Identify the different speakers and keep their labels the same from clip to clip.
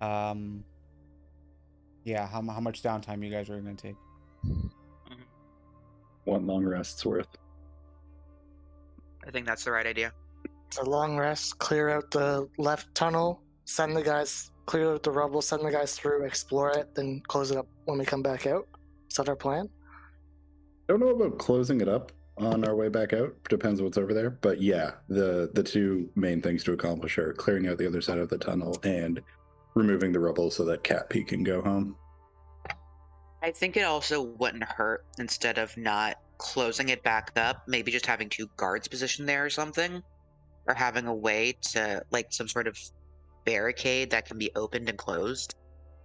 Speaker 1: Yeah, how much downtime you guys are going to take?
Speaker 2: One long rest's worth.
Speaker 3: I think that's the right idea.
Speaker 4: It's a long rest, clear out the left tunnel, send the guys, clear out the rubble, send the guys through, explore it, then close it up when we come back out. Is that our plan?
Speaker 2: I don't know about closing it up on our way back out. Depends what's over there. But yeah, the two main things to accomplish are clearing out the other side of the tunnel and removing the rubble so that Cat P can go home.
Speaker 3: I think it also wouldn't hurt, instead of not closing it back up, maybe just having 2 guards positioned there or something. Or having a way to, like, some sort of barricade that can be opened and closed.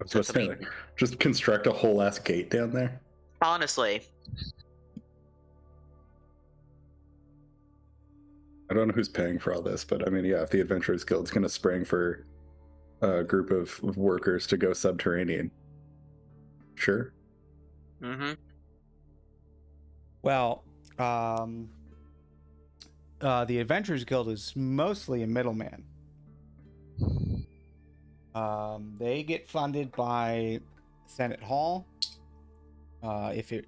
Speaker 2: So just construct a whole ass gate down there.
Speaker 3: Honestly.
Speaker 2: I don't know who's paying for all this, but I mean, yeah, if the Adventurers Guild's going to spring for a group of workers to go subterranean, sure.
Speaker 3: Mm-hmm.
Speaker 1: Well, the Adventurers Guild is mostly a middleman. They get funded by Senate Hall. If it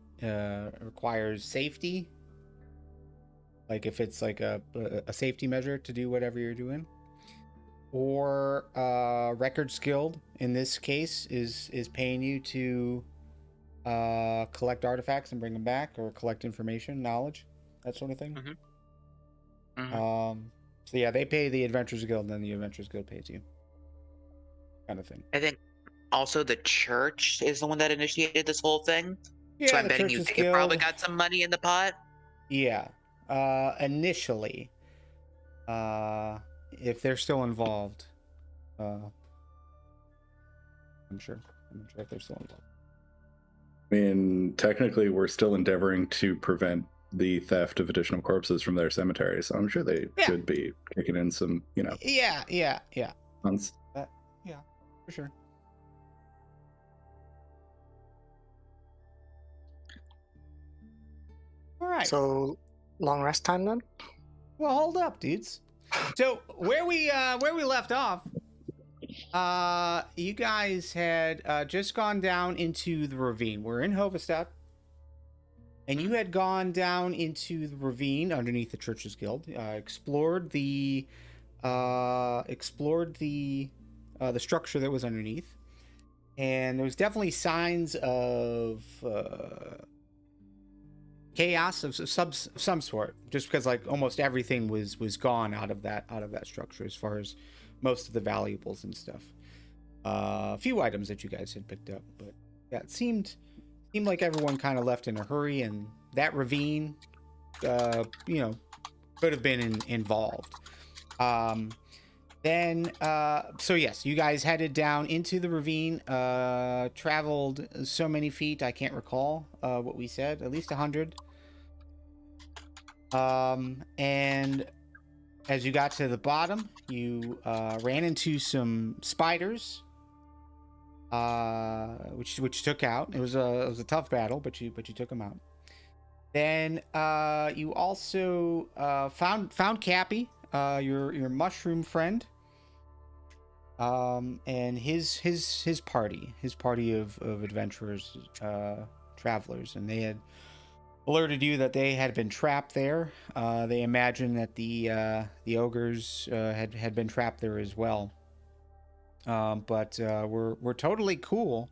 Speaker 1: requires safety, like if it's like a safety measure to do whatever you're doing, or Records Guild in this case is paying you to collect artifacts and bring them back, or collect information, knowledge, that sort of thing. So yeah, they pay the Adventurers Guild, and then the Adventurers Guild pays you, kind of thing.
Speaker 3: I think also the church is the one that initiated this whole thing.
Speaker 1: Yeah,
Speaker 3: so I'm betting you they probably got some money in the pot.
Speaker 1: Yeah, initially, if they're still involved, I'm sure if they're still involved.
Speaker 2: I mean, technically, we're still endeavoring to prevent the theft of additional corpses from their cemetery, so I'm sure they should be kicking in some,
Speaker 1: Yeah.
Speaker 2: funds.
Speaker 1: Yeah, for sure. All right.
Speaker 4: So, long rest time then?
Speaker 1: Well, hold up, dudes. So where we left off, you guys had just gone down into the ravine. We're in Hovedstad, and you had gone down into the ravine underneath the Churches Guild, explored the structure that was underneath, and there was definitely signs of chaos of some sort, just because like almost everything was gone out of that structure, as far as most of the valuables and stuff. A few items that you guys had picked up, but yeah, it seemed like everyone kind of left in a hurry, and that ravine could have been involved. So yes, you guys headed down into the ravine, traveled so many feet, I can't recall what we said, at least 100. And as you got to the bottom, you ran into some spiders, which you took out. It was a tough battle, but you took them out. Then you also found Cappy, your mushroom friend, and his party of adventurers, travelers, and they had alerted you that they had been trapped there. They imagined that the ogres had been trapped there as well. But we're totally cool,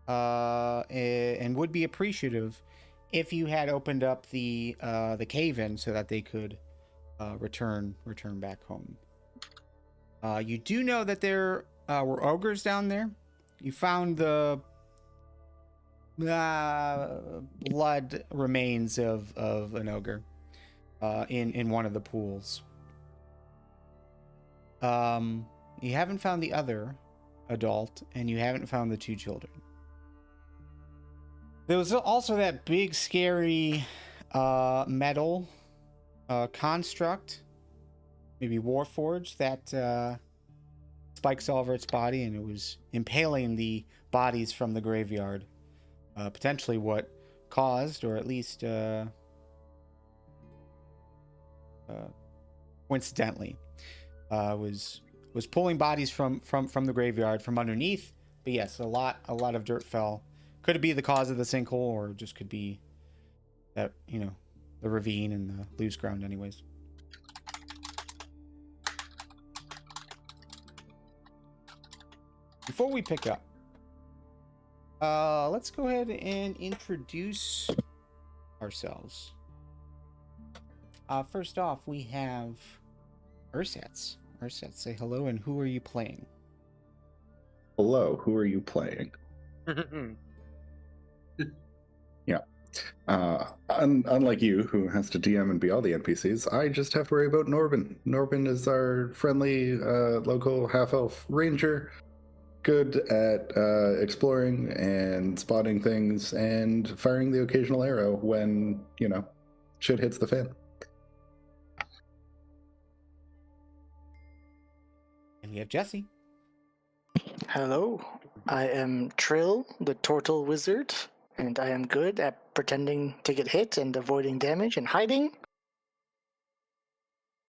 Speaker 1: and would be appreciative if you had opened up the cave-in so that they could return back home. You do know that there were ogres down there. You found the blood remains of an ogre in one of the pools. You haven't found the other adult, and you haven't found the 2 children. There was also that big scary metal construct, maybe Warforged, that spikes all over its body, and it was impaling the bodies from the graveyard. Potentially what caused, or at least coincidentally, was was pulling bodies from the graveyard from underneath. But yes, a lot of dirt fell. Could it be the cause of the sinkhole, or just could be that, you know, the ravine and the loose ground anyways. Before we pick up, let's go ahead and introduce ourselves. First off, we have Ersatz. Ersatz, say hello, and who are you playing?
Speaker 2: Hello, who are you playing? Yeah. Unlike you, who has to DM and be all the NPCs, I just have to worry about Norben. Norben is our friendly local half-elf ranger, good at exploring and spotting things and firing the occasional arrow when, you know, shit hits the fan.
Speaker 1: And we have Jesse.
Speaker 4: Hello, I am Trill, the Turtle Wizard, and I am good at pretending to get hit and avoiding damage and hiding.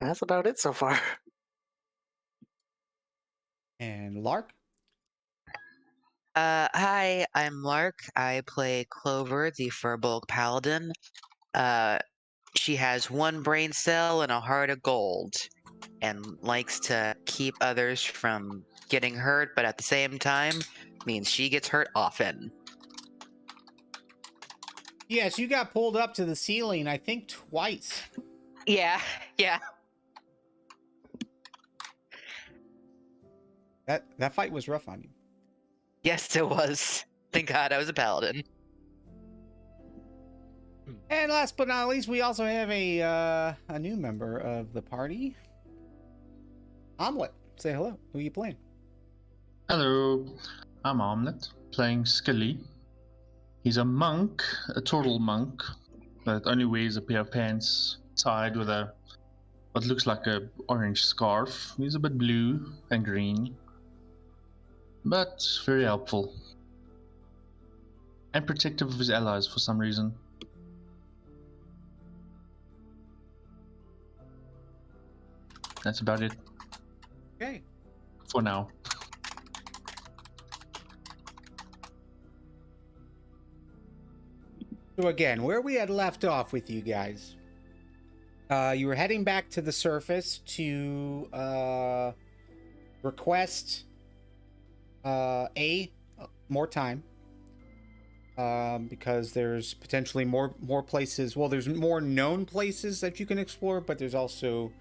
Speaker 4: That's about it so far.
Speaker 1: And Lark.
Speaker 3: Hi, I'm Lark. I play Clover, the Furbolg Paladin. She has one brain cell and a heart of gold, and likes to keep others from getting hurt, but at the same time means she gets hurt often.
Speaker 1: Yes, you got pulled up to the ceiling, I think twice.
Speaker 3: Yeah.
Speaker 1: That fight was rough on you.
Speaker 3: Yes, it was. Thank God I was a paladin.
Speaker 1: And last but not least, we also have a new member of the party. Omelet, say hello. Who are you playing?
Speaker 5: Hello, I'm Omelette, playing Skelly. He's a monk, a turtle monk, that only wears a pair of pants tied with what looks like a orange scarf. He's a bit blue and green, but very helpful. And protective of his allies for some reason. That's about it.
Speaker 1: Okay.
Speaker 5: For now.
Speaker 1: So again, where we had left off with you guys, you were heading back to the surface to request more time, because there's potentially more places. Well, there's more known places that you can explore, but there's also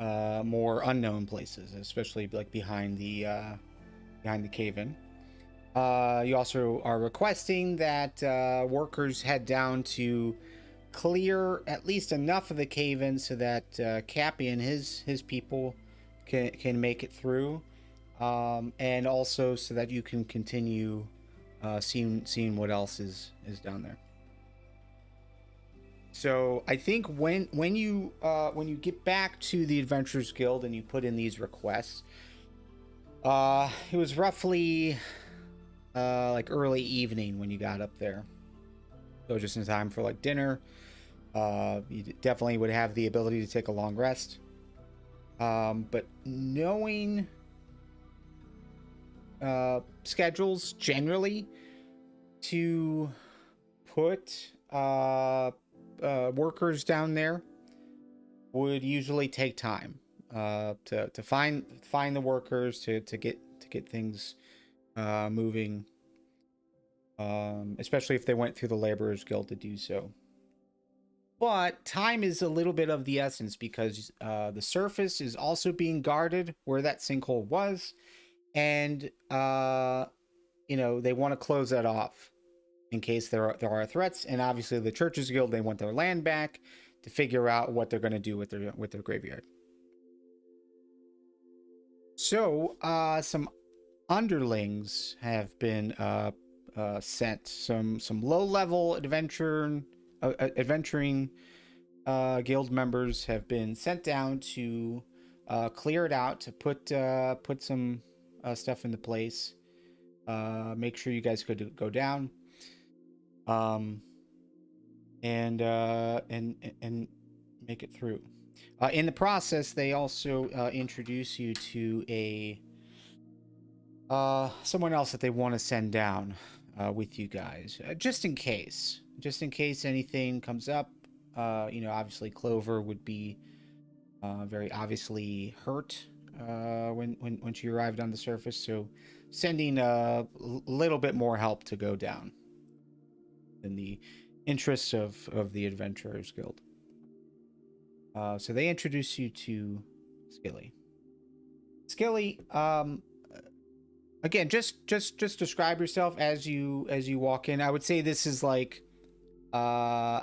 Speaker 1: more unknown places, especially like behind the cave-in. You also are requesting that workers head down to clear at least enough of the cave-in so that Cappy and his people can make it through, and also so that you can continue seeing what else is down there. So I think when you get back to the Adventurers Guild and you put in these requests, it was roughly like early evening when you got up there, so just in time for like dinner. You definitely would have the ability to take a long rest, but knowing schedules generally, to put workers down there would usually take time to find the workers to get things moving, especially if they went through the Laborers Guild to do so. But time is a little bit of the essence, because the surface is also being guarded where that sinkhole was, and you know, they want to close that off in case there are threats. And obviously the Churches Guild, they want their land back to figure out what they're going to do with their graveyard. So some underlings have been sent. Some low-level adventuring guild members have been sent down to clear it out, to put some stuff into place. Make sure you guys could go down, and make it through. In the process, they also introduce you to a someone else that they want to send down with you guys, just in case anything comes up. Obviously Clover would be very obviously hurt when she arrived on the surface, so sending a little bit more help to go down in the interests of the Adventurers Guild. So they introduce you to Skilly. Skilly, again, just describe yourself as you walk in. I would say this is like early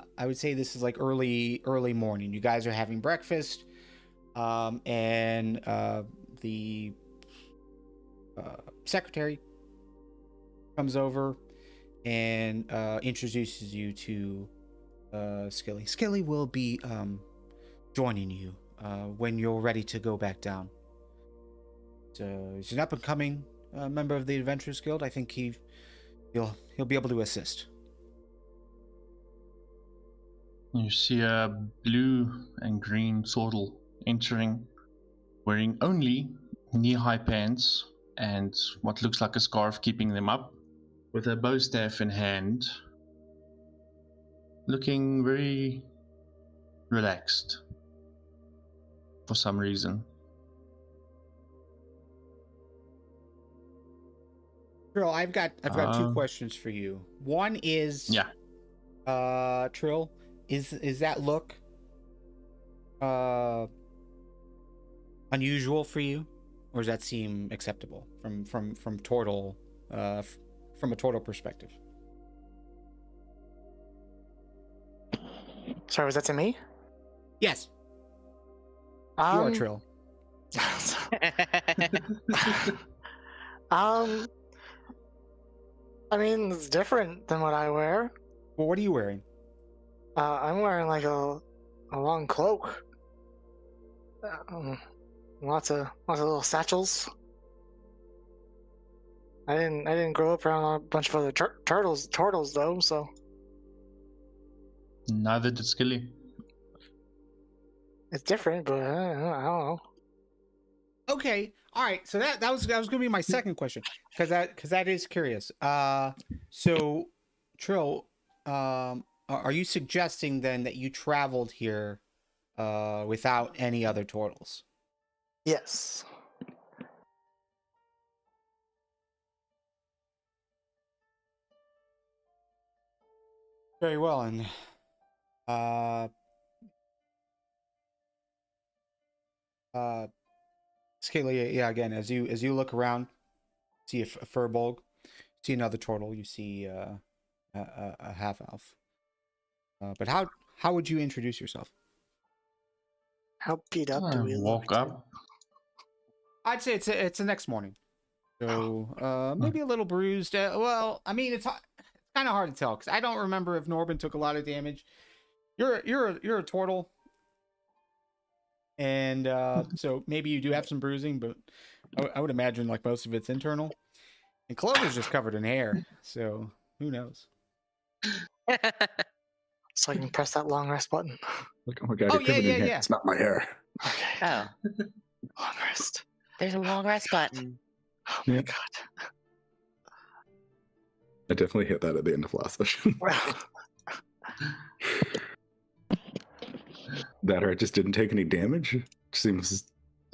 Speaker 1: morning. You guys are having breakfast, and the secretary comes over and introduces you to Skilly. Skilly will be joining you when you're ready to go back down. So he's an up and coming member of the Adventurers Guild. I think he'll be able to assist.
Speaker 5: You see a blue and green turtle entering, wearing only knee-high pants and what looks like a scarf keeping them up, with a bow staff in hand, looking very relaxed for some reason.
Speaker 1: Trill, I've got two questions for you. One is, Trill, is that look unusual for you, or does that seem acceptable from turtle from a turtle perspective?
Speaker 4: Sorry, was that to me?
Speaker 1: Yes. You are Trill.
Speaker 4: I mean, it's different than what I wear.
Speaker 1: Well, what are you wearing?
Speaker 4: I'm wearing like a long cloak. Lots of little satchels. I didn't grow up around a bunch of other turtles though, so.
Speaker 5: Neither did Skilly.
Speaker 4: It's different, but I don't know.
Speaker 1: Okay, all right. So that was going to be my second question, because that is curious. So Trill, are you suggesting then that you traveled here without any other turtles?
Speaker 4: Yes.
Speaker 1: Very well, and Scaly, yeah. Again, as you look around, see a furbolg, see another turtle. You see a half elf. But how would you introduce yourself?
Speaker 4: How beat up do we
Speaker 5: walk
Speaker 4: look?
Speaker 5: up?
Speaker 1: I'd say it's the next morning, so maybe a little bruised. Well, I mean, it's kind of hard to tell because I don't remember if Norben took a lot of damage. You're a turtle, and so maybe you do have some bruising, but I would imagine like most of it's internal. And Clover's just covered in hair, so who knows?
Speaker 4: So I can press that long rest button.
Speaker 2: Look, oh my god,
Speaker 1: Oh,
Speaker 2: you're covered in hair.
Speaker 1: yeah.
Speaker 2: It's not my hair.
Speaker 4: Okay.
Speaker 3: Oh,
Speaker 4: Long rest.
Speaker 3: there's a long rest button.
Speaker 4: Oh my
Speaker 2: Yep.
Speaker 4: god.
Speaker 2: I definitely hit that at the end of last session.
Speaker 4: Well,
Speaker 2: That or it just didn't take any damage. Seems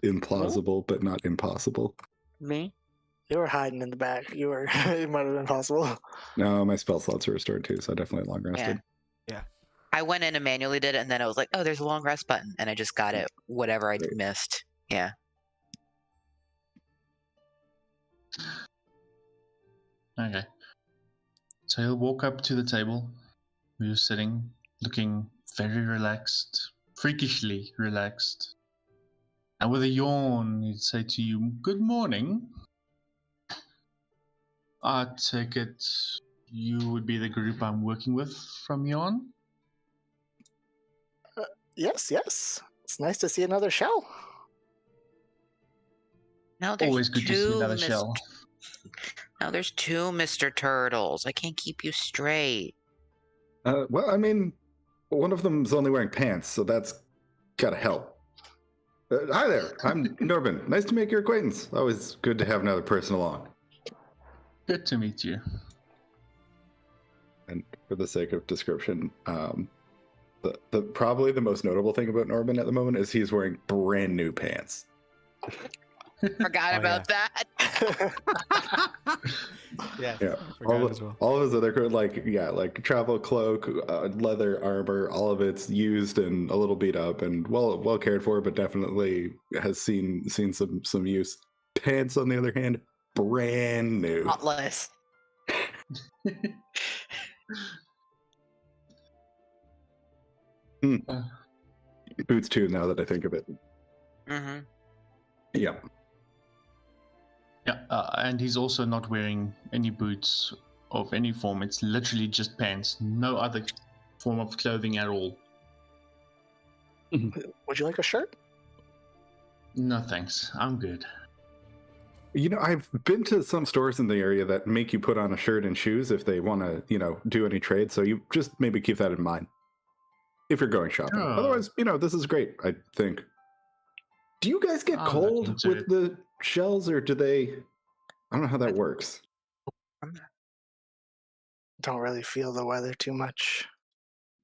Speaker 2: implausible, but not impossible.
Speaker 3: Me?
Speaker 4: you were hiding in the back. It might have been possible.
Speaker 2: No, my spell slots are restored too, so I definitely long rested.
Speaker 1: Yeah.
Speaker 3: I went in and manually did it, and then I was like, oh, there's a long rest button, and I just got it, whatever I
Speaker 2: Great.
Speaker 3: missed. Yeah.
Speaker 5: Okay. So he'll walk up to the table where you're sitting, looking very relaxed, freakishly relaxed. And with a yawn, he'd say to you, "Good morning. I take it you would be the group I'm working with from yawn?"
Speaker 4: Yes. It's nice to see another shell.
Speaker 3: Now there's
Speaker 5: Always good to see
Speaker 3: two
Speaker 5: another shell.
Speaker 3: Now there's two Mr. Turtles. I can't keep you straight.
Speaker 2: Well, I mean, one of them's only wearing pants, so that's gotta help. Hi there, I'm Norbin. Nice to make your acquaintance. Always good to have another person along.
Speaker 5: Good to meet you.
Speaker 2: And for the sake of description, the probably the most notable thing about Norben at the moment is he's wearing brand new pants.
Speaker 3: Forgot about that.
Speaker 1: Yeah.
Speaker 2: Yeah,
Speaker 1: Forgot as well.
Speaker 2: all of his other like travel cloak, leather armor, all of it's used and a little beat up and well cared for, but definitely has seen some use. Pants, on the other hand, brand new.
Speaker 3: Spotless.
Speaker 2: Boots too. Now that I think of it.
Speaker 3: Mm-hmm.
Speaker 2: Yeah.
Speaker 5: Yeah, and he's also not wearing any boots of any form. It's literally just pants. No other form of clothing at all.
Speaker 4: Would you like a shirt?
Speaker 5: No thanks. I'm good.
Speaker 2: You know, I've been to some stores in the area that make you put on a shirt and shoes if they want to, do any trade. So you just maybe keep that in mind if you're going shopping.
Speaker 5: Sure.
Speaker 2: Otherwise, this is great, I think. Do you guys get
Speaker 5: I'll look
Speaker 2: cold
Speaker 5: into
Speaker 2: with
Speaker 5: it.
Speaker 2: the shells, or do they? I don't know how that works.
Speaker 4: Don't really feel the weather too much.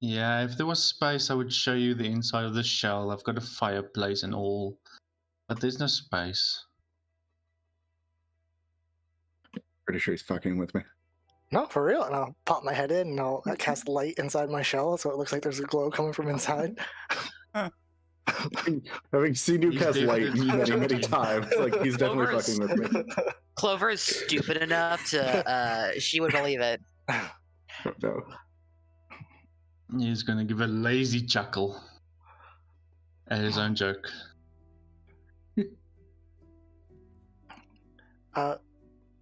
Speaker 5: Yeah, if there was space, I would show you the inside of the shell. I've got a fireplace and all, but there's no space.
Speaker 2: Pretty sure he's fucking with me.
Speaker 4: No, for real. And I'll pop my head in and I'll cast light inside my shell so it looks like there's a glow coming from inside.
Speaker 2: Having seen you
Speaker 5: He's
Speaker 2: cast light
Speaker 5: definitely-
Speaker 2: many times, like he's definitely
Speaker 3: Clover's-
Speaker 2: fucking with me.
Speaker 3: Clover is stupid enough to she would believe it.
Speaker 2: No.
Speaker 5: He's gonna give a lazy chuckle at his own joke.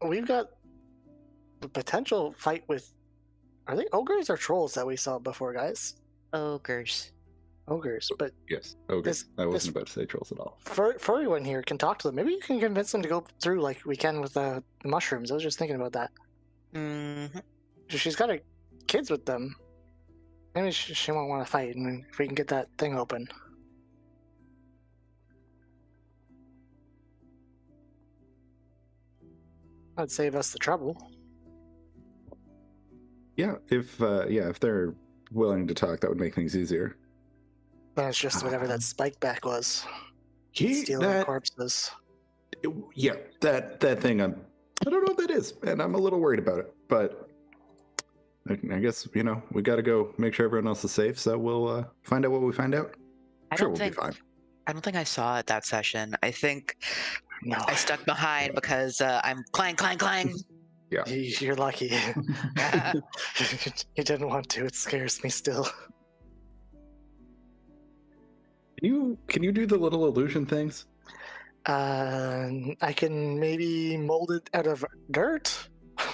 Speaker 4: We've got the potential fight with. Are they ogres or trolls that we saw before, guys?
Speaker 3: Ogres.
Speaker 4: Ogres, but
Speaker 2: Yes. Okay.
Speaker 4: This-
Speaker 2: I wasn't
Speaker 4: this-
Speaker 2: about to say trolls at all.
Speaker 4: furry one here can talk to them. Maybe you can convince them to go through like we can with the mushrooms. I was just thinking about that.
Speaker 3: Mm-hmm.
Speaker 4: She's got her kids with them. Maybe she won't want to fight, and if we can get that thing open. That'd save us the trouble.
Speaker 2: Yeah. If they're willing to talk, that would make things easier.
Speaker 4: Then it's just whatever that spike back was. Stealing
Speaker 2: That
Speaker 4: corpses.
Speaker 2: that thing. I don't know what that is, and I'm a little worried about it. But I guess we got to go make sure everyone else is safe. So we'll find out what we find out.
Speaker 3: I
Speaker 2: Sure,
Speaker 3: don't
Speaker 2: we'll
Speaker 3: think
Speaker 2: be fine.
Speaker 3: I don't think I saw it that session. I think
Speaker 4: No,
Speaker 3: I stuck behind because I'm clang clang clang.
Speaker 4: you're lucky. You didn't want to. It scares me still.
Speaker 2: Can you do the little illusion things?
Speaker 4: I can maybe mold it out of dirt.
Speaker 2: I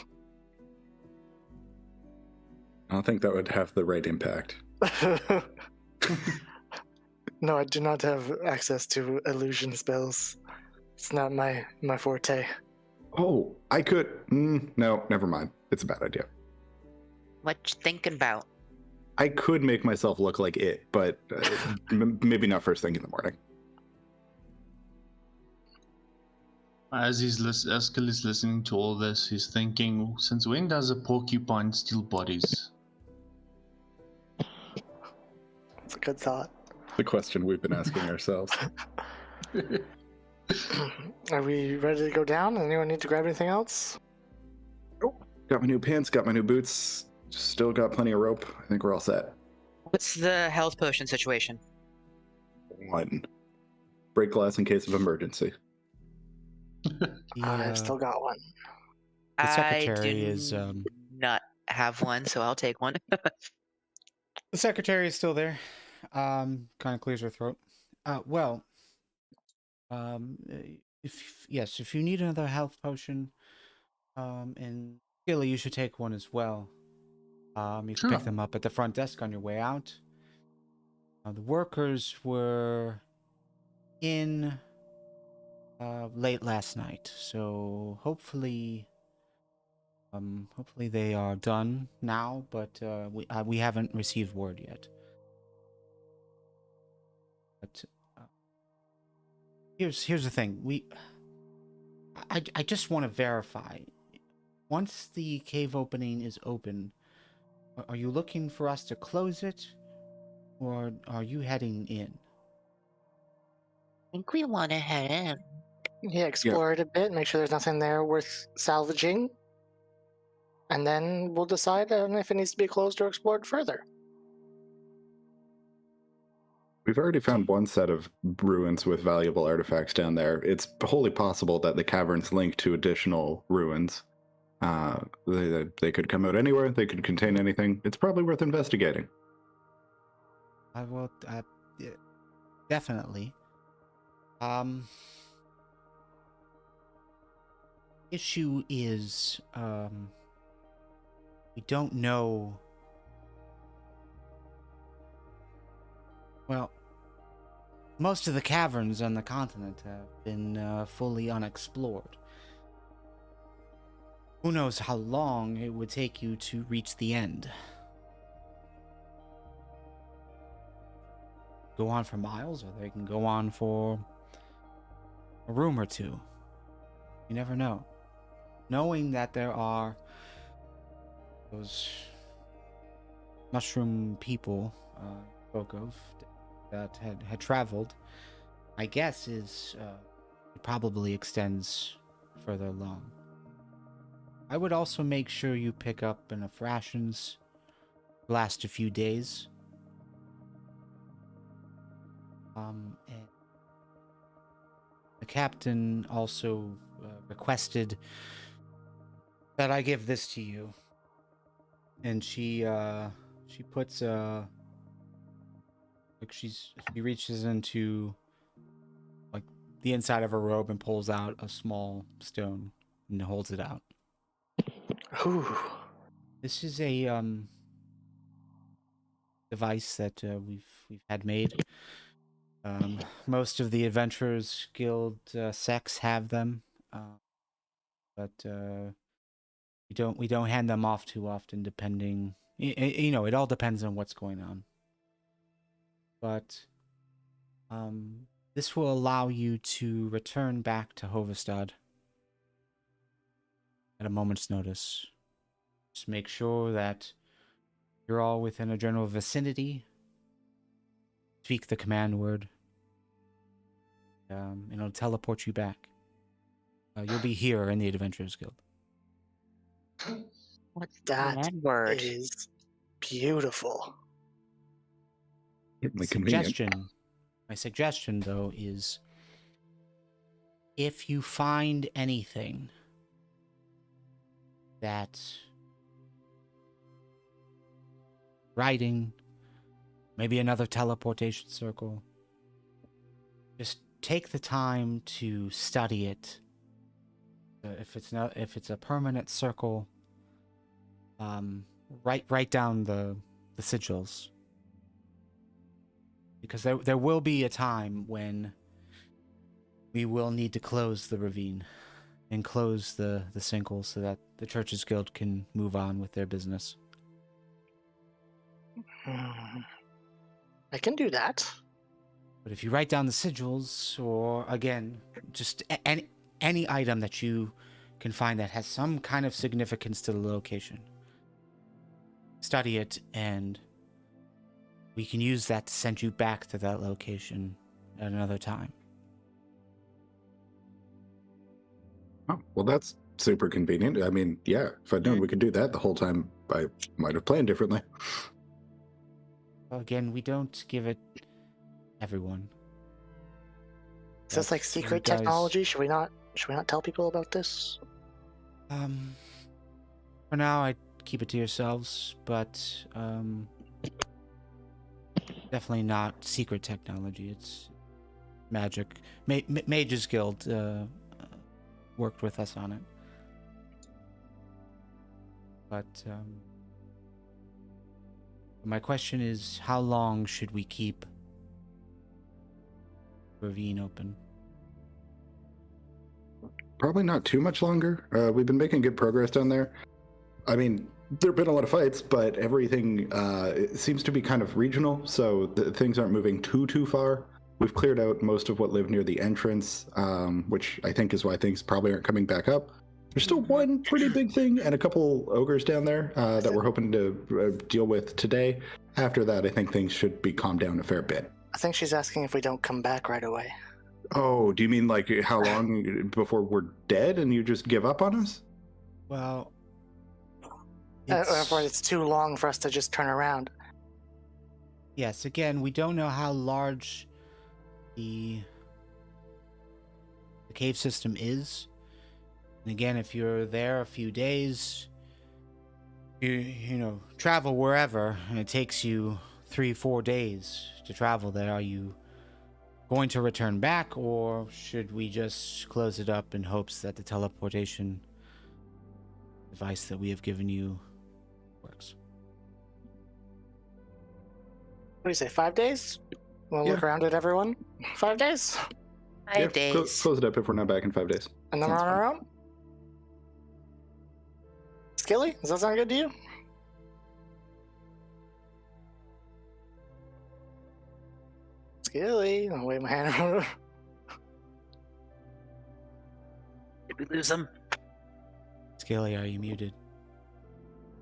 Speaker 2: don't think that would have the right impact.
Speaker 4: No, I do not have access to illusion spells. It's not my forte.
Speaker 2: Oh, I could. No, never mind. It's a bad idea.
Speaker 3: What you thinking about?
Speaker 2: I could make myself look like it, but maybe not first thing in the morning.
Speaker 5: As Eskil is listening to all this, he's thinking, since when does a porcupine steal bodies?
Speaker 4: It's a good thought.
Speaker 2: The question we've been asking ourselves.
Speaker 4: Are we ready to go down? Anyone need to grab anything else?
Speaker 2: Got my new pants, got my new boots, still got plenty of rope. I think we're all set.
Speaker 3: What's the health potion situation?
Speaker 2: 1. Break glass in case of emergency.
Speaker 4: I still got one.
Speaker 1: The
Speaker 3: I
Speaker 1: secretary
Speaker 3: do
Speaker 1: is
Speaker 3: not have one, so I'll take one.
Speaker 1: the secretary is still there. Kind of clears her throat. If you need another health potion, and Gilly, you should take one as well. You can pick
Speaker 5: Sure.
Speaker 1: them up at the front desk on your way out. The workers were in late last night, so hopefully they are done now. But we haven't received word yet. But here's the thing. I just want to verify. Once the cave opening is open, are you looking for us to close it, or are you heading in?
Speaker 3: I think we want to head in.
Speaker 4: Yeah, explore it a bit, make sure there's nothing there worth salvaging, and then we'll decide if it needs to be closed or explored further.
Speaker 2: We've already found one set of ruins with valuable artifacts down there. It's wholly possible that the cavern's linked to additional ruins. They could come out anywhere. They could contain anything. It's probably worth investigating.
Speaker 1: I will, definitely. Issue is, we don't know. Well, most of the caverns on the continent have been fully unexplored. Who knows how long it would take you to reach the end? Go on for miles, or they can go on for a room or two. You never know. Knowing that there are those mushroom people spoke of that had traveled, my guess is it probably extends further along. I would also make sure you pick up enough rations to last a few days. And the captain also requested that I give this to you. And she puts she reaches into like the inside of her robe and pulls out a small stone and holds it out.
Speaker 4: Ooh.
Speaker 1: This is a device that we've had made. Most of the Adventurers Guild sects have them, but we don't hand them off too often. Depending, you know, it all depends on what's going on. But this will allow you to return back to Hovedstad at a moment's notice. Just make sure that you're all within a general vicinity. Speak the command word. And it'll teleport you back. You'll be here in the Adventurers Guild.
Speaker 3: What's the
Speaker 4: That
Speaker 3: command word?
Speaker 4: is beautiful.
Speaker 2: Certainly convenient.
Speaker 1: My suggestion, though, is if you find anything that writing, maybe another teleportation circle, just take the time to study it. If it's a permanent circle, write down the sigils, because there will be a time when we will need to close the ravine and close the sinkhole so that the Churches Guild can move on with their business.
Speaker 4: I can do that.
Speaker 1: But if you write down the sigils, or again, just any item that you can find that has some kind of significance to the location, study it, and we can use that to send you back to that location at another time.
Speaker 2: Oh, well, that's super convenient. I mean, yeah, if I'd known we could do that the whole time, I might have planned differently.
Speaker 1: Well, again, we don't give it everyone.
Speaker 4: Is this like secret technology? Should we not tell people about this?
Speaker 1: For now, I'd keep it to yourselves, but definitely not secret technology. It's magic. Mages Guild worked with us on it. But my question is, how long should we keep Ravine open?
Speaker 2: Probably not too much longer. We've been making good progress down there. I mean, there have been a lot of fights, but everything it seems to be kind of regional, so things aren't moving too far. We've cleared out most of what lived near the entrance, which I think is why things probably aren't coming back up. There's still one pretty big thing and a couple ogres down there that we're hoping to deal with today. After that, I think things should be calmed down a fair bit.
Speaker 4: I think she's asking if we don't come back right away.
Speaker 2: Oh, do you mean like how long before we're dead and you just give up on us?
Speaker 1: Well,
Speaker 4: Or it's too long for us to just turn around.
Speaker 1: yes, again, we don't know how large the cave system is. And again, if you're there a few days, you travel wherever, and it takes you 3-4 days to travel there. Are you going to return back, or should we just close it up in hopes that the teleportation device that we have given you works?
Speaker 4: What do you say, 5 days? We'll
Speaker 2: Yeah.
Speaker 4: look around at everyone? 5 days?
Speaker 3: 5 days.
Speaker 2: Close it up if we're not back in 5 days.
Speaker 4: And then we're
Speaker 2: Sounds
Speaker 4: on our own? Skilly, does that sound good to you? Skilly, I'll wave my hand around.
Speaker 3: Did we lose them?
Speaker 1: Scaly, are you muted?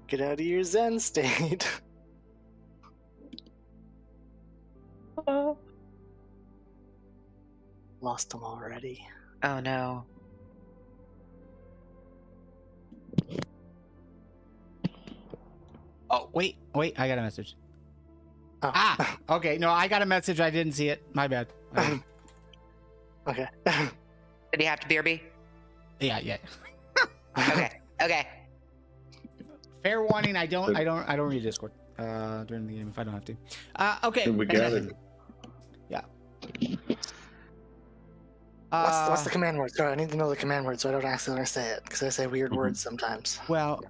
Speaker 4: Get out of your zen state. Lost them already.
Speaker 3: Oh no.
Speaker 1: Oh, wait, I got a message.
Speaker 4: Oh.
Speaker 1: Ah, okay, no, I got a message. I didn't see it. My bad.
Speaker 4: Okay.
Speaker 3: Did he have to BRB?
Speaker 1: Yeah.
Speaker 3: Okay.
Speaker 1: Fair warning, I don't read Discord during the game if I don't have to. Okay.
Speaker 2: We got it.
Speaker 1: Yeah.
Speaker 4: What's the command word? Sorry, I need to know the command word so I don't accidentally say it, because I say weird words sometimes.
Speaker 1: Well,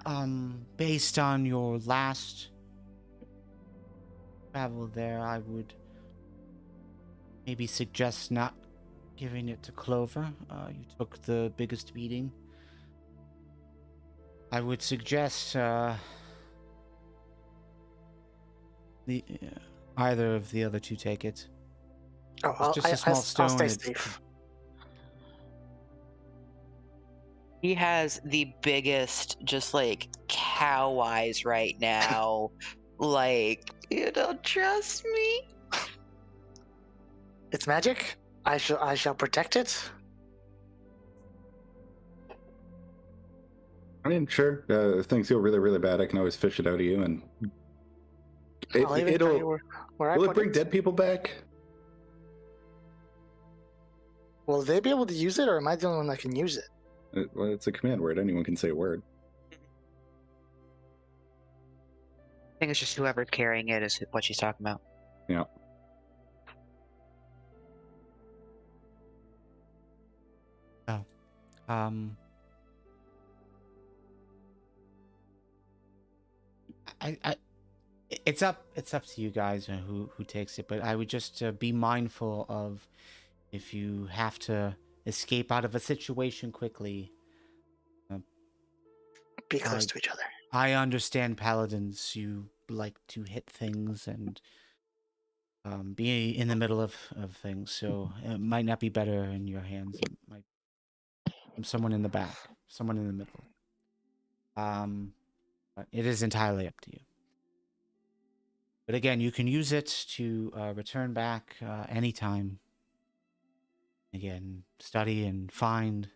Speaker 1: based on your last travel there, I would maybe suggest not giving it to Clover. You took the biggest beating. I would suggest either of the other two take it.
Speaker 4: Oh,
Speaker 1: It's just a small stone.
Speaker 4: I'll stay
Speaker 1: It's-
Speaker 4: safe.
Speaker 3: He has the biggest, just like cow eyes right now. Like, you don't trust me?
Speaker 4: It's magic. I shall protect it.
Speaker 2: I mean, sure. If things go really, really bad, I can always fish it out of you, and
Speaker 4: I'll even tell you
Speaker 2: it'll.
Speaker 4: where I
Speaker 2: Will it
Speaker 4: put
Speaker 2: bring dead people back?
Speaker 4: Will they be able to use it, or am I the only one that can use it?
Speaker 2: Well, it's a command word. Anyone can say a word.
Speaker 3: I think it's just whoever's carrying it is what she's talking about.
Speaker 2: Yeah.
Speaker 1: It's up to you guys who takes it, but I would just be mindful of if you have to escape out of a situation quickly.
Speaker 4: Be close to each other.
Speaker 1: I understand paladins, you like to hit things and be in the middle of things, so it might not be better in your hands. It might be someone in the back, someone in the middle. But it is entirely up to you. But again, you can use it to return back anytime. Again, study and find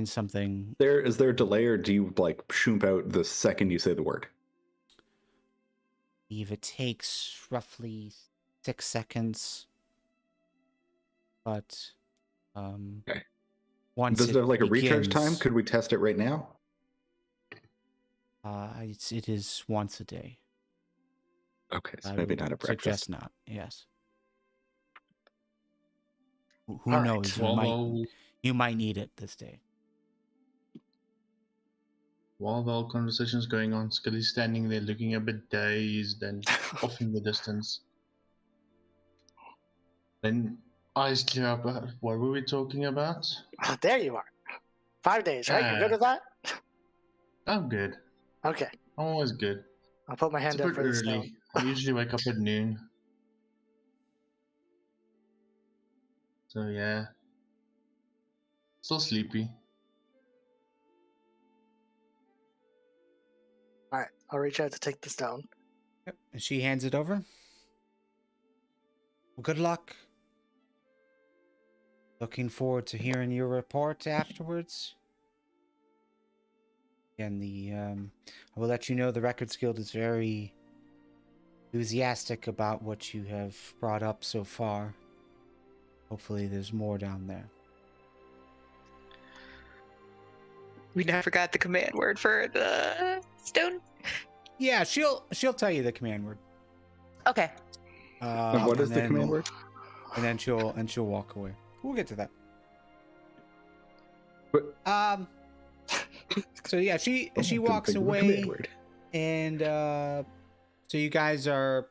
Speaker 1: something.
Speaker 2: Is there a delay, or do you like shoomp out the second you say the word?
Speaker 1: It takes roughly 6 seconds. But
Speaker 2: Okay.
Speaker 1: once
Speaker 2: Does it have like a recharge
Speaker 1: begins,
Speaker 2: time? Could we test it right now?
Speaker 1: it is once a day.
Speaker 2: Okay, so
Speaker 1: I
Speaker 2: maybe
Speaker 1: would
Speaker 2: not a breakfast.
Speaker 1: suggest not. Yes. Who
Speaker 4: All right.
Speaker 1: knows? You might need it this day.
Speaker 5: While the whole conversation's going on, Scully's standing there looking a bit dazed and off in the distance. Then eyes clear up. What were we talking about?
Speaker 4: Ah, there you are. 5 days, right? You're good with that?
Speaker 5: I'm good.
Speaker 4: Okay.
Speaker 5: I'm always good.
Speaker 4: I'll put my
Speaker 5: It's
Speaker 4: hand
Speaker 5: a
Speaker 4: up
Speaker 5: bit
Speaker 4: for the snow.
Speaker 5: early. I usually wake up at noon. So yeah. Still sleepy.
Speaker 4: All right, I'll reach out to take this down.
Speaker 1: Yep. And she hands it over. Well, good luck. Looking forward to hearing your report afterwards. And I will let you know the Records Guild is very enthusiastic about what you have brought up so far. Hopefully there's more down there.
Speaker 3: We never got the command word for the stone.
Speaker 1: Yeah, she'll tell you the command word.
Speaker 3: Okay.
Speaker 2: And what is the
Speaker 1: then-
Speaker 2: command word?
Speaker 1: And then she'll walk away. We'll get to that.
Speaker 2: But-
Speaker 1: So yeah, she
Speaker 2: Couldn't
Speaker 1: walks
Speaker 2: think of a
Speaker 1: away,
Speaker 2: command word.
Speaker 1: and so you guys are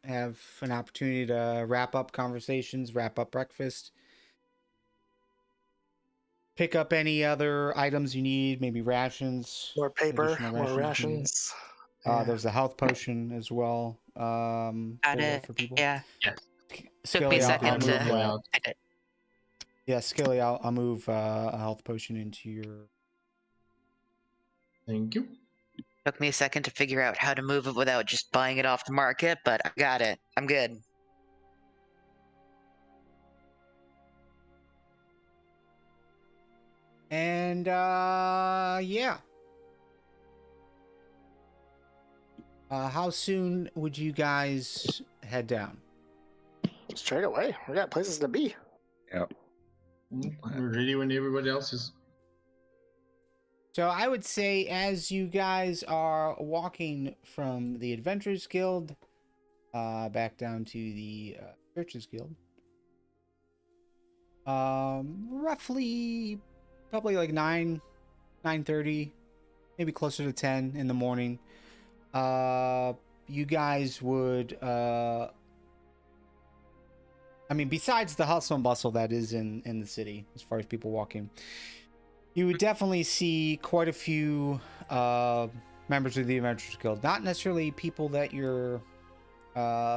Speaker 1: have an opportunity to wrap up conversations, wrap up breakfast, pick up any other items you need, maybe rations,
Speaker 4: More paper,
Speaker 1: additional
Speaker 4: more
Speaker 1: if you need it.
Speaker 4: rations. Yeah.
Speaker 1: There's a health potion as well.
Speaker 3: Got it.
Speaker 1: For people.
Speaker 3: Yeah. Took me a
Speaker 1: Skilly, I'll
Speaker 3: second
Speaker 1: move,
Speaker 3: to. I did.
Speaker 1: yeah, Skilly, I'll move a health potion into your.
Speaker 5: Thank you.
Speaker 3: Took me a second to figure out how to move it without just buying it off the market, but I got it. I'm good.
Speaker 1: And yeah. How soon would you guys head down?
Speaker 4: Straight away. We got places to be.
Speaker 5: We're ready when everybody else is.
Speaker 1: So I would say as you guys are walking from the Adventurers Guild back down to the Churches Guild, roughly probably like 9:30, maybe closer to 10 in the morning, you guys would I mean, besides the hustle and bustle that is in the city as far as people walking, you would definitely see quite a few members of the Adventurers Guild. Not necessarily people that you're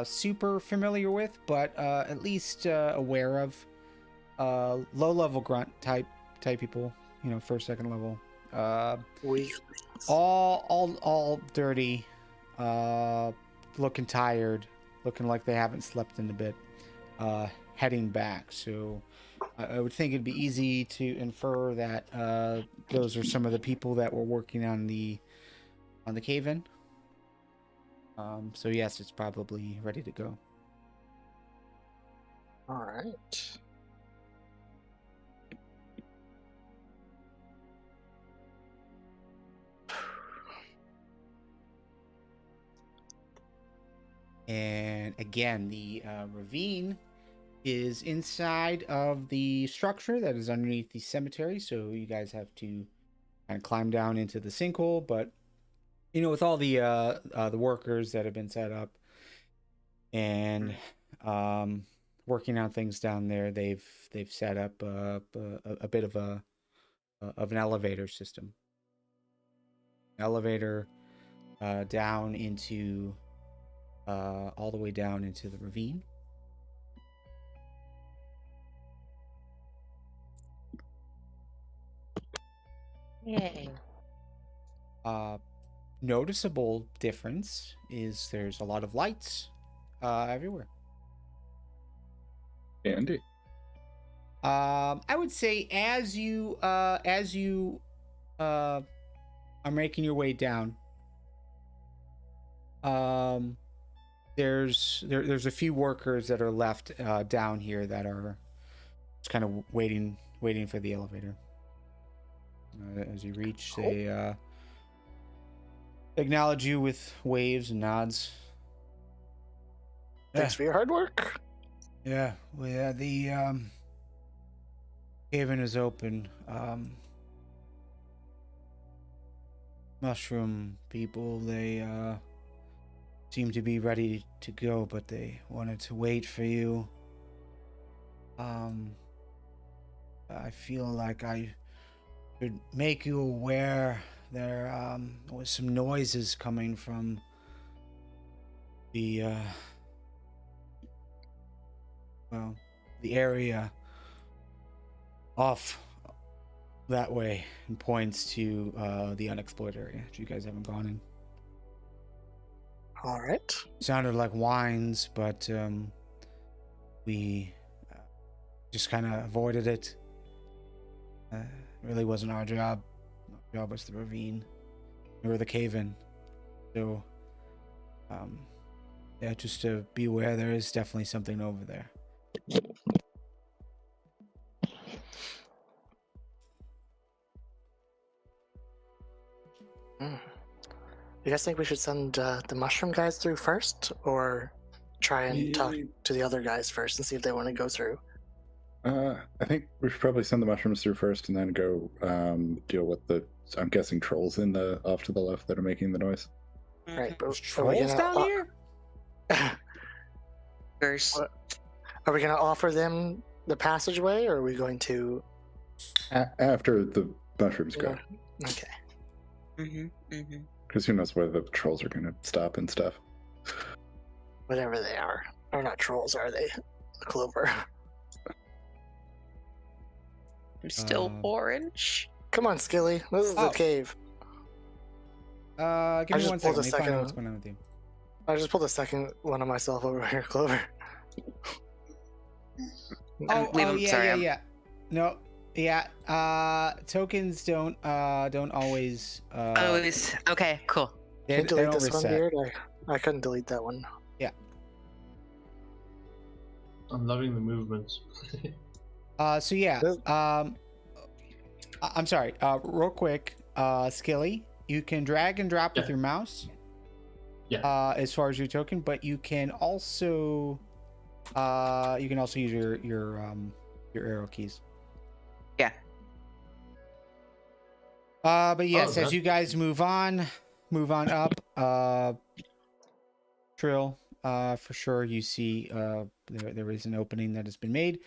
Speaker 1: super familiar with, but at least aware of. Low-level grunt type people, you know, first, second level. All dirty, looking tired, looking like they haven't slept in a bit, heading back. So I would think it'd be easy to infer that those are some of the people that were working on the cave-in. So yes, it's probably ready to go.
Speaker 4: All right.
Speaker 1: And again, the ravine is inside of the structure that is underneath the cemetery, so you guys have to kind of climb down into the sinkhole. But you know, with all the workers that have been set up and working on things down there, they've set up a bit of an elevator system. Elevator down into all the way down into the ravine.
Speaker 3: Yay.
Speaker 1: Noticeable difference is there's a lot of lights everywhere.
Speaker 2: Andy.
Speaker 1: I would say as you are making your way down, there's a few workers that are left down here that are just kind of waiting for the elevator. As you reach, they acknowledge you with waves and nods.
Speaker 4: Thanks for your hard work.
Speaker 1: Yeah, well, yeah, the cave-in is open. Mushroom people, they seem to be ready to go, but they wanted to wait for you. I feel like I should make you aware there was some noises coming from the the area off that way and points to the unexplored area that you guys haven't gone in.
Speaker 4: All right.
Speaker 1: Sounded like whines, but we just kind of avoided it. Really wasn't our job. Our job was the ravine or the cave-in. So, yeah, just to be aware, there is definitely something over there.
Speaker 4: You guys think we should send the mushroom guys through first, or try and talk to the other guys first and see if they want to go through?
Speaker 2: I think we should probably send the mushrooms through first, and then go deal with the. I'm guessing trolls in the off to the left that are making the noise.
Speaker 4: Right,
Speaker 1: There's
Speaker 4: but are we
Speaker 1: trolls
Speaker 4: gonna,
Speaker 1: down here?
Speaker 3: First,
Speaker 4: are we going to offer them the passageway, or are we going to?
Speaker 2: After the mushrooms go,
Speaker 4: Okay.
Speaker 2: because who knows where the trolls are going to stop and stuff.
Speaker 4: Whatever they are. They're not trolls, are they? Clover.
Speaker 3: I'm still orange.
Speaker 4: Come on, Skilly. This is the
Speaker 1: Oh.
Speaker 4: cave.
Speaker 1: Give
Speaker 4: I
Speaker 1: me
Speaker 4: just
Speaker 1: one
Speaker 4: pulled
Speaker 1: second.
Speaker 4: a
Speaker 1: Let me find out
Speaker 4: second.
Speaker 1: what's going on with you.
Speaker 4: I just pulled a second one of myself over here, Clover.
Speaker 1: Yeah. No, yeah. Tokens don't always.
Speaker 3: Always. Okay, cool.
Speaker 1: They,
Speaker 4: Can you
Speaker 1: they
Speaker 4: delete
Speaker 1: don't
Speaker 4: this one,
Speaker 1: reset.
Speaker 4: Beard? I couldn't delete that one.
Speaker 5: I'm loving the movements.
Speaker 1: So yeah.
Speaker 4: This-
Speaker 1: I'm sorry. Real quick. Skilly, you can drag and drop with
Speaker 5: Yeah.
Speaker 1: your mouse.
Speaker 5: Yeah.
Speaker 1: As far as your token, but you can also use your arrow keys.
Speaker 3: Yeah.
Speaker 1: But yes,
Speaker 5: Oh,
Speaker 1: as you guys move on up, Trill, for sure you see there is an opening that has been made.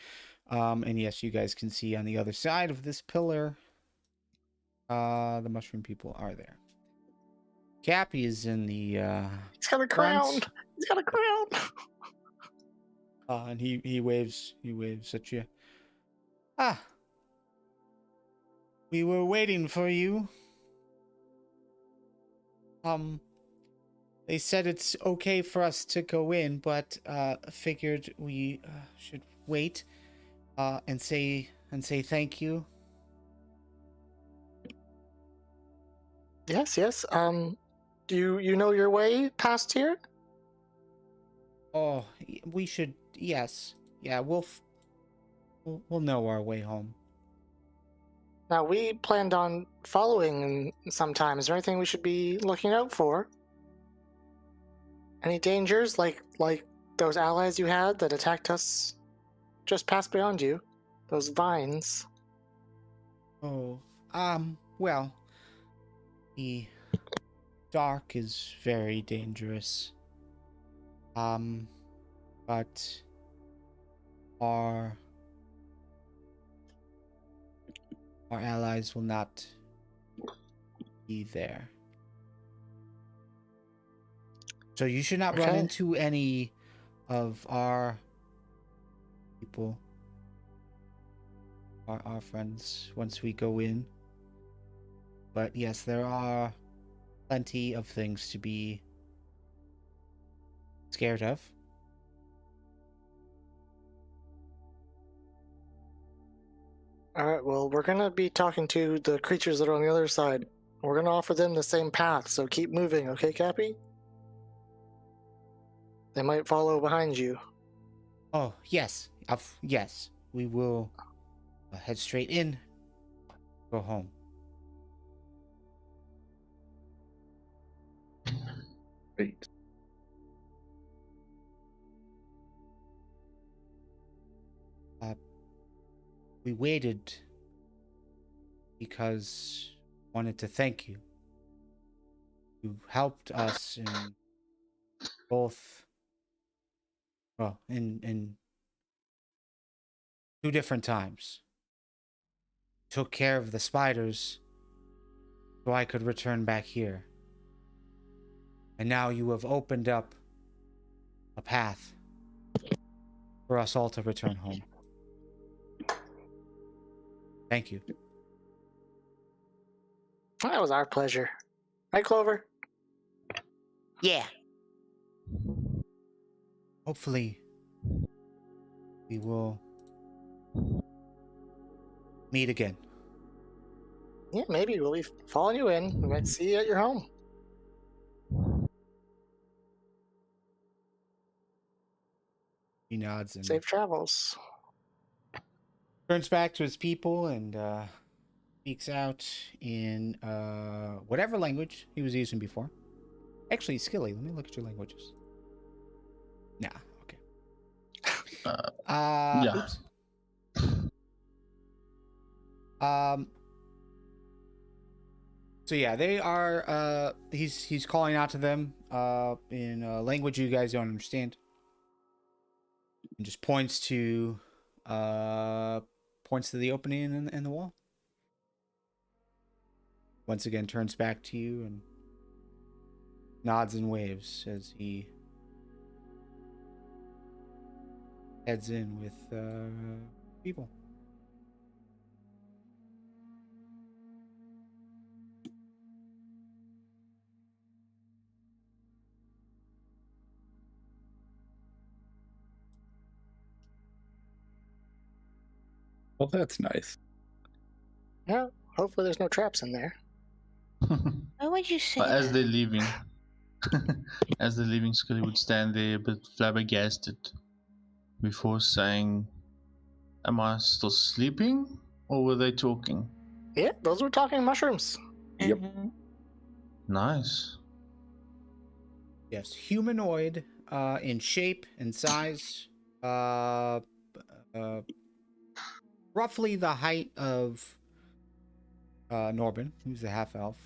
Speaker 1: And yes, you guys can see on the other side of this pillar, the mushroom people are there. Cappy is in the
Speaker 4: He's got a crown.
Speaker 1: front.
Speaker 4: He's got a crown.
Speaker 1: And he waves at you. Ah, we were waiting for you. They said it's okay for us to go in, but figured we should wait and say thank you.
Speaker 4: Yes. Do you know your way past here?
Speaker 1: Oh, we should. Yes, yeah. We'll know our way home.
Speaker 4: Now, we planned on following sometime. Is there anything we should be looking out for? Any dangers, like those allies you had that attacked us just past beyond you? Those vines.
Speaker 1: Oh, well, the dark is very dangerous. But our allies will not be there. So you should not run
Speaker 4: Okay.
Speaker 1: into any of our people, our friends, once we go in. But yes, there are plenty of things to be scared of.
Speaker 4: Alright, well, we're gonna be talking to the creatures that are on the other side. We're gonna offer them the same path, so keep moving, okay, Cappy? They might follow behind you.
Speaker 1: Oh, yes. Yes. We will head straight in. Go home.
Speaker 2: Wait.
Speaker 1: We waited because we wanted to thank you. You helped us in both, well, in 2 different times. Took care of the spiders so I could return back here. And now you have opened up a path for us all to return home. Thank you.
Speaker 4: That was our pleasure. Right, Clover?
Speaker 3: Yeah.
Speaker 1: Hopefully, we will meet again.
Speaker 4: Yeah, maybe we'll be following you in. We might see you at your home.
Speaker 1: He nods and
Speaker 4: Safe travels.
Speaker 1: turns back to his people and speaks out in whatever language he was using before. Actually, Skilly, let me look at your languages. Nah, okay.
Speaker 5: Yeah.
Speaker 1: Oops. So yeah, they are. He's calling out to them in a language you guys don't understand, and just points to the opening in the wall. Once again, turns back to you and nods and waves as he heads in with people.
Speaker 2: Well, that's nice.
Speaker 4: Yeah, hopefully there's no traps in there.
Speaker 3: Why would you say
Speaker 5: But as
Speaker 3: that?
Speaker 5: they're leaving, Scully would stand there a bit flabbergasted before saying, "Am I still sleeping, or were they talking?"
Speaker 4: Yeah, those were talking mushrooms.
Speaker 2: Yep.
Speaker 3: Mhm.
Speaker 5: Nice.
Speaker 1: Yes, humanoid in shape and size. Roughly the height of Norben, who's a half elf.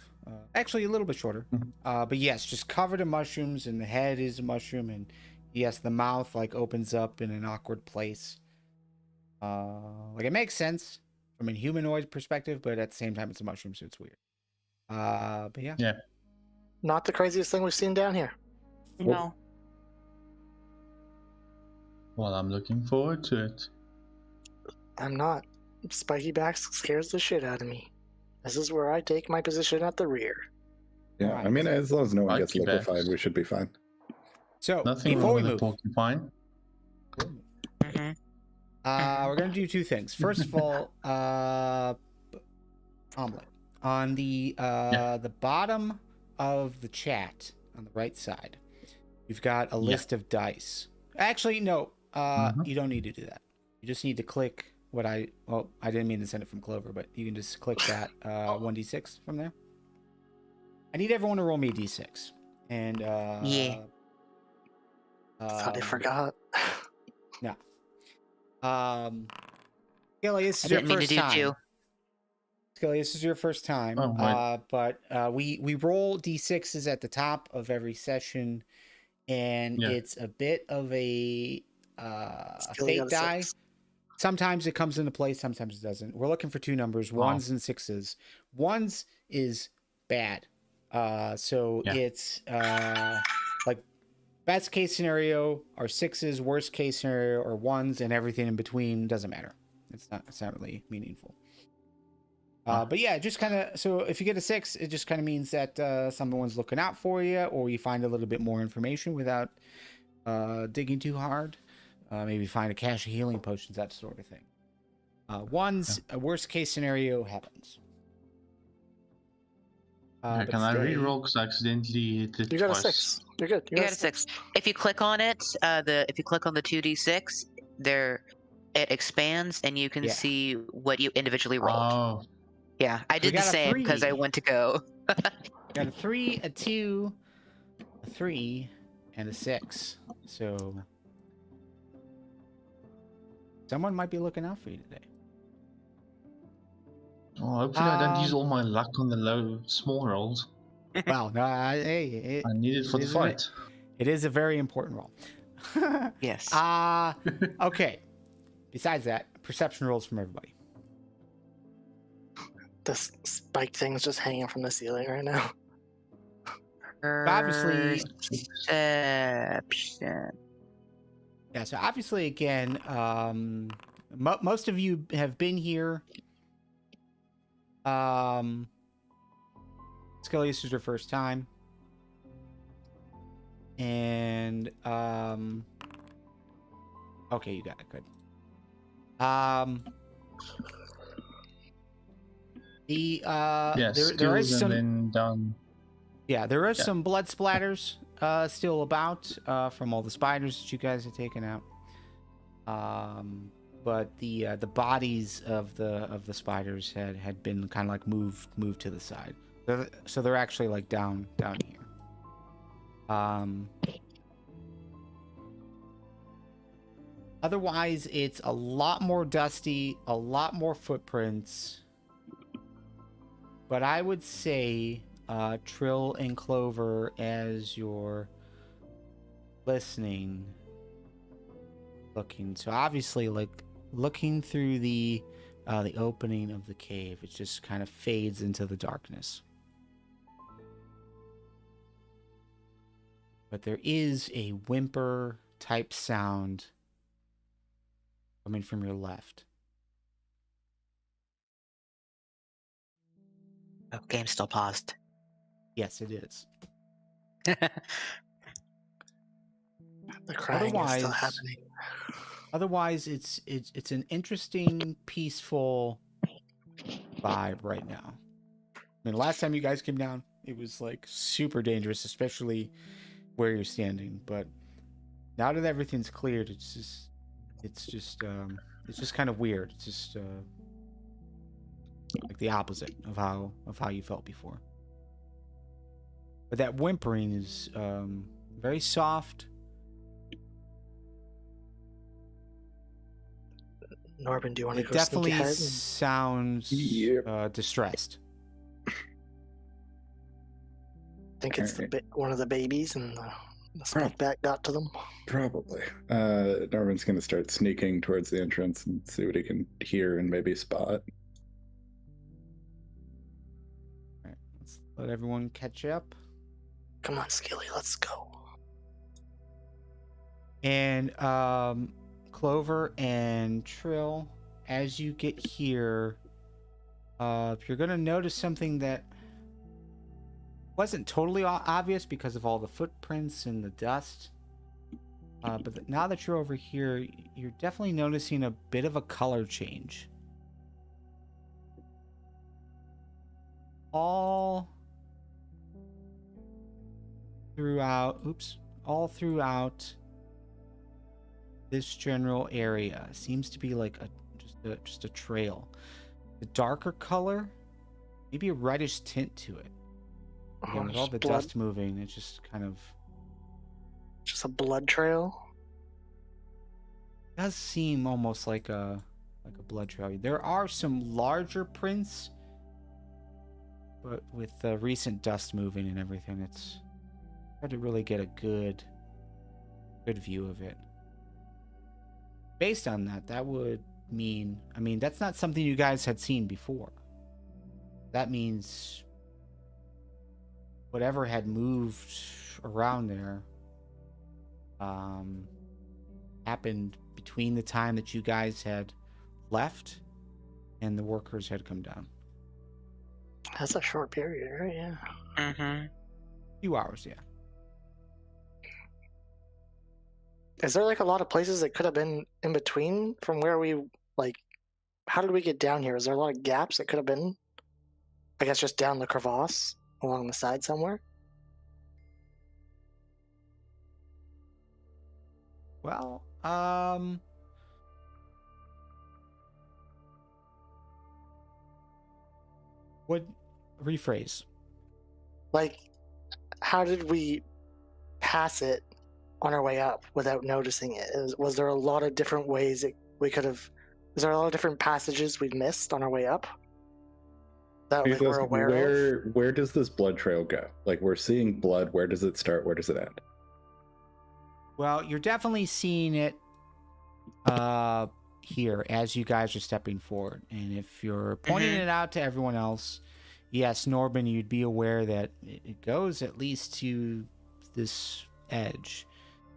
Speaker 1: Actually, a little bit shorter. But yes, just covered in mushrooms, and the head is a mushroom, and yes, the mouth like opens up in an awkward place. Like it makes sense from a humanoid perspective, but at the same time, it's a mushroom, so it's weird. But yeah.
Speaker 5: Yeah.
Speaker 4: Not the craziest thing we've seen down here.
Speaker 3: No.
Speaker 5: Well, I'm looking forward to it.
Speaker 4: I'm not. Spiky back scares the shit out of me. This is where I take my position at the rear.
Speaker 2: Yeah,
Speaker 1: Right.
Speaker 2: I mean, as long as no one
Speaker 5: I'd
Speaker 2: gets
Speaker 5: keep
Speaker 2: liquefied,
Speaker 5: that.
Speaker 2: we should be fine.
Speaker 1: So
Speaker 5: Nothing
Speaker 1: before
Speaker 5: wrong
Speaker 1: we
Speaker 5: with a
Speaker 1: move,
Speaker 5: porcupine.
Speaker 3: Mhm.
Speaker 1: we're gonna do two things. First of all, omelet on the bottom of the chat on the right side. We've got a list of dice. Actually, no, you don't need to do that. You just need to click what I didn't mean to send it from Clover, but you can just click that 1d6 from there. I need everyone to roll me a d6. And
Speaker 3: Yeah.
Speaker 4: Thought I forgot.
Speaker 1: No. Skelly, this
Speaker 3: I
Speaker 1: is your
Speaker 3: didn't mean to
Speaker 1: first
Speaker 3: do
Speaker 1: time.
Speaker 3: too.
Speaker 1: Skelly, this is your first time.
Speaker 5: Oh, right.
Speaker 1: But we roll d6s at the top of every session, and
Speaker 5: Yeah.
Speaker 1: it's a bit of a
Speaker 4: Skelly got
Speaker 1: fake
Speaker 4: a
Speaker 1: die.
Speaker 4: 6.
Speaker 1: Sometimes it comes into play, sometimes it doesn't. We're looking for two numbers, ones and sixes. Ones is bad. So
Speaker 5: Yeah.
Speaker 1: it's like best case scenario are sixes, worst case scenario are ones, and everything in between doesn't matter. It's not really meaningful. But yeah, just kind of, so if you get a 6, it just kind of means that someone's looking out for you, or you find a little bit more information without digging too hard. Maybe find a cache of healing potions, that sort of thing. One's a worst case scenario happens.
Speaker 5: Yeah,
Speaker 1: but
Speaker 5: can I
Speaker 1: stay-
Speaker 5: re-roll because I accidentally hit it
Speaker 4: You got a
Speaker 5: twice?
Speaker 4: 6. You're good.
Speaker 3: You got a 6. If you click on it, if you click on the 2d6, it expands and you can
Speaker 1: Yeah.
Speaker 3: see what you individually rolled.
Speaker 5: Oh,
Speaker 3: Yeah, I
Speaker 1: we
Speaker 3: did the
Speaker 1: got a
Speaker 3: same because I
Speaker 1: 3.
Speaker 3: went to go.
Speaker 1: Got a 3, a 2, a 3, and a 6. So someone might be looking out for you today.
Speaker 5: oh, hopefully I don't use all my luck on the small rolls.
Speaker 1: Well, no, hey,
Speaker 5: I need it for the fight.
Speaker 1: It is a very important role.
Speaker 3: Yes.
Speaker 1: Okay. Besides that, perception rolls from everybody.
Speaker 4: This spike thing's just hanging from the ceiling right now.
Speaker 1: Obviously-
Speaker 3: Perception.
Speaker 1: Yeah, so obviously, again, most of you have been here Skelly, this is your first time. And okay, you got it. Good.
Speaker 5: Yeah,
Speaker 1: there
Speaker 5: skills
Speaker 1: is
Speaker 5: and
Speaker 1: some,
Speaker 5: then down.
Speaker 1: yeah, there is
Speaker 5: Yeah.
Speaker 1: some blood splatters still about from all the spiders that you guys have taken out. But the bodies of the spiders had been kind of like moved to the side. So they're actually like down here. Otherwise, it's a lot more dusty, a lot more footprints. But I would say, Trill and Clover, as you're listening, looking. So obviously, like looking through the opening of the cave, it just kind of fades into the darkness. But there is a whimper type sound coming from your left.
Speaker 3: Oh, game's still paused.
Speaker 1: Yes, it is.
Speaker 4: The crying is still
Speaker 1: Otherwise-
Speaker 4: happening.
Speaker 1: Otherwise, it's an interesting, peaceful vibe right now. I mean, last time you guys came down, it was like super dangerous, especially where you're standing. But now that everything's cleared, it's just kind of weird. It's just like the opposite of how you felt before. But that whimpering is very soft.
Speaker 4: Norbin, do you want to
Speaker 1: It
Speaker 4: go sneak
Speaker 1: definitely
Speaker 4: ahead?
Speaker 1: sounds
Speaker 2: Yep.
Speaker 1: distressed.
Speaker 4: Think it's
Speaker 2: Alright.
Speaker 4: one of the babies and the snake bat got to them.
Speaker 2: Probably. Norman's going to start sneaking towards the entrance and see what he can hear and maybe spot.
Speaker 1: All right, let's let everyone catch up.
Speaker 4: Come on, Skilly, let's go.
Speaker 1: And Clover and Trill, as you get here, you're gonna notice something that wasn't totally obvious because of all the footprints and the dust. But now that you're over here, you're definitely noticing a bit of a color change. All throughout this general area seems to be like just a trail. The darker color, maybe a reddish tint to it. Again, with all the
Speaker 4: blood,
Speaker 1: dust moving, it's just kind of
Speaker 4: just a blood trail.
Speaker 1: does seem almost like a blood trail. There are some larger prints, but with the recent dust moving and everything, it's hard to really get a good view of it. Based on that, that would mean, I mean, that's not something you guys had seen before. That means whatever had moved around there happened between the time that you guys had left and the workers had come down.
Speaker 4: That's a short period, right? Yeah.
Speaker 3: Mm-hmm.
Speaker 1: A few hours, yeah.
Speaker 4: Is there like a lot of places that could have been in between from where we like? How did we get down here? Is there a lot of gaps that could have been? I guess just down the crevasse along the side somewhere.
Speaker 1: Well, what rephrase?
Speaker 4: Like, how did we pass it on our way up without noticing it? Was there a lot of different ways that we could have? Was there a lot of different passages we missed on our way up that like, we're aware of?
Speaker 2: Where does this blood trail go? Like, we're seeing blood. Where does it start? Where does it end?
Speaker 1: Well, you're definitely seeing it here as you guys are stepping forward. And if you're pointing it out to everyone else, yes, Norben, you'd be aware that it goes at least to this edge.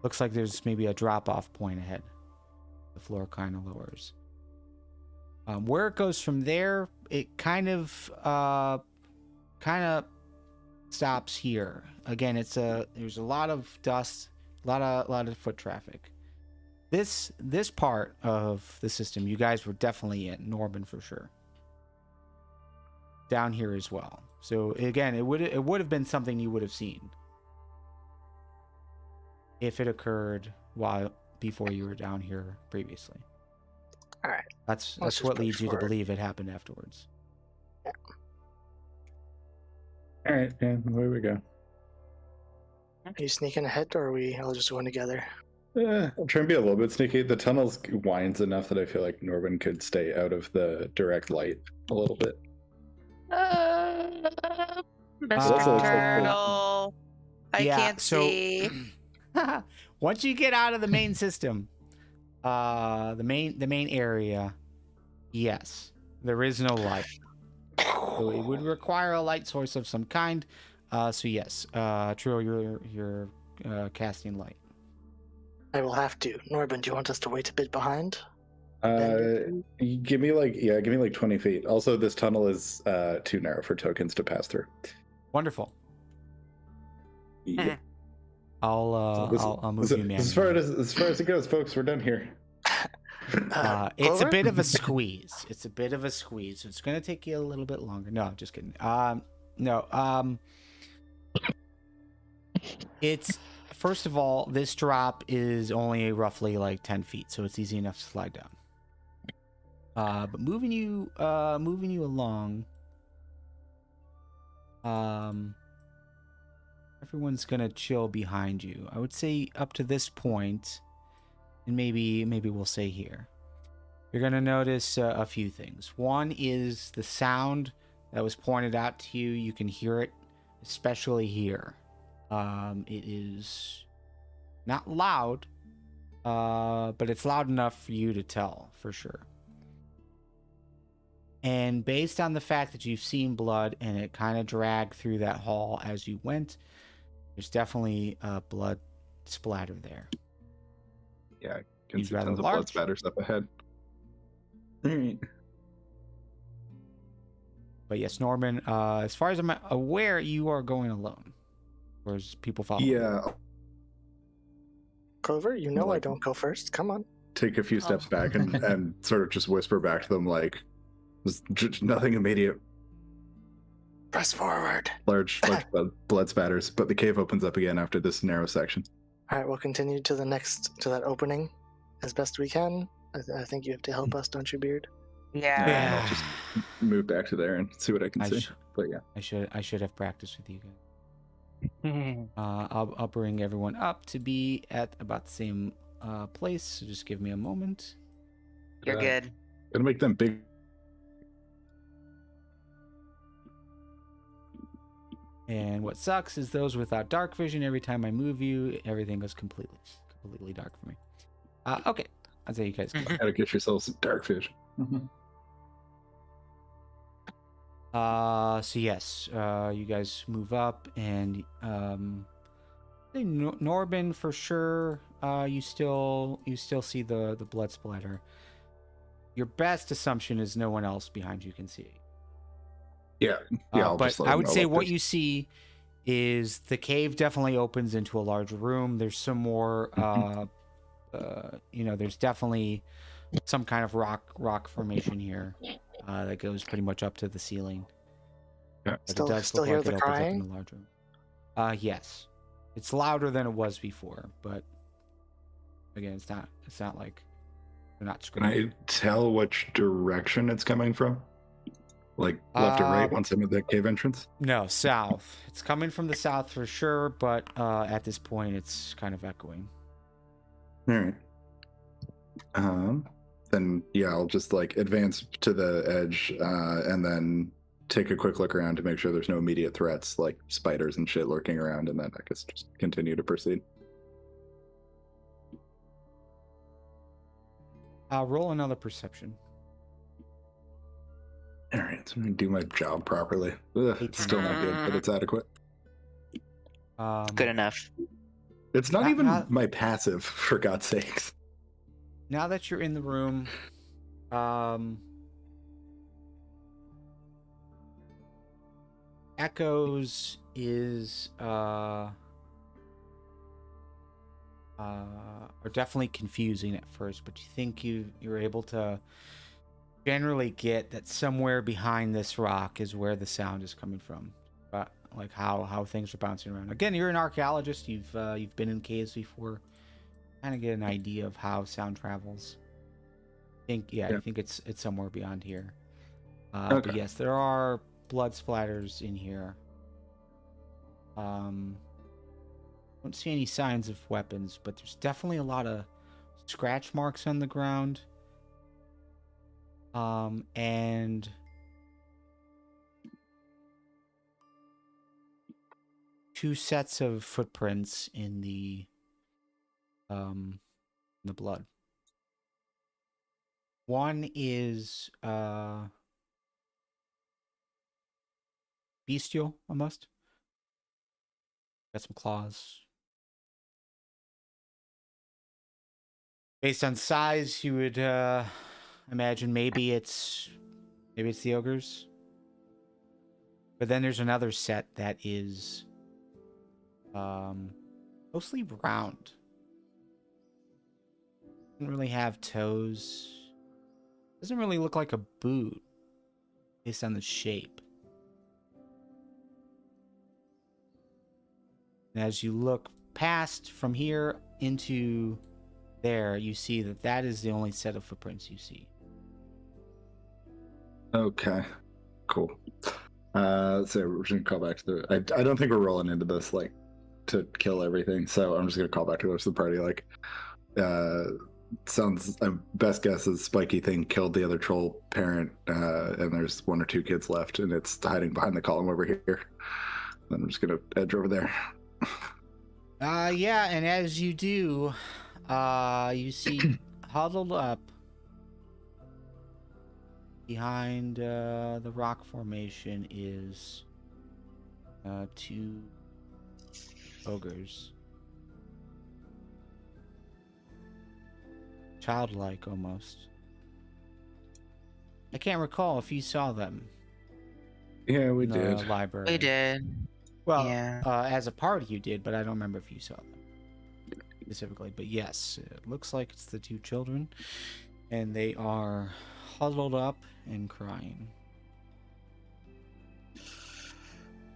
Speaker 1: Looks like there's maybe a drop-off point ahead. The floor kind of lowers. Where it goes from there, it kind of stops here. Again, there's a lot of dust, a lot of foot traffic. This part of the system, you guys were definitely in Norben for sure. Down here as well. So again, it would have been something you would have seen if it occurred before you were down here previously.
Speaker 4: All right.
Speaker 1: That's
Speaker 4: Let's
Speaker 1: what
Speaker 4: just
Speaker 1: leads
Speaker 4: push
Speaker 1: you to
Speaker 4: forward.
Speaker 1: believe it happened afterwards.
Speaker 2: All right, yeah, away we go.
Speaker 4: Are you sneaking ahead, or are we all just going together?
Speaker 2: I'll try and be a little bit sneaky. The tunnel's winds enough that I feel like Norbin could stay out of the direct light a little bit.
Speaker 3: Mr.
Speaker 2: Also, it's like-
Speaker 3: Turtle. I
Speaker 1: Yeah,
Speaker 3: can't
Speaker 1: so-
Speaker 3: see.
Speaker 1: Once you get out of the main system, the main area, yes, there is no light. So it would require a light source of some kind. So yes, Trill, you're casting light.
Speaker 4: I will have to. Norbin, do you want us to wait a bit behind?
Speaker 2: Give me like 20 feet. Also, this tunnel is too narrow for tokens to pass through.
Speaker 1: Wonderful.
Speaker 2: Yeah.
Speaker 1: I'll move you, man.
Speaker 2: As far as it goes, folks, we're done here.
Speaker 1: It's a
Speaker 4: Clover?
Speaker 1: bit of a squeeze. It's a bit of a squeeze. It's going to take you a little bit longer. No, just kidding. No. It's first of all, this drop is only roughly like 10 feet, so it's easy enough to slide down. But moving you along, everyone's gonna chill behind you. I would say up to this point, and maybe we'll say here. You're gonna notice a few things. One is the sound that was pointed out to you. You can hear it, especially here. It is not loud, but it's loud enough for you to tell for sure. And based on the fact that you've seen blood and it kind of dragged through that hall as you went, there's definitely blood splatter there.
Speaker 6: Yeah, I can
Speaker 1: He's
Speaker 6: see
Speaker 1: rather
Speaker 6: tons of
Speaker 1: large.
Speaker 6: blood spatters up ahead.
Speaker 1: But yes, Norman, as far as I'm aware, you are going alone. Or is people following?
Speaker 2: Yeah,
Speaker 4: Clover, you know I
Speaker 2: Like-
Speaker 4: don't go first. Come on.
Speaker 2: take a few steps back and sort of just whisper back to them like, "There's just nothing immediate.
Speaker 4: Press forward.
Speaker 2: Large blood spatters, but the cave opens up again after this narrow section."
Speaker 4: All right, we'll continue to that opening as best we can. I think you have to help us, don't you, Beard?
Speaker 3: Yeah.
Speaker 1: Yeah.
Speaker 2: I'll just move back to there and see what I can
Speaker 1: I
Speaker 2: see.
Speaker 1: sh-
Speaker 2: But yeah,
Speaker 1: I should have practiced with you guys. I'll bring everyone up to be at about the same place. So just give me a moment.
Speaker 3: You're good.
Speaker 2: gonna make them big.
Speaker 1: And what sucks is those without dark vision. Every time I move you, everything goes completely dark for me. Okay, I'll say you guys go.
Speaker 2: Gotta get yourself some dark vision.
Speaker 1: So yes, you guys move up, and I think Norben for sure. You still see the blood splatter. Your best assumption is no one else behind you can see it.
Speaker 2: Yeah, I'll
Speaker 1: but
Speaker 2: just let
Speaker 1: I
Speaker 2: them
Speaker 1: would
Speaker 2: know,
Speaker 1: say
Speaker 2: like,
Speaker 1: what
Speaker 2: there's-
Speaker 1: you see is the cave definitely opens into a larger room. There's some more, there's definitely some kind of rock formation here that goes pretty much up to the ceiling.
Speaker 2: Yeah.
Speaker 1: But
Speaker 4: Still-
Speaker 1: it does
Speaker 4: still
Speaker 1: look
Speaker 4: hear
Speaker 1: like
Speaker 4: the
Speaker 1: it opens up
Speaker 4: crying?
Speaker 1: in a large room. Yes, it's louder than it was before, but again, it's not like they're not
Speaker 2: Can
Speaker 1: screaming.
Speaker 2: I tell which direction it's coming from? Like left or right once I'm at that cave entrance?
Speaker 1: No, south. It's coming from the south for sure, but at this point, it's kind of echoing.
Speaker 2: All right. Then yeah, I'll just like advance to the edge and then take a quick look around to make sure there's no immediate threats like spiders and shit lurking around, and then I guess just continue to proceed.
Speaker 1: Roll another perception.
Speaker 2: All right, so I'm gonna do my job properly. Ugh, it's still not good, but it's adequate.
Speaker 3: Good enough.
Speaker 2: It's not
Speaker 1: Not-
Speaker 2: even
Speaker 1: not-
Speaker 2: my passive, for God's sakes.
Speaker 1: Now that you're in the room, Echoes is are definitely confusing at first, but you think you're able to generally get that somewhere behind this rock is where the sound is coming from. Like how things are bouncing around. Again, you're an archaeologist. You've been in caves before. Kind of get an idea of how sound travels. I think it's somewhere beyond here.
Speaker 2: Okay.
Speaker 1: But yes, there are blood splatters in here. Don't see any signs of weapons, but there's definitely a lot of scratch marks on the ground. And two sets of footprints in the blood. One is bestial almost. Got some claws. Based on size, you would imagine maybe it's the ogres. But then there's another set that is mostly round. Doesn't really have toes. Doesn't really look like a boot based on the shape. And as you look past from here into there, you see that is the only set of footprints you see.
Speaker 2: Okay, cool. So we're just gonna call back to the. I don't think we're rolling into this like to kill everything, so I'm just gonna call back to the rest of the party. Like, sounds. Best guess is Spiky thing killed the other troll parent, and there's one or two kids left, and it's hiding behind the column over here. Then I'm just gonna edge over there.
Speaker 1: Yeah, and as you do, you see huddled up behind the rock formation is two ogres. Childlike almost. I can't recall if you saw them.
Speaker 2: Yeah, we
Speaker 1: in
Speaker 2: did.
Speaker 1: The library.
Speaker 3: We did.
Speaker 1: Well,
Speaker 3: Yeah.
Speaker 1: As a party you did, but I don't remember if you saw them specifically. But yes, it looks like it's the two children, and they are huddled up and crying.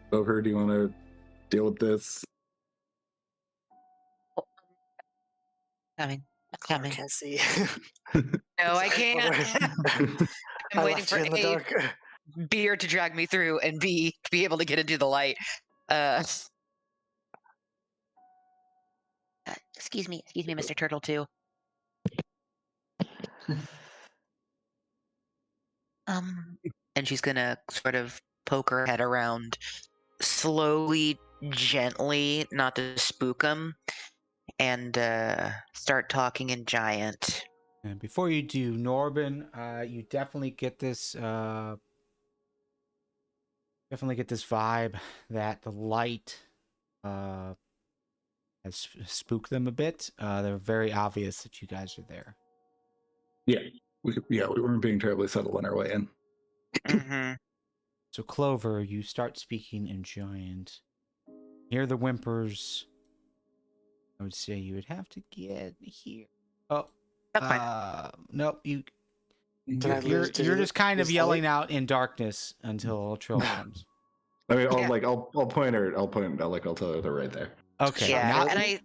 Speaker 2: Clover, do you want to deal with this?
Speaker 3: Coming.
Speaker 4: I
Speaker 3: Coming.
Speaker 4: can't see.
Speaker 3: No, I
Speaker 4: Sorry,
Speaker 3: can't.
Speaker 4: Clover.
Speaker 3: I'm
Speaker 4: I
Speaker 3: waiting
Speaker 4: left
Speaker 3: for
Speaker 4: you in the
Speaker 3: A,
Speaker 4: dark.
Speaker 3: B.E.R.D to drag me through, and B, to be able to get into the light. Excuse me, Mr. Turtle, too. And she's gonna sort of poke her head around slowly, gently, not to spook him, and start talking in giant.
Speaker 1: And before you do, Norben, you definitely get this vibe that the light has spooked them a bit. They're very obvious that you guys are there.
Speaker 2: Yeah, we weren't being terribly subtle on our way in.
Speaker 3: Mm-hmm.
Speaker 1: So Clover, you start speaking in giant. Hear the whimpers. I would say you would have to get here. Oh,
Speaker 3: That's fine.
Speaker 1: no, you're
Speaker 4: Did you
Speaker 1: just kind of
Speaker 4: lose the
Speaker 1: yelling
Speaker 4: light?
Speaker 1: out in darkness until Trill comes.
Speaker 2: I mean,
Speaker 3: Yeah.
Speaker 2: I'll point her. I'll tell her they're right there.
Speaker 1: Okay,
Speaker 4: Yeah,
Speaker 1: now,
Speaker 3: and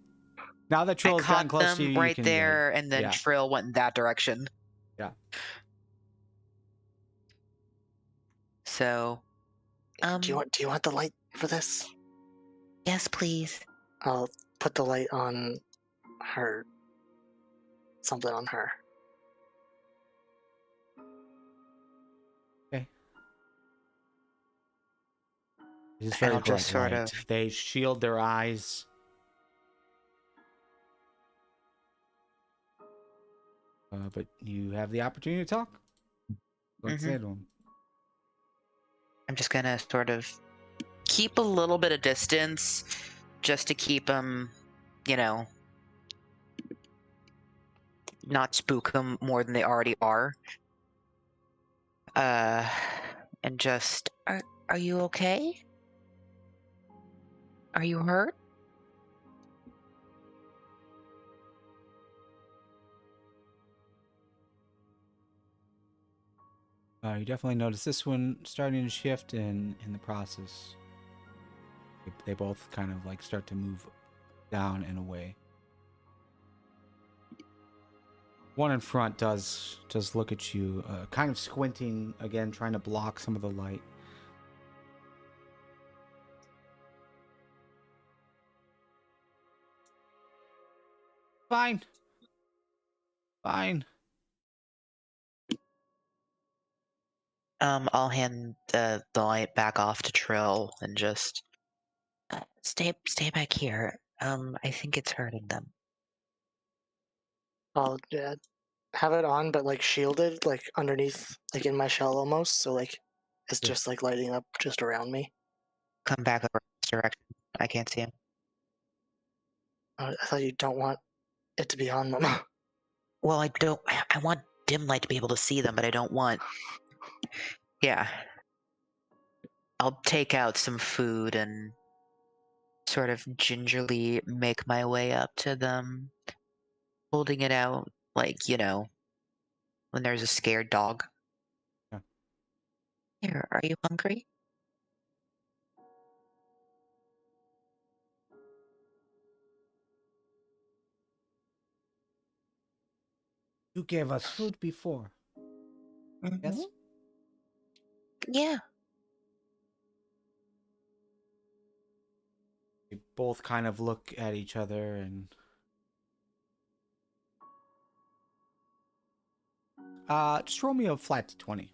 Speaker 1: now that
Speaker 3: I
Speaker 1: Trill has gotten
Speaker 3: caught
Speaker 1: close to
Speaker 3: them
Speaker 1: you,
Speaker 3: right
Speaker 1: you can
Speaker 3: there, and then
Speaker 1: yeah.
Speaker 3: Trill went in that direction.
Speaker 1: Yeah.
Speaker 3: So,
Speaker 4: Do you want the light for this?
Speaker 3: yes, please.
Speaker 4: I'll put the light on her. Something on her.
Speaker 1: Okay. It's
Speaker 3: And
Speaker 1: very
Speaker 3: I'll just
Speaker 1: bright
Speaker 3: sort
Speaker 1: light.
Speaker 3: of-
Speaker 1: They shield their eyes. But you have the opportunity to talk. Let's say to them.
Speaker 3: I'm just gonna sort of keep a little bit of distance, just to keep them, not spook them more than they already are. And just, are you okay? Are you hurt?
Speaker 1: You definitely notice this one starting to shift, and in the process, they both kind of like start to move down and away. One in front does look at you, kind of squinting again, trying to block some of the light. Fine. Fine.
Speaker 3: I'll hand the light back off to Trill and just stay back here. I think it's hurting them.
Speaker 4: I'll have it on, but like shielded, like underneath, like in my shell almost. So like it's
Speaker 1: Yeah.
Speaker 4: just like lighting up just around me.
Speaker 3: Come back over this direction. I can't see him.
Speaker 4: I thought you don't want it to be on them.
Speaker 3: Well, I don't. I want dim light to be able to see them, but I don't want. Yeah. I'll take out some food and sort of gingerly make my way up to them, holding it out like, when there's a scared dog.
Speaker 1: Yeah.
Speaker 3: Here, are you hungry?
Speaker 1: You gave us food before. Yes?
Speaker 3: Yeah.
Speaker 1: They both kind of look at each other and just roll me a flat to 20.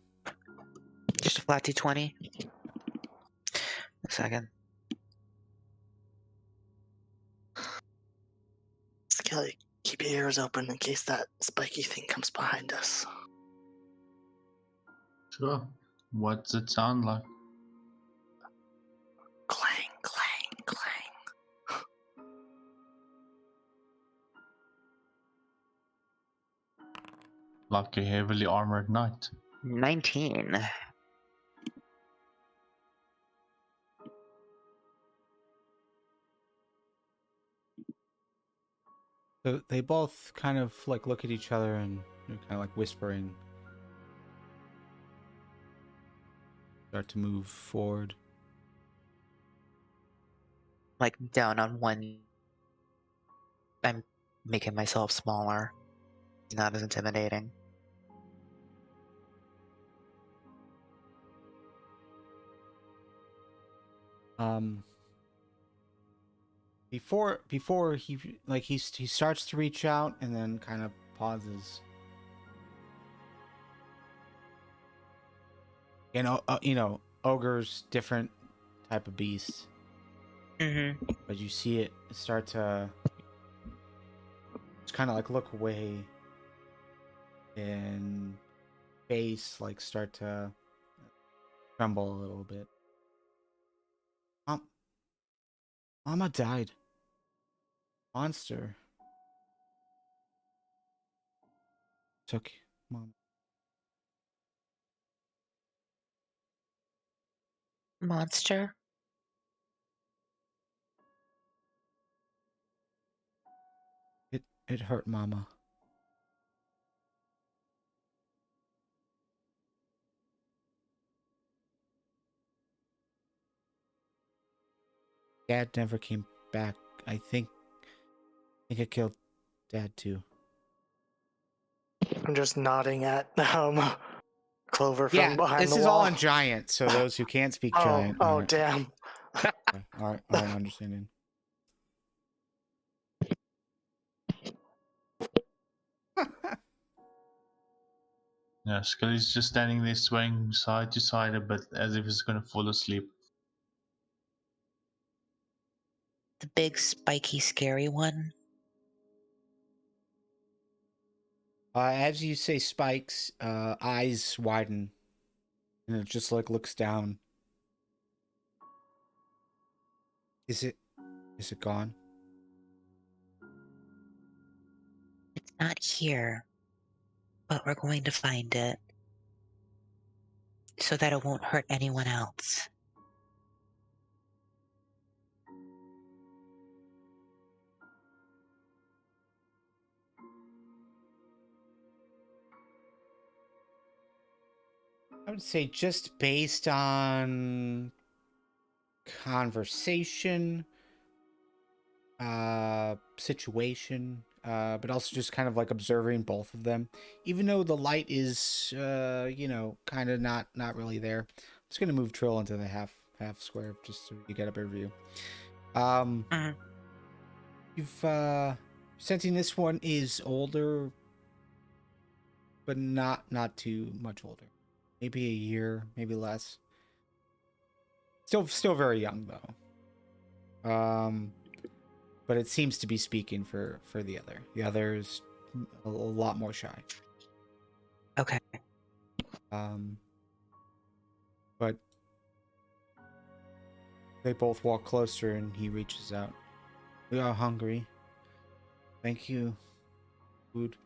Speaker 3: Just a flat D20. A second.
Speaker 4: Skelly, keep your ears open in case that spiky thing comes behind us.
Speaker 5: Sure. What's it sound like?
Speaker 4: Clang, clang, clang.
Speaker 5: Like a heavily armored knight.
Speaker 3: 19.
Speaker 1: So they both kind of like look at each other and they're kind of like whispering. Start to move forward.
Speaker 3: Like down on one. I'm making myself smaller. Not as intimidating.
Speaker 1: Before he starts to reach out and then kind of pauses. Ogres, different type of beast.
Speaker 3: Mm-hmm.
Speaker 1: But you see it start to just kind of like look away and face like start to tremble a little bit. Mama died. Monster took Mom.
Speaker 3: Monster?
Speaker 1: It hurt Mama. Dad never came back. I think it killed Dad too.
Speaker 4: I'm just nodding at Clover from behind
Speaker 1: this
Speaker 4: the
Speaker 1: is
Speaker 4: wall.
Speaker 1: all in giant, so those who can't speak giant.
Speaker 4: Oh,
Speaker 1: aren't-
Speaker 4: damn.
Speaker 1: Okay, all right, understanding.
Speaker 5: Yeah, Scully's just standing there swaying side to side a bit as if he's gonna fall asleep.
Speaker 3: The big, spiky, scary one?
Speaker 1: As you say spikes, eyes widen, and it just like looks down. Is it gone?
Speaker 3: It's not here. But we're going to find it. So that it won't hurt anyone else.
Speaker 1: I would say just based on conversation, situation, but also just kind of like observing both of them. Even though the light is, kind of not really there. I'm just gonna move Trill into the half square just so you get a better view.
Speaker 3: Mhm.
Speaker 1: You've sensing this one is older, but not too much older. Maybe a year, maybe less. Still very young though. But it seems to be speaking for the other. The other's a lot more shy.
Speaker 3: Okay.
Speaker 1: But they both walk closer and he reaches out. We are hungry. Thank you. Food.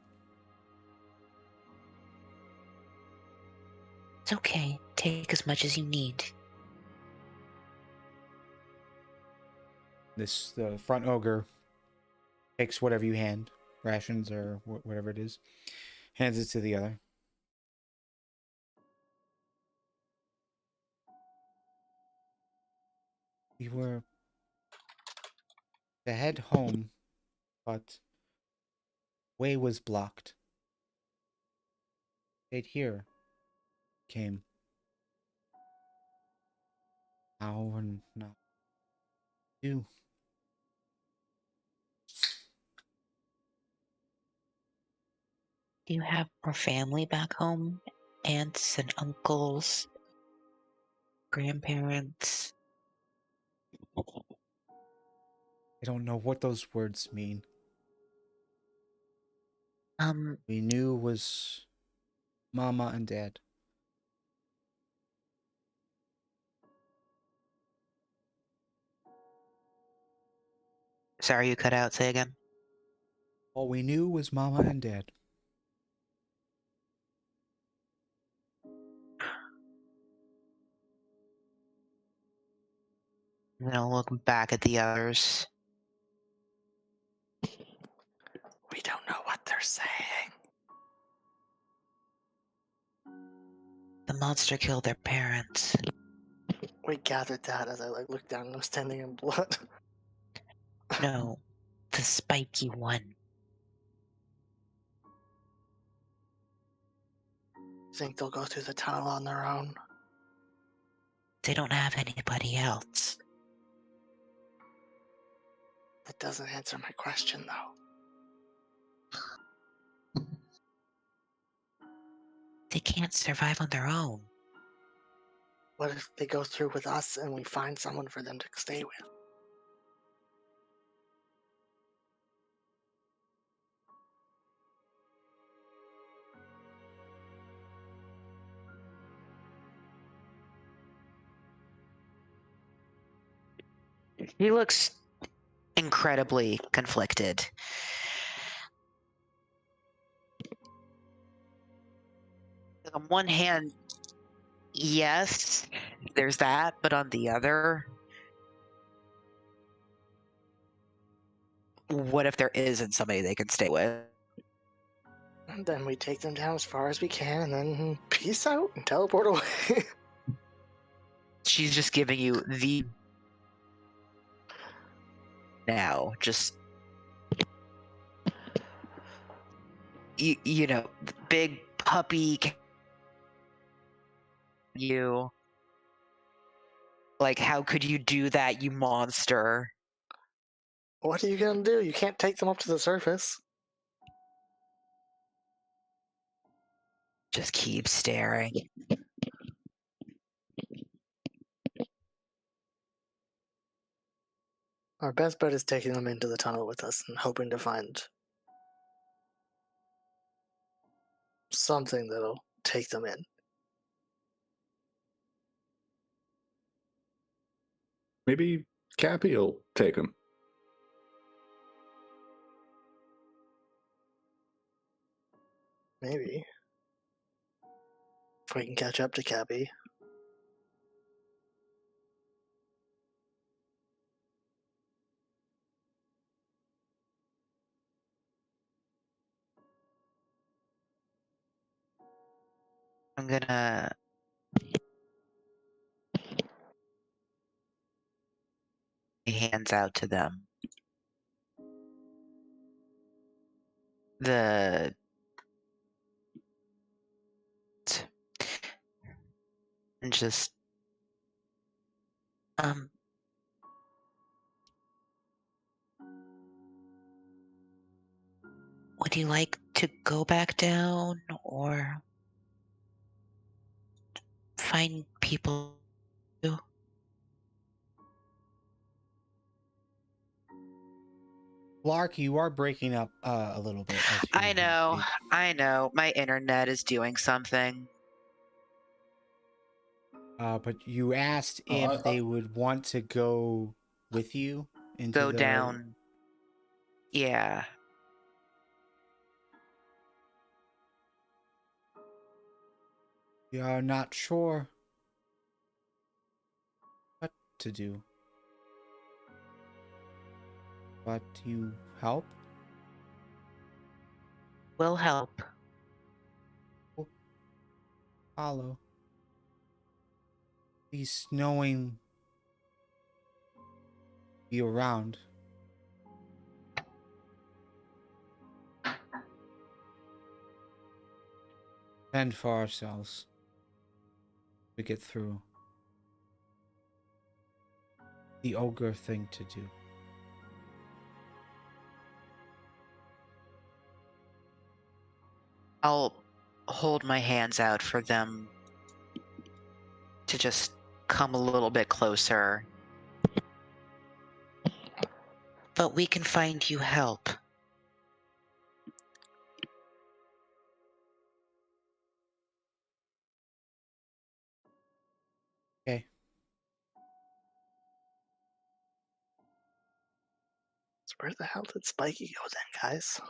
Speaker 7: It's okay. Take as much as you need.
Speaker 1: The front ogre takes whatever you hand, rations or whatever it is, hands it to the other. We were to head home, but way was blocked. Stayed here. Came. Now we're not. Do.
Speaker 7: Do you have more family back home? Aunts and uncles? Grandparents?
Speaker 1: I don't know what those words mean. We knew was Mama and Dad.
Speaker 3: Sorry, you cut out. Say again.
Speaker 1: All we knew was Mama and Dad.
Speaker 3: I'm gonna look back at the others.
Speaker 4: We don't know what they're saying.
Speaker 7: The monster killed their parents.
Speaker 4: We gathered that as I looked down and I'm standing in blood.
Speaker 7: No, the spiky one.
Speaker 4: Think they'll go through the tunnel on their own?
Speaker 7: They don't have anybody else.
Speaker 4: That doesn't answer my question, though.
Speaker 7: They can't survive on their own.
Speaker 4: What if they go through with us and we find someone for them to stay with?
Speaker 3: He looks incredibly conflicted. On one hand, yes, there's that, but on the other, what if there isn't somebody they can stay with?
Speaker 4: And then we take them down as far as we can and then peace out and teleport away.
Speaker 3: She's just giving you the now, just you know, big puppy. You like, how could you do that, you monster?
Speaker 4: What are you gonna do? You can't take them up to the surface.
Speaker 3: Just keep staring.
Speaker 4: Our best bet is taking them into the tunnel with us and hoping to find something that'll take them in.
Speaker 2: Maybe Cappy will take him.
Speaker 4: Maybe. If we can catch up to Cappy.
Speaker 3: I'm gonna Hands out to them. The and just would you like to go back down or find people?
Speaker 1: Lark, you are breaking up a little bit. As you
Speaker 3: I know,
Speaker 1: speak.
Speaker 3: I know. My internet is doing something.
Speaker 1: But you asked if they would want to go with you into
Speaker 3: Go
Speaker 1: the...
Speaker 3: down. Yeah.
Speaker 1: You are not sure what to do. But you help?
Speaker 3: Will help.
Speaker 1: Follow. At least knowing be around. Fend for ourselves. To get through. The ogre thing to do.
Speaker 3: I'll hold my hands out for them to just come a little bit closer. But we can find you help.
Speaker 1: Okay.
Speaker 4: So where the hell did Spiky go then, guys?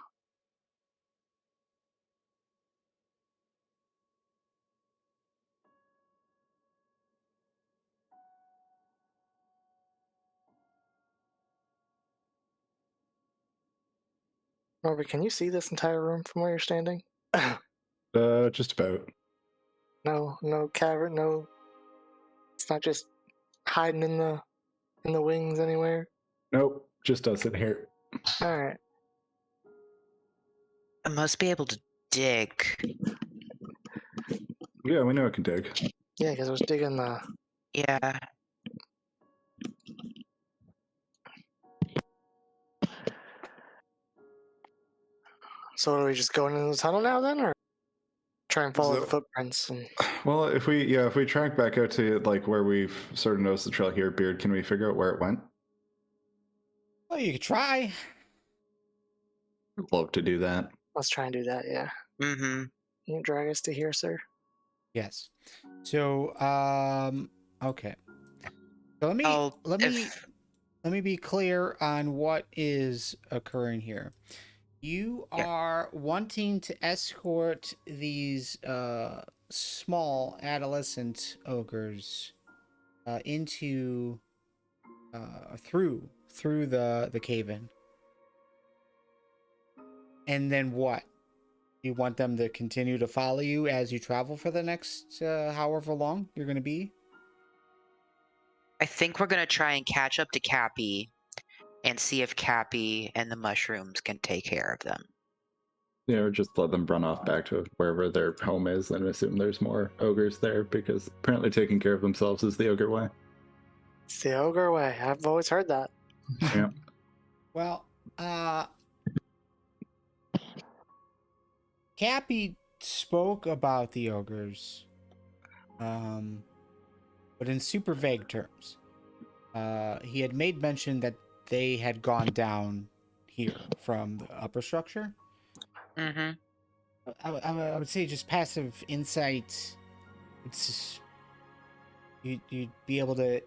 Speaker 4: Norbin, can you see this entire room from where you're standing?
Speaker 2: Just about.
Speaker 4: No cavern, no. It's not just hiding in the wings anywhere.
Speaker 2: Nope, just us in here.
Speaker 4: All right.
Speaker 3: I must be able to dig.
Speaker 2: Yeah, we know it can dig.
Speaker 4: Yeah, because I was digging the.
Speaker 3: Yeah.
Speaker 4: So are we just going into the tunnel now then, or try and follow
Speaker 2: So-
Speaker 4: the footprints? And
Speaker 2: Well, if we track back out to like where we've sort of noticed the trail here, Beard, can we figure out where it went?
Speaker 1: Well, you could try.
Speaker 2: I'd love to do that.
Speaker 4: let's try and do that. Yeah.
Speaker 3: Mm-hmm.
Speaker 4: Can you drag us to here, sir?
Speaker 1: Yes. So, okay. So let me be clear on what is occurring here. You
Speaker 3: Yeah.
Speaker 1: are wanting to escort these small adolescent ogres into through the cave-in. And then what? You want them to continue to follow you as you travel for the next however long you're going to be?
Speaker 3: I think we're gonna try and catch up to Cappy and see if Cappy and the mushrooms can take care of them.
Speaker 2: Yeah, or just let them run off back to wherever their home is and assume there's more ogres there, because apparently taking care of themselves is the ogre way.
Speaker 4: It's the ogre way. I've always heard that.
Speaker 2: Yeah.
Speaker 1: Well, Cappy spoke about the ogres, but in super vague terms. He had made mention that they had gone down here from the upper structure.
Speaker 3: Mm-hmm.
Speaker 1: I would say just passive insight. It's just, you'd be able to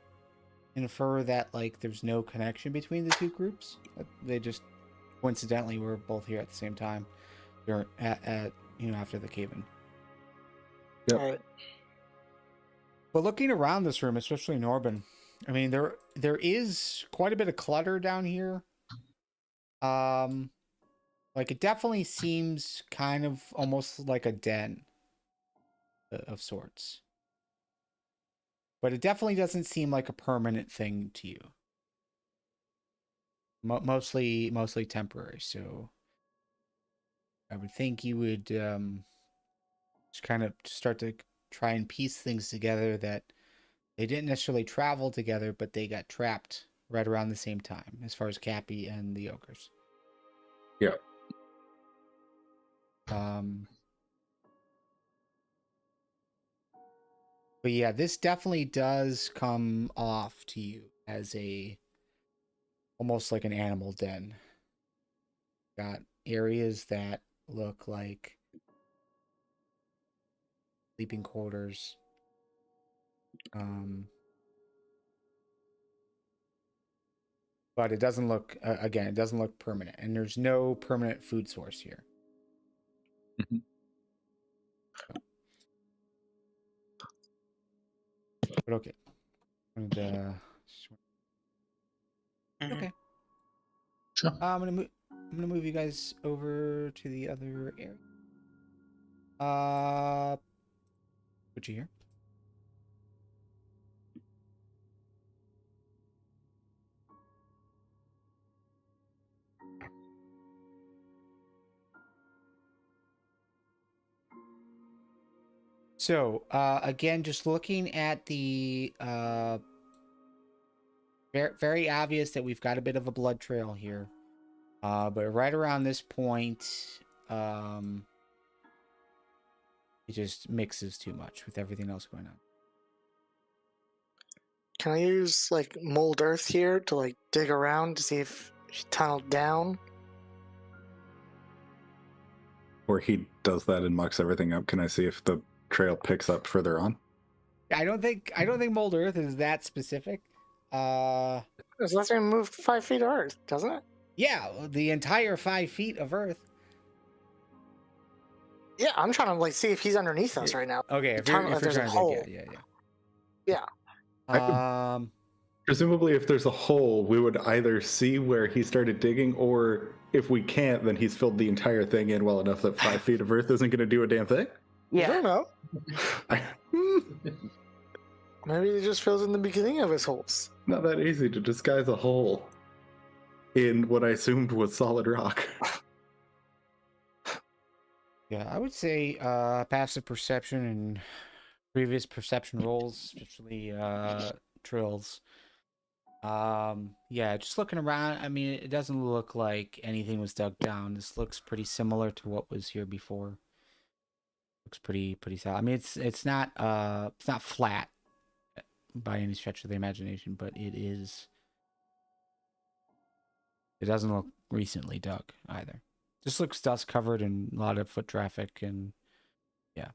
Speaker 1: infer that like there's no connection between the two groups. They just coincidentally were both here at the same time. They're at after the cave-in.
Speaker 2: Yep.
Speaker 4: All right.
Speaker 1: But looking around this room, especially Norben, I mean there is quite a bit of clutter down here. Like it definitely seems kind of almost like a den of sorts. But it definitely doesn't seem like a permanent thing to you. Mostly temporary. So I would think you would just kind of start to try and piece things together that they didn't necessarily travel together, but they got trapped right around the same time, as far as Cappy and the ogres.
Speaker 2: Yeah.
Speaker 1: But yeah, this definitely does come off to you as almost like an animal den. Got areas that look like sleeping quarters. But it doesn't look, again, it doesn't look permanent. And there's no permanent food source here.
Speaker 2: Mhm.
Speaker 1: But okay. And,
Speaker 3: Mhm.
Speaker 1: okay.
Speaker 5: Sure.
Speaker 1: I'm gonna move you guys over to the other area. Put you here. So, again, just looking at the very obvious that we've got a bit of a blood trail here. But right around this point, it just mixes too much with everything else going on.
Speaker 4: Can I use like mold earth here to like dig around to see if he tunneled down?
Speaker 2: Or he does that and mucks everything up. Can I see if the trail picks up further on?
Speaker 1: I don't think mold earth is that specific.
Speaker 4: Because that's gonna move 5 feet of earth, doesn't it?
Speaker 1: Yeah, the entire 5 feet of earth.
Speaker 4: Yeah, I'm trying to like see if he's underneath us right now.
Speaker 1: Okay, if
Speaker 4: Tunnel-
Speaker 1: you're
Speaker 4: if there's a
Speaker 1: trying to
Speaker 4: hole.
Speaker 1: dig, yeah.
Speaker 4: Yeah.
Speaker 2: Presumably, if there's a hole, we would either see where he started digging, or if we can't, then he's filled the entire thing in well enough that 5 feet of earth isn't going to do a damn thing.
Speaker 4: I don't know.
Speaker 2: Hmm,
Speaker 4: Maybe he just fills in the beginning of his holes.
Speaker 2: not that easy to disguise a hole in what I assumed was solid rock.
Speaker 1: Yeah, I would say passive perception and previous perception rolls, especially Trill's. Yeah, just looking around, I mean, it doesn't look like anything was dug down. This looks pretty similar to what was here before. Looks pretty solid. I mean, it's not flat by any stretch of the imagination, but it doesn't look recently dug either. Just looks dust covered and a lot of foot traffic and yeah,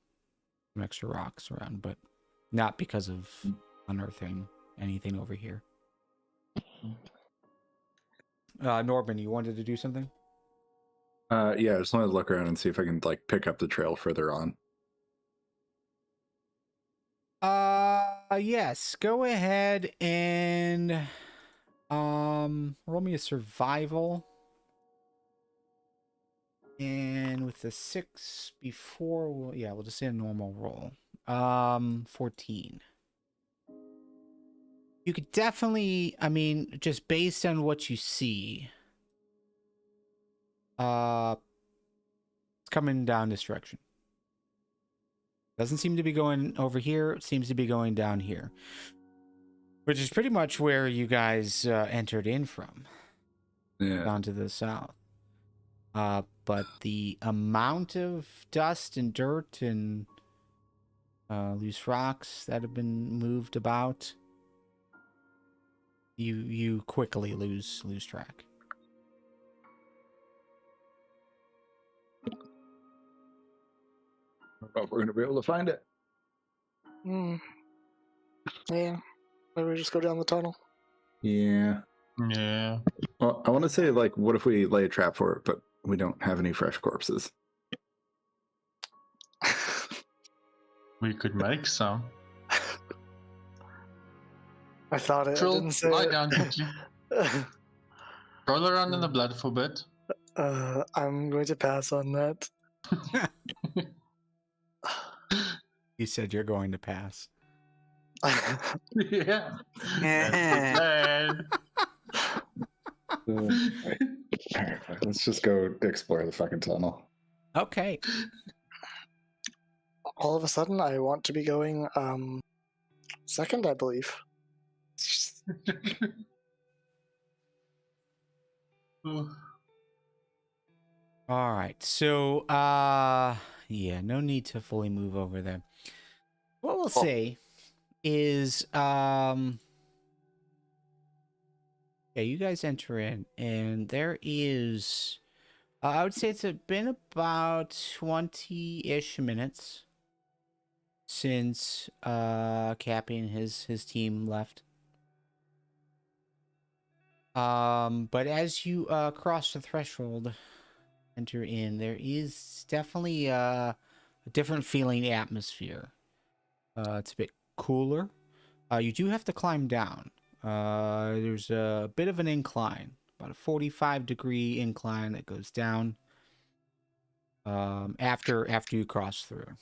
Speaker 1: some extra rocks around, but not because of unearthing anything over here. Norben, you wanted to do something?
Speaker 2: Yeah, I just wanted to look around and see if I can like pick up the trail further on.
Speaker 1: Yes. Go ahead and roll me a survival. And with the 6 before, we'll just say a normal roll. 14. You could definitely, I mean, just based on what you see, it's coming down this direction. Doesn't seem to be going over here. It seems to be going down here, which is pretty much where you guys entered in from, down to the south. But the amount of dust and dirt and loose rocks that have been moved about, you quickly lose track.
Speaker 2: I don't know if we're going to be able to find it.
Speaker 4: Yeah. Maybe we just go down the tunnel.
Speaker 2: Yeah.
Speaker 5: Yeah.
Speaker 2: Well, I want to say, like, what if we lay a trap for it, but we don't have any fresh corpses?
Speaker 5: We could make some.
Speaker 4: I thought it. I
Speaker 5: Trill,
Speaker 4: didn't say
Speaker 5: lie
Speaker 4: it.
Speaker 5: down quickly. Roll around in the blood for a bit.
Speaker 4: I'm going to pass on that.
Speaker 1: You said you're going to pass.
Speaker 5: Yeah. That's the plan.
Speaker 2: Right. All right, let's just go explore the fucking tunnel.
Speaker 1: Okay.
Speaker 4: All of a sudden, I want to be going second, I believe.
Speaker 1: All right. So, yeah, no need to fully move over there. What we'll say is, yeah, you guys enter in, and there is, I would say it's been about 20-ish minutes since Cappy and his team left. But as you cross the threshold, enter in, there is definitely a different feeling atmosphere. It's a bit cooler. You do have to climb down. There's a bit of an incline, about a 45-degree incline that goes down after you cross through.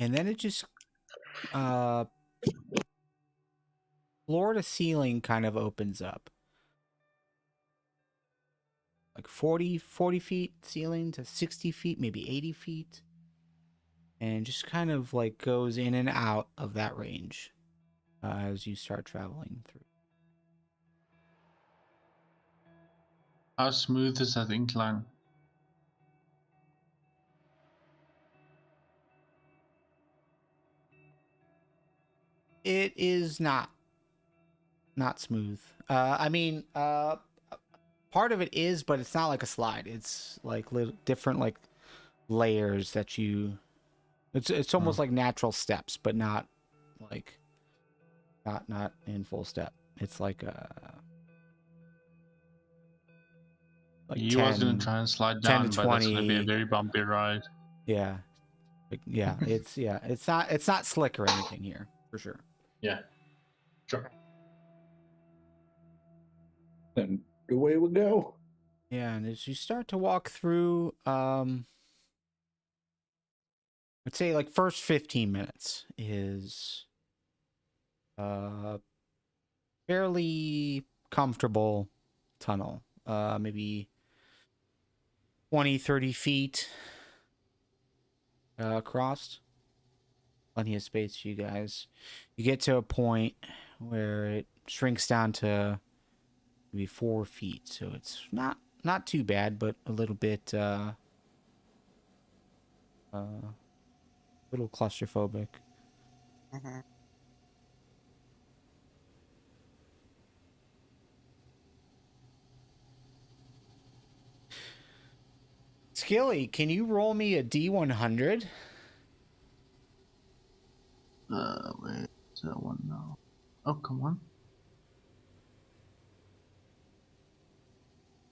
Speaker 1: And then it just floor to ceiling kind of opens up. Like 40 feet ceiling to 60 feet, maybe 80 feet. And just kind of like goes in and out of that range as you start traveling through.
Speaker 5: How smooth is that incline?
Speaker 1: It is not smooth. I mean, part of it is, but it's not like a slide. It's like little different like layers that you. It's almost like natural steps, but not like not in full step. It's like
Speaker 5: He was going to try and slide
Speaker 1: 10
Speaker 5: down,
Speaker 1: to
Speaker 5: but that's going to be a
Speaker 1: 20.
Speaker 5: very bumpy ride.
Speaker 1: Yeah, it's not slick or anything here for sure.
Speaker 5: Yeah, sure.
Speaker 2: And away we go.
Speaker 1: Yeah, and as you start to walk through, I'd say like first 15 minutes is fairly comfortable tunnel. Maybe 20-30 feet across. Plenty of space for you guys. You get to a point where it shrinks down to maybe 4 feet, so it's not too bad, but a little bit little claustrophobic.
Speaker 3: Mm-hmm.
Speaker 1: Skilly, can you roll me a D100?
Speaker 5: Wait, is that one now? Oh, come on.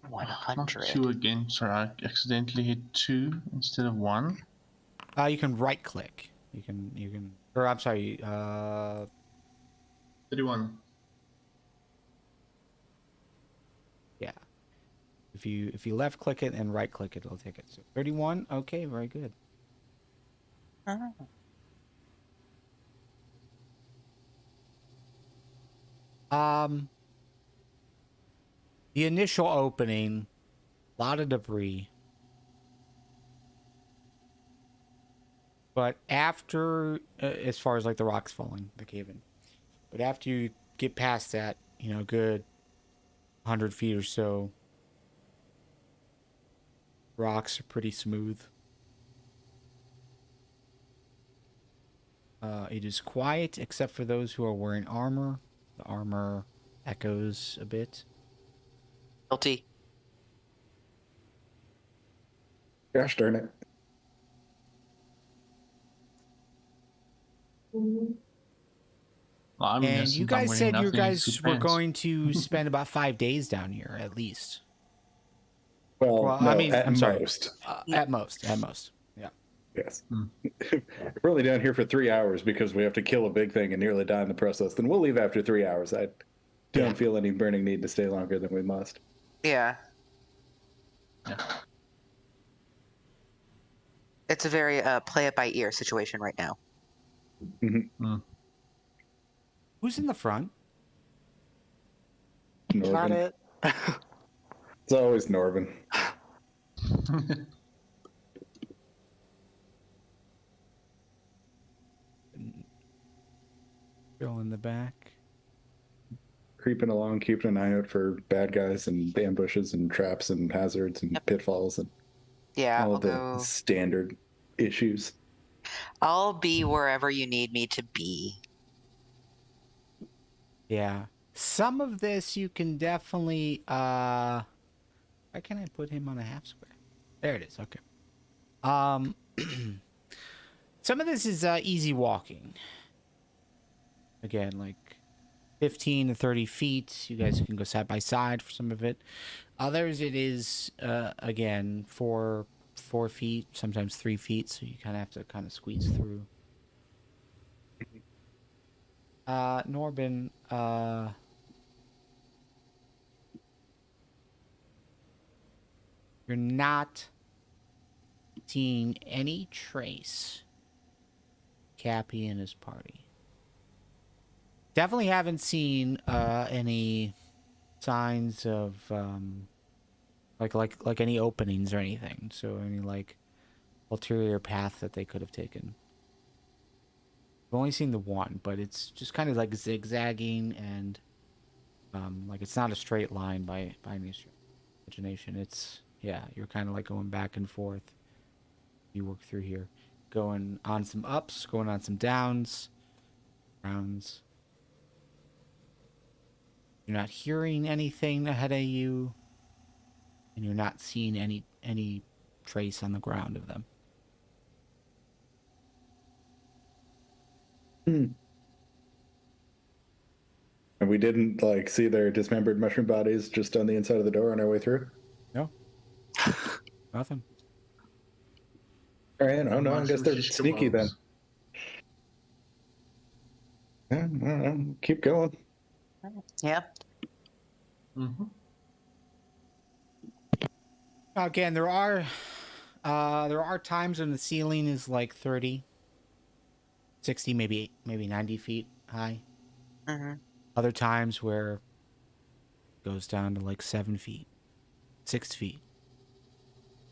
Speaker 7: 100.
Speaker 5: Not 2 again. Sorry, I accidentally hit 2 instead of 1.
Speaker 1: You can right click. You can or I'm sorry,
Speaker 5: 31.
Speaker 1: yeah. If you left click it and right click it, it'll take it. So 31. Okay, very good. The initial opening, a lot of debris. But after, as far as like the rocks falling, the cave in. But after you get past that, good 100 feet or so, rocks are pretty smooth. It is quiet except for those who are wearing armor. The armor echoes a bit.
Speaker 3: Guilty.
Speaker 2: Gosh darn it.
Speaker 5: Well, I'm
Speaker 1: And
Speaker 5: innocent,
Speaker 1: you
Speaker 5: I'm
Speaker 1: guys
Speaker 5: wearing
Speaker 1: said you
Speaker 5: nothing
Speaker 1: guys
Speaker 5: except
Speaker 1: were
Speaker 5: pants.
Speaker 1: going to spend about 5 days down here at least.
Speaker 2: Well,
Speaker 1: no,
Speaker 2: I
Speaker 1: mean,
Speaker 2: at
Speaker 1: I'm sorry.
Speaker 2: most.
Speaker 1: At most. Yeah.
Speaker 2: Yes.
Speaker 5: Hmm.
Speaker 2: If we're only down here for 3 hours because we have to kill a big thing and nearly die in the process, then we'll leave after 3 hours. I don't feel any burning need to stay longer than we must.
Speaker 3: Yeah.
Speaker 5: Yeah.
Speaker 3: It's a very play it by ear situation right now.
Speaker 1: Who's in the front?
Speaker 4: Not
Speaker 2: Norbin.
Speaker 4: it.
Speaker 2: It's always Norbin.
Speaker 1: Trill in the back.
Speaker 2: Creeping along, keeping an eye out for bad guys and ambushes and traps and hazards and pitfalls and
Speaker 3: Yeah,
Speaker 2: all
Speaker 3: I'll
Speaker 2: the
Speaker 3: go.
Speaker 2: standard issues.
Speaker 3: I'll be wherever you need me to be.
Speaker 1: Yeah. Some of this you can definitely why can't I put him on a half square? There it is. Okay. Some of this is easy walking. Again, like 15 to 30 feet. You guys can go side by side for some of it. Others it is again 4 feet, sometimes 3 feet, so you kind of have to kind of squeeze through. Norbin, you're not seeing any trace Cappy and his party. Definitely haven't seen any signs of like any openings or anything. So any like ulterior path that they could have taken. I've only seen the one, but it's just kind of like zigzagging and like it's not a straight line by any imagination. It's you're kind of like going back and forth. You work through here, going on some ups, going on some downs, rounds. You're not hearing anything ahead of you, and you're not seeing any trace on the ground of them.
Speaker 2: And we didn't like see their dismembered mushroom bodies just on the inside of the door on our way through.
Speaker 1: No, nothing.
Speaker 2: All right, no, I guess they're
Speaker 5: Mushroom
Speaker 2: sneaky then. Yeah, I don't know. Keep going.
Speaker 3: Yep.
Speaker 1: Again, there are times when the ceiling is like 30, 60, maybe 90 feet high. Other times where it goes down to like 7 feet, 6 feet.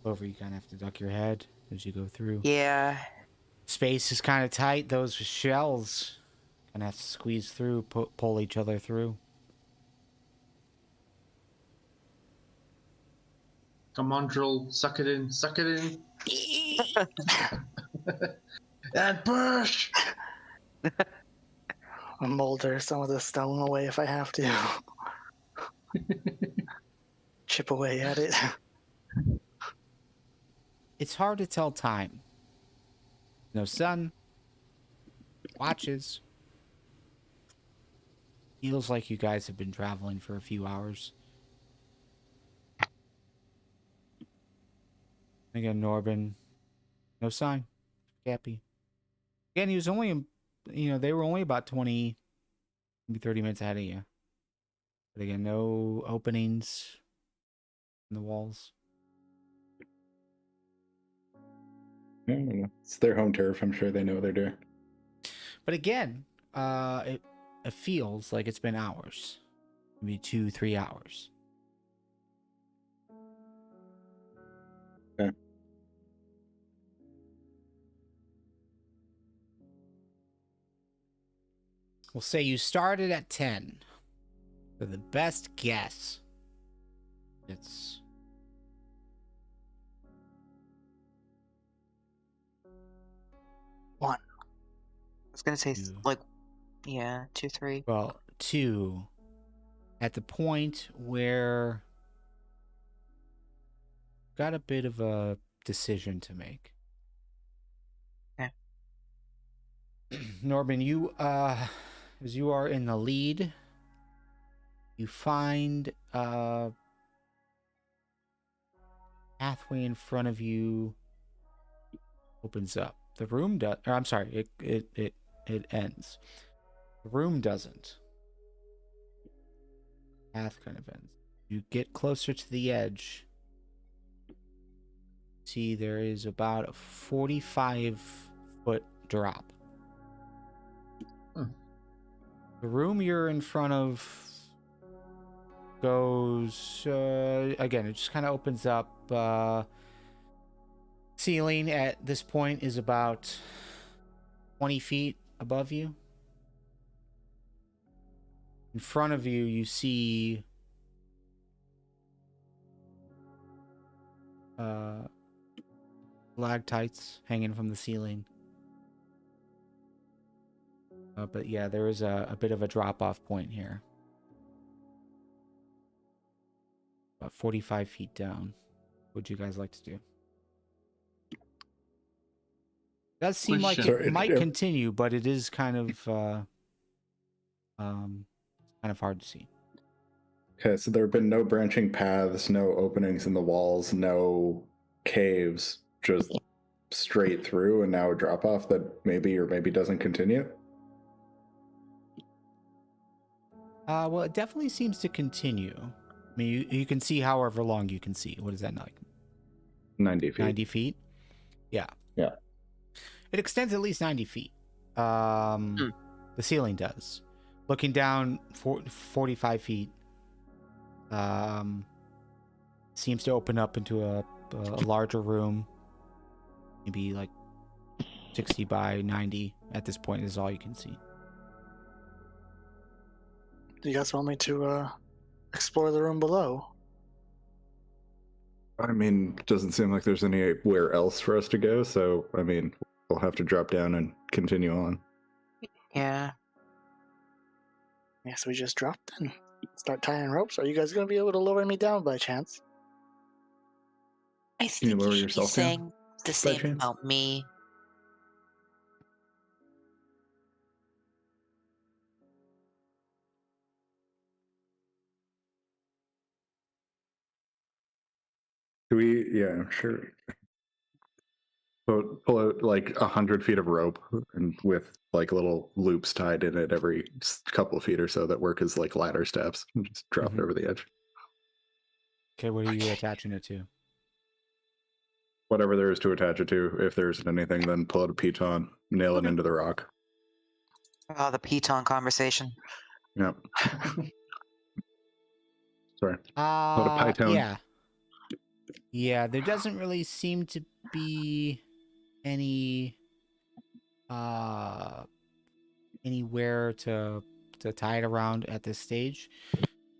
Speaker 1: Over, you kind of have to duck your head as you go through.
Speaker 3: Yeah.
Speaker 1: Space is kind of tight. Those shells kind of have to squeeze through, pull each other through.
Speaker 5: Come on, Trill. Suck it in. Suck it in. And push!
Speaker 4: I'll molder some of the stone away if I have to. Chip away at it.
Speaker 1: It's hard to tell time. No sun. Watches. Feels like you guys have been traveling for a few hours. Again, Norben. No sign. Cappy. Again, he was only, they were only about 20, maybe 30 minutes ahead of you. But again, no openings in the walls.
Speaker 2: I don't know. It's their home turf. I'm sure they know what they're doing.
Speaker 1: But again, it feels like it's been hours. Maybe 2-3 hours.
Speaker 2: Okay.
Speaker 1: We'll say you started at 10. For the best guess, it's...
Speaker 4: One.
Speaker 3: I was gonna say
Speaker 1: Two.
Speaker 3: like, yeah, 2, 3.
Speaker 1: Well, 2. At the point where... got a bit of a decision to make.
Speaker 3: Okay.
Speaker 1: Norben, you, as you are in the lead, you find a pathway in front of you opens up. The room does, or I'm sorry, it ends. The room doesn't. Path kind of ends. You get closer to the edge. See, there is about a 45-foot drop. The room you're in front of goes again. It just kind of opens up. Ceiling at this point is about 20 feet above you. In front of you, you see stalactites hanging from the ceiling. But yeah, there is a bit of a drop-off point here. About 45 feet down. What would you guys like to do? Does seem like
Speaker 5: Question.
Speaker 1: it might continue, but it is kind of hard to see.
Speaker 2: Okay, so there have been no branching paths, no openings in the walls, no caves, just straight through, and now a drop off that maybe or maybe doesn't continue.
Speaker 1: Well, it definitely seems to continue. I mean, you can see however long you can see. What is that like?
Speaker 2: 90 feet.
Speaker 1: 90 feet? Yeah.
Speaker 2: Yeah.
Speaker 1: It extends at least 90 feet. The ceiling does. Looking down 45 feet, seems to open up into a larger room. Maybe like 60 by 90 at this point is all you can see.
Speaker 4: Do you guys want me to explore the room below?
Speaker 2: I mean, it doesn't seem like there's anywhere else for us to go, so, I mean, we'll have to drop down and continue on.
Speaker 3: Yeah.
Speaker 4: Yes, we just drop then. Start tying ropes. Are you guys going to be able to lower me down by chance?
Speaker 7: I
Speaker 2: you
Speaker 7: think
Speaker 2: lower
Speaker 7: you should be
Speaker 2: yourself down,
Speaker 7: saying the same
Speaker 2: chance?
Speaker 7: about me.
Speaker 2: Do we? Yeah, sure. Pull out like 100 feet of rope and with like little loops tied in it every couple of feet or so that work as like ladder steps and just drop it over the edge.
Speaker 1: Okay, what are you attaching it to?
Speaker 2: Whatever there is to attach it to. If there isn't anything, then pull out a piton, nail it into the rock.
Speaker 3: Oh, the piton conversation.
Speaker 2: Yep. Sorry. Pull out a python.
Speaker 1: Yeah. Yeah, there doesn't really seem to be any anywhere to tie it around at this stage.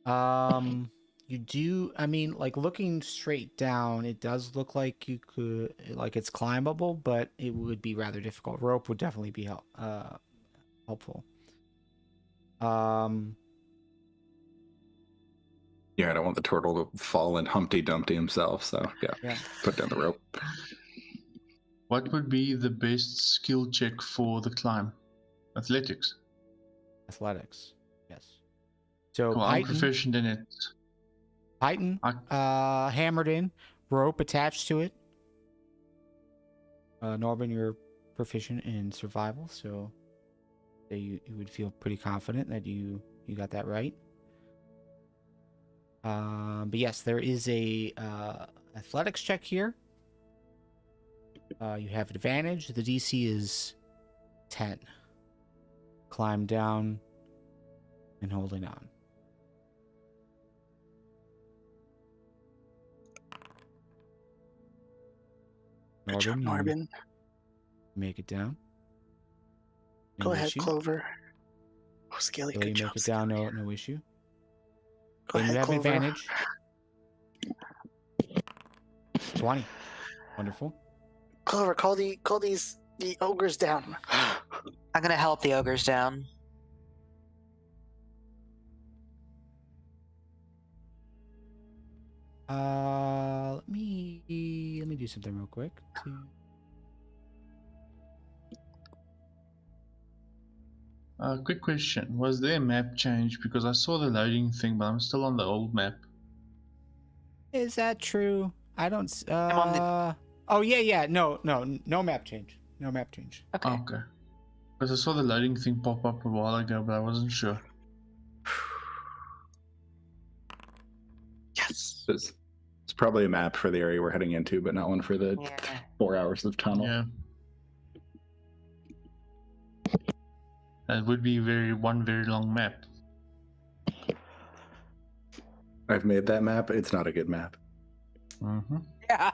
Speaker 1: You do, I mean, like looking straight down, it does look like you could, like it's climbable, but it would be rather difficult. Rope would definitely be helpful.
Speaker 2: Yeah, I don't want the turtle to fall in Humpty Dumpty himself, so yeah. Put down the rope.
Speaker 5: What would be the best skill check for the climb? Athletics.
Speaker 1: Athletics, yes. So
Speaker 5: Well, I'm proficient in it.
Speaker 1: Python, hammered in, rope attached to it. Norben, you're proficient in survival, so you would feel pretty confident that you got that right. But yes, there is a athletics check here. You have advantage. The DC is 10. Climb down and holding on.
Speaker 4: Good job, Norbin.
Speaker 1: Make it down.
Speaker 4: Go ahead, Clover. Oh, Scaly,
Speaker 1: So
Speaker 4: good
Speaker 1: you
Speaker 4: job.
Speaker 1: make it down, no issue.
Speaker 4: Go
Speaker 1: And
Speaker 4: ahead,
Speaker 1: you have
Speaker 4: Clover.
Speaker 1: advantage. 20. Wonderful.
Speaker 4: Clover, call the ogres down.
Speaker 3: I'm gonna help the ogres down.
Speaker 1: Let me do something real quick.
Speaker 5: Quick question. Was there a map change? Because I saw the loading thing, but I'm still on the old map.
Speaker 1: Is that true? I don't.
Speaker 3: I'm on the-
Speaker 1: Oh yeah. No map change. No map change.
Speaker 3: Okay.
Speaker 5: Okay. Because I saw the loading thing pop up a while ago, but I wasn't sure.
Speaker 4: Yes.
Speaker 2: It's probably a map for the area we're heading into, but not one for the
Speaker 3: Yeah.
Speaker 2: 4 hours of tunnel.
Speaker 5: Yeah. That would be one very long map.
Speaker 2: I've made that map. It's not a good map.
Speaker 5: Mm-hmm.
Speaker 3: Yeah.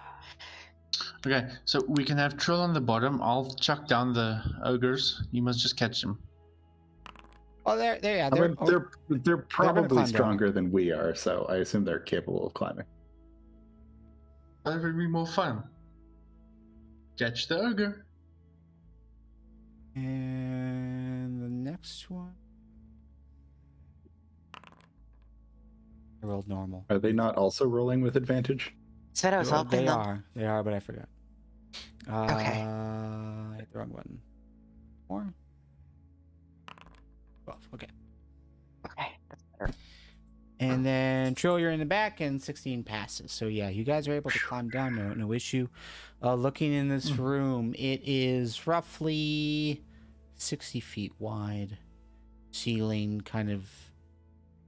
Speaker 5: Okay, so we can have Trill on the bottom. I'll chuck down the ogres. You must just catch them.
Speaker 1: Oh, yeah,
Speaker 2: I
Speaker 1: they're
Speaker 2: mean, they're probably
Speaker 1: climb down.
Speaker 2: stronger than we are, so I assume they're capable of climbing.
Speaker 5: That would be more fun. Catch the ogre.
Speaker 1: And the next one. I rolled normal.
Speaker 2: Are they not also rolling with advantage?
Speaker 3: That's what I was hoping.
Speaker 1: They
Speaker 3: though.
Speaker 1: are, but I forgot.
Speaker 3: Okay.
Speaker 1: I hit the wrong button. 4? 12. Okay.
Speaker 3: Okay, that's better.
Speaker 1: And then Trill, you're in the back, and 16 passes. So yeah, you guys are able to climb down, no issue. Looking in this room, it is roughly 60 feet wide. Ceiling kind of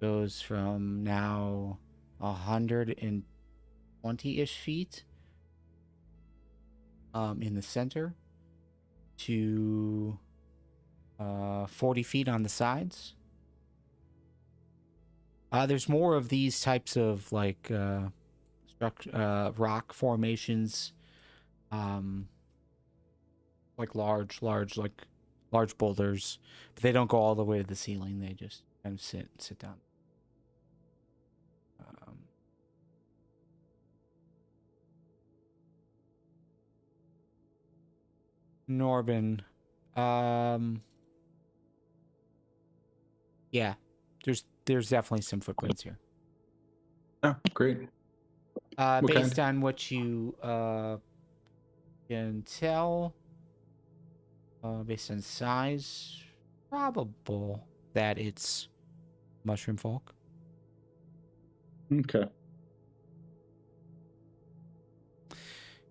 Speaker 1: goes from now 120-ish feet in the center to 40 feet on the sides. There's more of these types of like rock formations, like large boulders, but they don't go all the way to the ceiling. They just kind of sit down. Norben, yeah, there's definitely some footprints here.
Speaker 2: Oh, great.
Speaker 1: Based on what you can tell, based on size, probable that it's mushroom folk.
Speaker 2: Okay.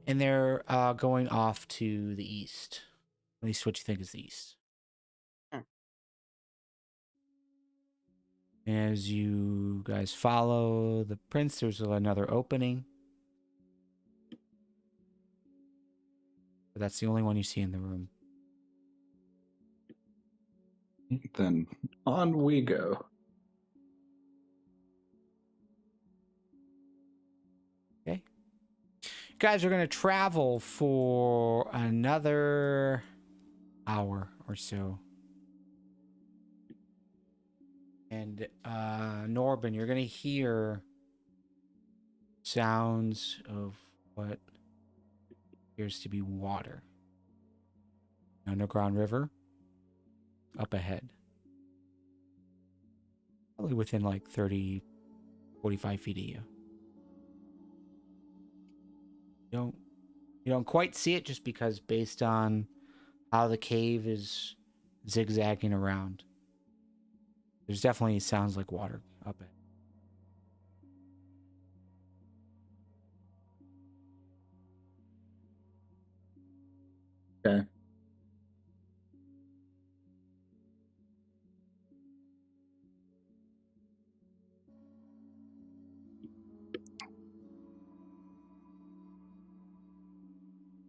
Speaker 1: And they're going off to the east. At least what you think is the east. As you guys follow the prince, there's another opening. But that's the only one you see in the room.
Speaker 2: Then on we go.
Speaker 1: Okay. You guys are going to travel for another hour or so. And Norben, you're going to hear sounds of what appears to be water. An underground river up ahead. Probably within like 30, 45 feet of you. You don't quite see it just because based on how the cave is zigzagging around. There's definitely sounds like water up ahead.
Speaker 2: Okay.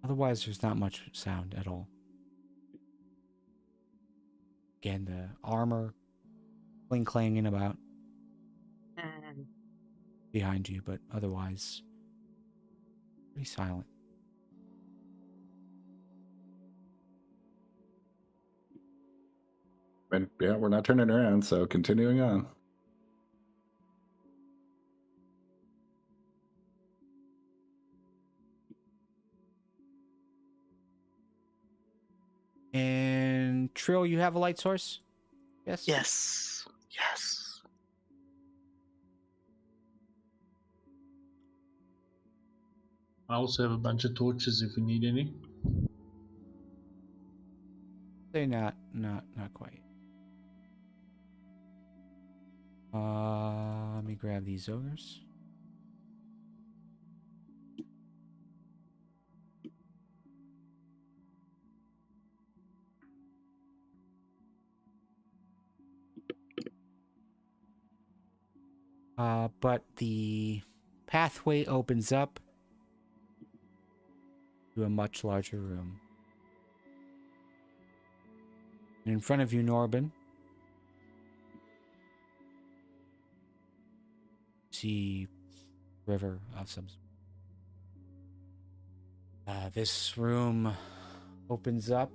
Speaker 1: Otherwise, there's not much sound at all. Again, the armor clanging about behind you, but otherwise, pretty silent.
Speaker 2: And yeah, we're not turning around, so continuing on.
Speaker 1: And Trill, you have a light source? Yes?
Speaker 4: Yes. Yes.
Speaker 5: I also have a bunch of torches if we need any.
Speaker 1: They're not quite. Let me grab these ogres. But the pathway opens up to a much larger room. And in front of you, Norben, see river of some sort. This room opens up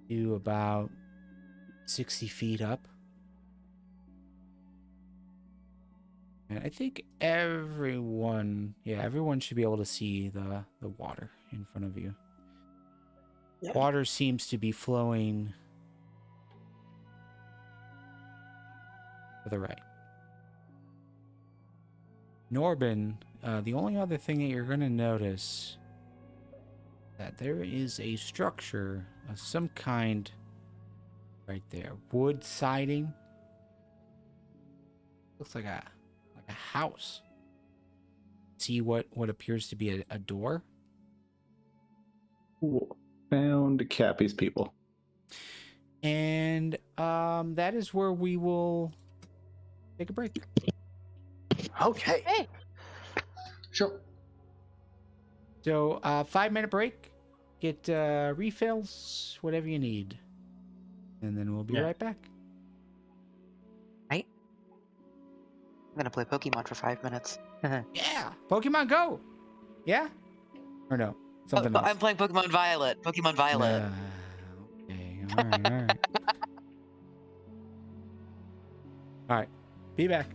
Speaker 1: to about 60 feet up. And I think everyone should be able to see the water in front of you.
Speaker 4: Yep.
Speaker 1: Water seems to be flowing to the right. Norben, the only other thing that you're going to notice that there is a structure of some kind right there. Wood siding. Looks like a house. See what appears to be a door?
Speaker 2: Cool. Found Cappy's people.
Speaker 1: And that is where we will take a break.
Speaker 4: Okay.
Speaker 3: Hey.
Speaker 5: Sure.
Speaker 1: So 5-minute break. Get refills, whatever you need. And then we'll be
Speaker 5: Yeah.
Speaker 1: right back.
Speaker 7: I'm gonna play Pokemon for 5 minutes.
Speaker 1: Yeah. Pokemon Go. Yeah? Or no? Something else.
Speaker 7: I'm playing Pokemon Violet. Pokemon Violet.
Speaker 1: Okay. All right. All right. Be back.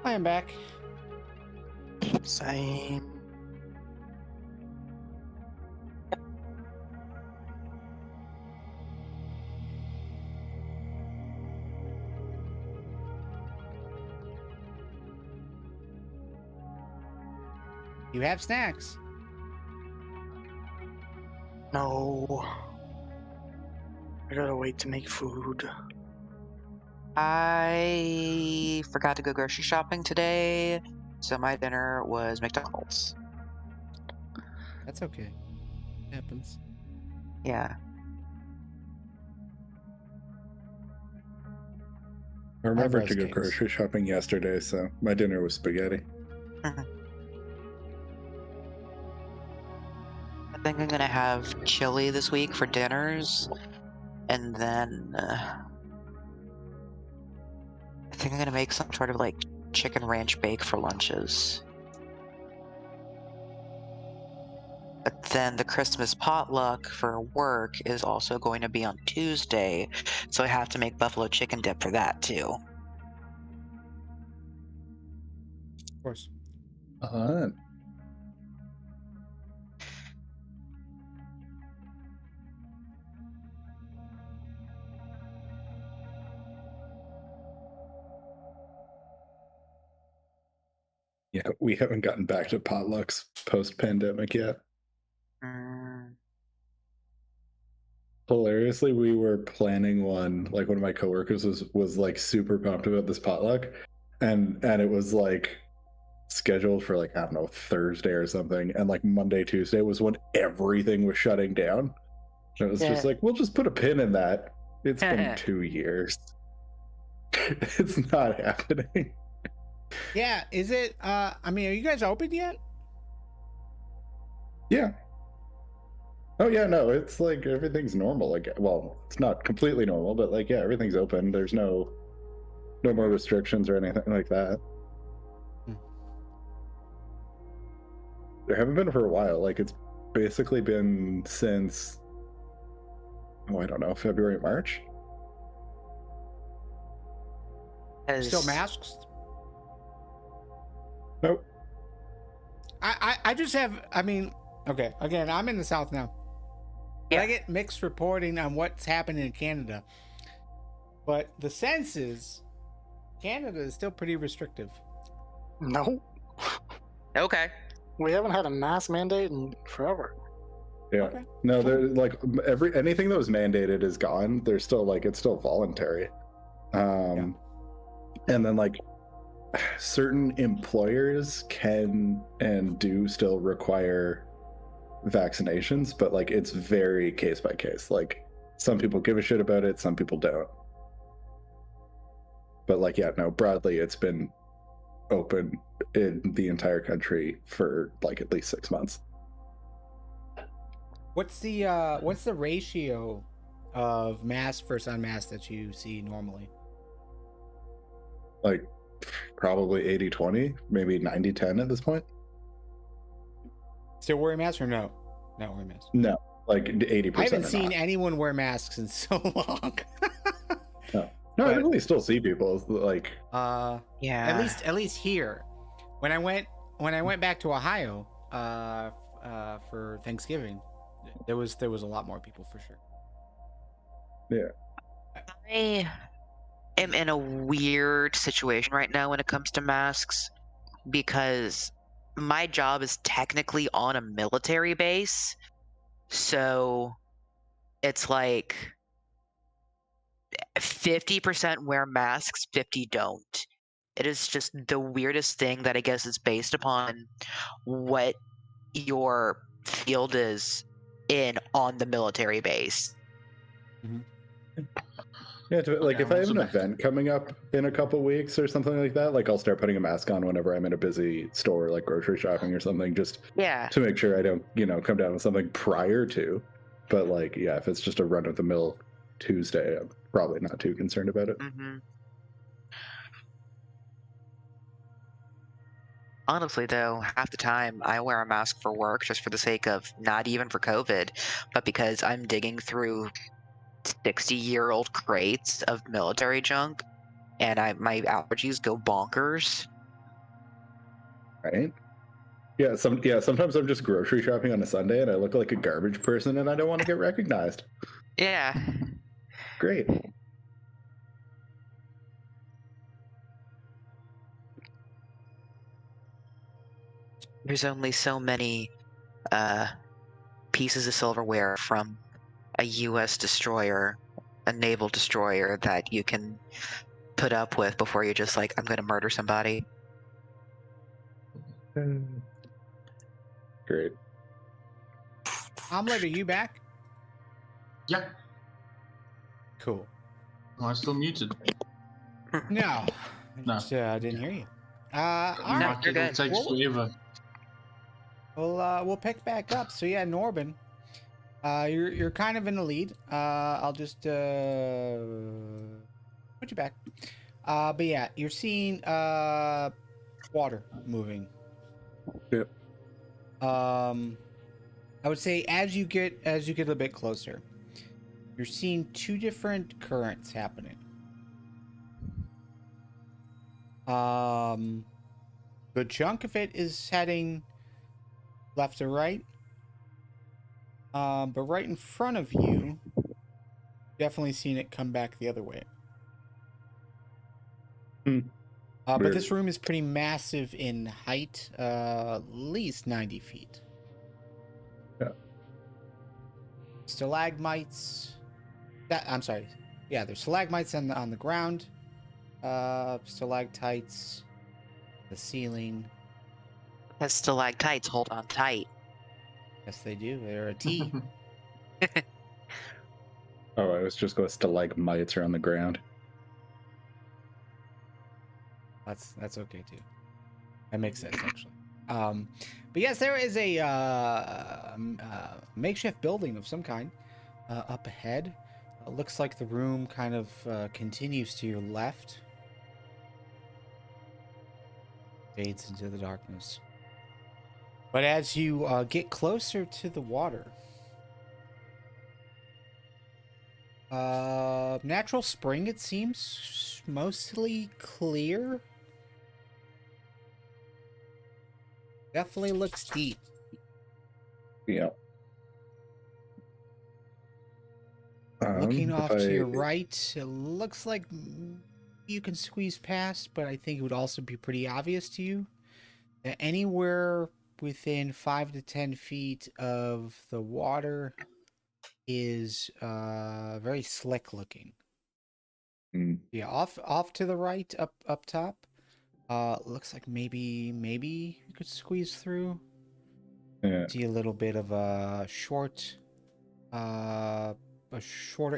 Speaker 1: I am back.
Speaker 4: Same.
Speaker 1: You have snacks.
Speaker 4: No. I gotta wait to make food.
Speaker 3: I forgot to go grocery shopping today, so my dinner was McDonald's.
Speaker 1: That's okay. It happens.
Speaker 3: Yeah.
Speaker 2: I remember
Speaker 1: Rose
Speaker 2: to go
Speaker 1: cakes.
Speaker 2: grocery shopping yesterday, so my dinner was spaghetti.
Speaker 3: I think I'm gonna have chili this week for dinners, and then I think I'm gonna make some sort of like chicken ranch bake for lunches. But then the Christmas potluck for work is also going to be on Tuesday, so I have to make buffalo chicken dip for that too.
Speaker 1: Of course.
Speaker 2: Yeah, we haven't gotten back to potlucks post-pandemic yet.
Speaker 3: Mm,
Speaker 2: Hilariously, we were planning one. Like one of my coworkers was like super pumped about this potluck, and it was like scheduled for like I don't know Thursday or something, and like Monday, Tuesday was when everything was shutting down. And it was just
Speaker 4: Yeah.
Speaker 2: like, we'll just put a pin in that. It's been 2 years. It's not happening.
Speaker 1: Yeah, is it I mean, are you guys open yet?
Speaker 2: Yeah. Oh yeah, no, it's like everything's normal. Like, well, it's not completely normal, but like, yeah, everything's open. There's no more restrictions or anything like that. There haven't been for a while. Like, it's basically been since, oh, I don't know, February, March.
Speaker 1: Still masks?
Speaker 2: Nope.
Speaker 1: I just have, I mean, okay, again, I'm in the South now. But I get mixed reporting on what's happening in Canada. But the sense is Canada is still pretty restrictive.
Speaker 4: No.
Speaker 3: Okay.
Speaker 4: We haven't had a mask mandate in forever.
Speaker 2: Yeah.
Speaker 1: Okay.
Speaker 2: No, they're like anything that was mandated is gone. They're still like it's still voluntary. And then like certain employers can and do still require vaccinations, but like it's very case by case. Like some people give a shit about it, some people don't. But like, yeah, no, broadly it's been open in the entire country for like at least 6 months.
Speaker 1: What's the ratio of masked versus unmasked that you see normally?
Speaker 2: Like probably 80-20, maybe 90-10 at this point.
Speaker 1: Still wearing masks or no? Not wearing masks.
Speaker 2: No, like 80%.
Speaker 1: I haven't
Speaker 2: are
Speaker 1: seen
Speaker 2: not.
Speaker 1: anyone wear masks in so long.
Speaker 2: No, I
Speaker 1: but-
Speaker 2: definitely still see people like
Speaker 3: Yeah.
Speaker 1: At least here. When I went back to Ohio for Thanksgiving, there was a lot more people for sure.
Speaker 3: I am in a weird situation right now when it comes to masks because my job is technically on a military base. So it's like 50% wear masks, 50 don't. It is just the weirdest thing that I guess is based upon what your field is in on the military base.
Speaker 2: Yeah, like if I have
Speaker 5: also
Speaker 2: an
Speaker 5: back.
Speaker 2: event coming up in a couple weeks or something like that, like I'll start putting a mask on whenever I'm in a busy store, like grocery shopping or something, just
Speaker 3: Yeah.
Speaker 2: to make sure I don't, come down with something prior to. But like, yeah, if it's just a run of the mill Tuesday, I'm probably not too concerned about it.
Speaker 3: Mm-hmm. Honestly, though, half the time I wear a mask for work just for the sake of not even for COVID, but because I'm digging through 60-year-old crates of military junk and my allergies go bonkers.
Speaker 2: Right? Yeah, sometimes I'm just grocery shopping on a Sunday and I look like a garbage person and I don't want to get recognized.
Speaker 3: Yeah.
Speaker 2: Great.
Speaker 3: There's only so many pieces of silverware from a U.S. destroyer, a naval destroyer, that you can put up with before you're just like, I'm going to murder somebody.
Speaker 2: Great.
Speaker 1: Omelet, are you back?
Speaker 5: Yeah.
Speaker 1: Cool.
Speaker 5: Am I still muted?
Speaker 1: No.
Speaker 5: No.
Speaker 1: Just, didn't hear you. All
Speaker 3: No,
Speaker 1: right.
Speaker 5: Like
Speaker 3: you're
Speaker 5: it'll
Speaker 3: good.
Speaker 5: take
Speaker 1: Well-
Speaker 5: forever.
Speaker 1: We'll pick back up. So yeah, Norben, you're kind of in the lead. I'll just put you back. But yeah, you're seeing water moving.
Speaker 2: Yep.
Speaker 1: I would say as you get a little bit closer, you're seeing two different currents happening. Good chunk of it is heading left to right. But right in front of you, definitely seen it come back the other way. But
Speaker 2: Weird.
Speaker 1: this room is pretty massive in height, at least 90 feet.
Speaker 2: Yeah.
Speaker 1: Stalagmites. I'm sorry. Yeah, there's stalagmites on the ground. Stalactites. The ceiling.
Speaker 3: Because stalactites hold on tight.
Speaker 1: Yes, they do. They're a T.
Speaker 2: Oh, I was just going stalagmites are on the ground.
Speaker 1: That's okay too. That makes sense actually. But yes, there is a makeshift building of some kind up ahead. It looks like the room kind of continues to your left, fades into the darkness. But as you get closer to the water, natural spring, it seems mostly clear. Definitely looks deep.
Speaker 2: Yeah.
Speaker 1: Looking
Speaker 2: if
Speaker 1: off to your
Speaker 2: I-
Speaker 1: right, it looks like you can squeeze past, but I think it would also be pretty obvious to you that anywhere within 5 to 10 feet of the water is very slick looking. Yeah, off to the right, up top. Looks like maybe you could squeeze through.
Speaker 2: Yeah.
Speaker 1: See a little bit of a shorter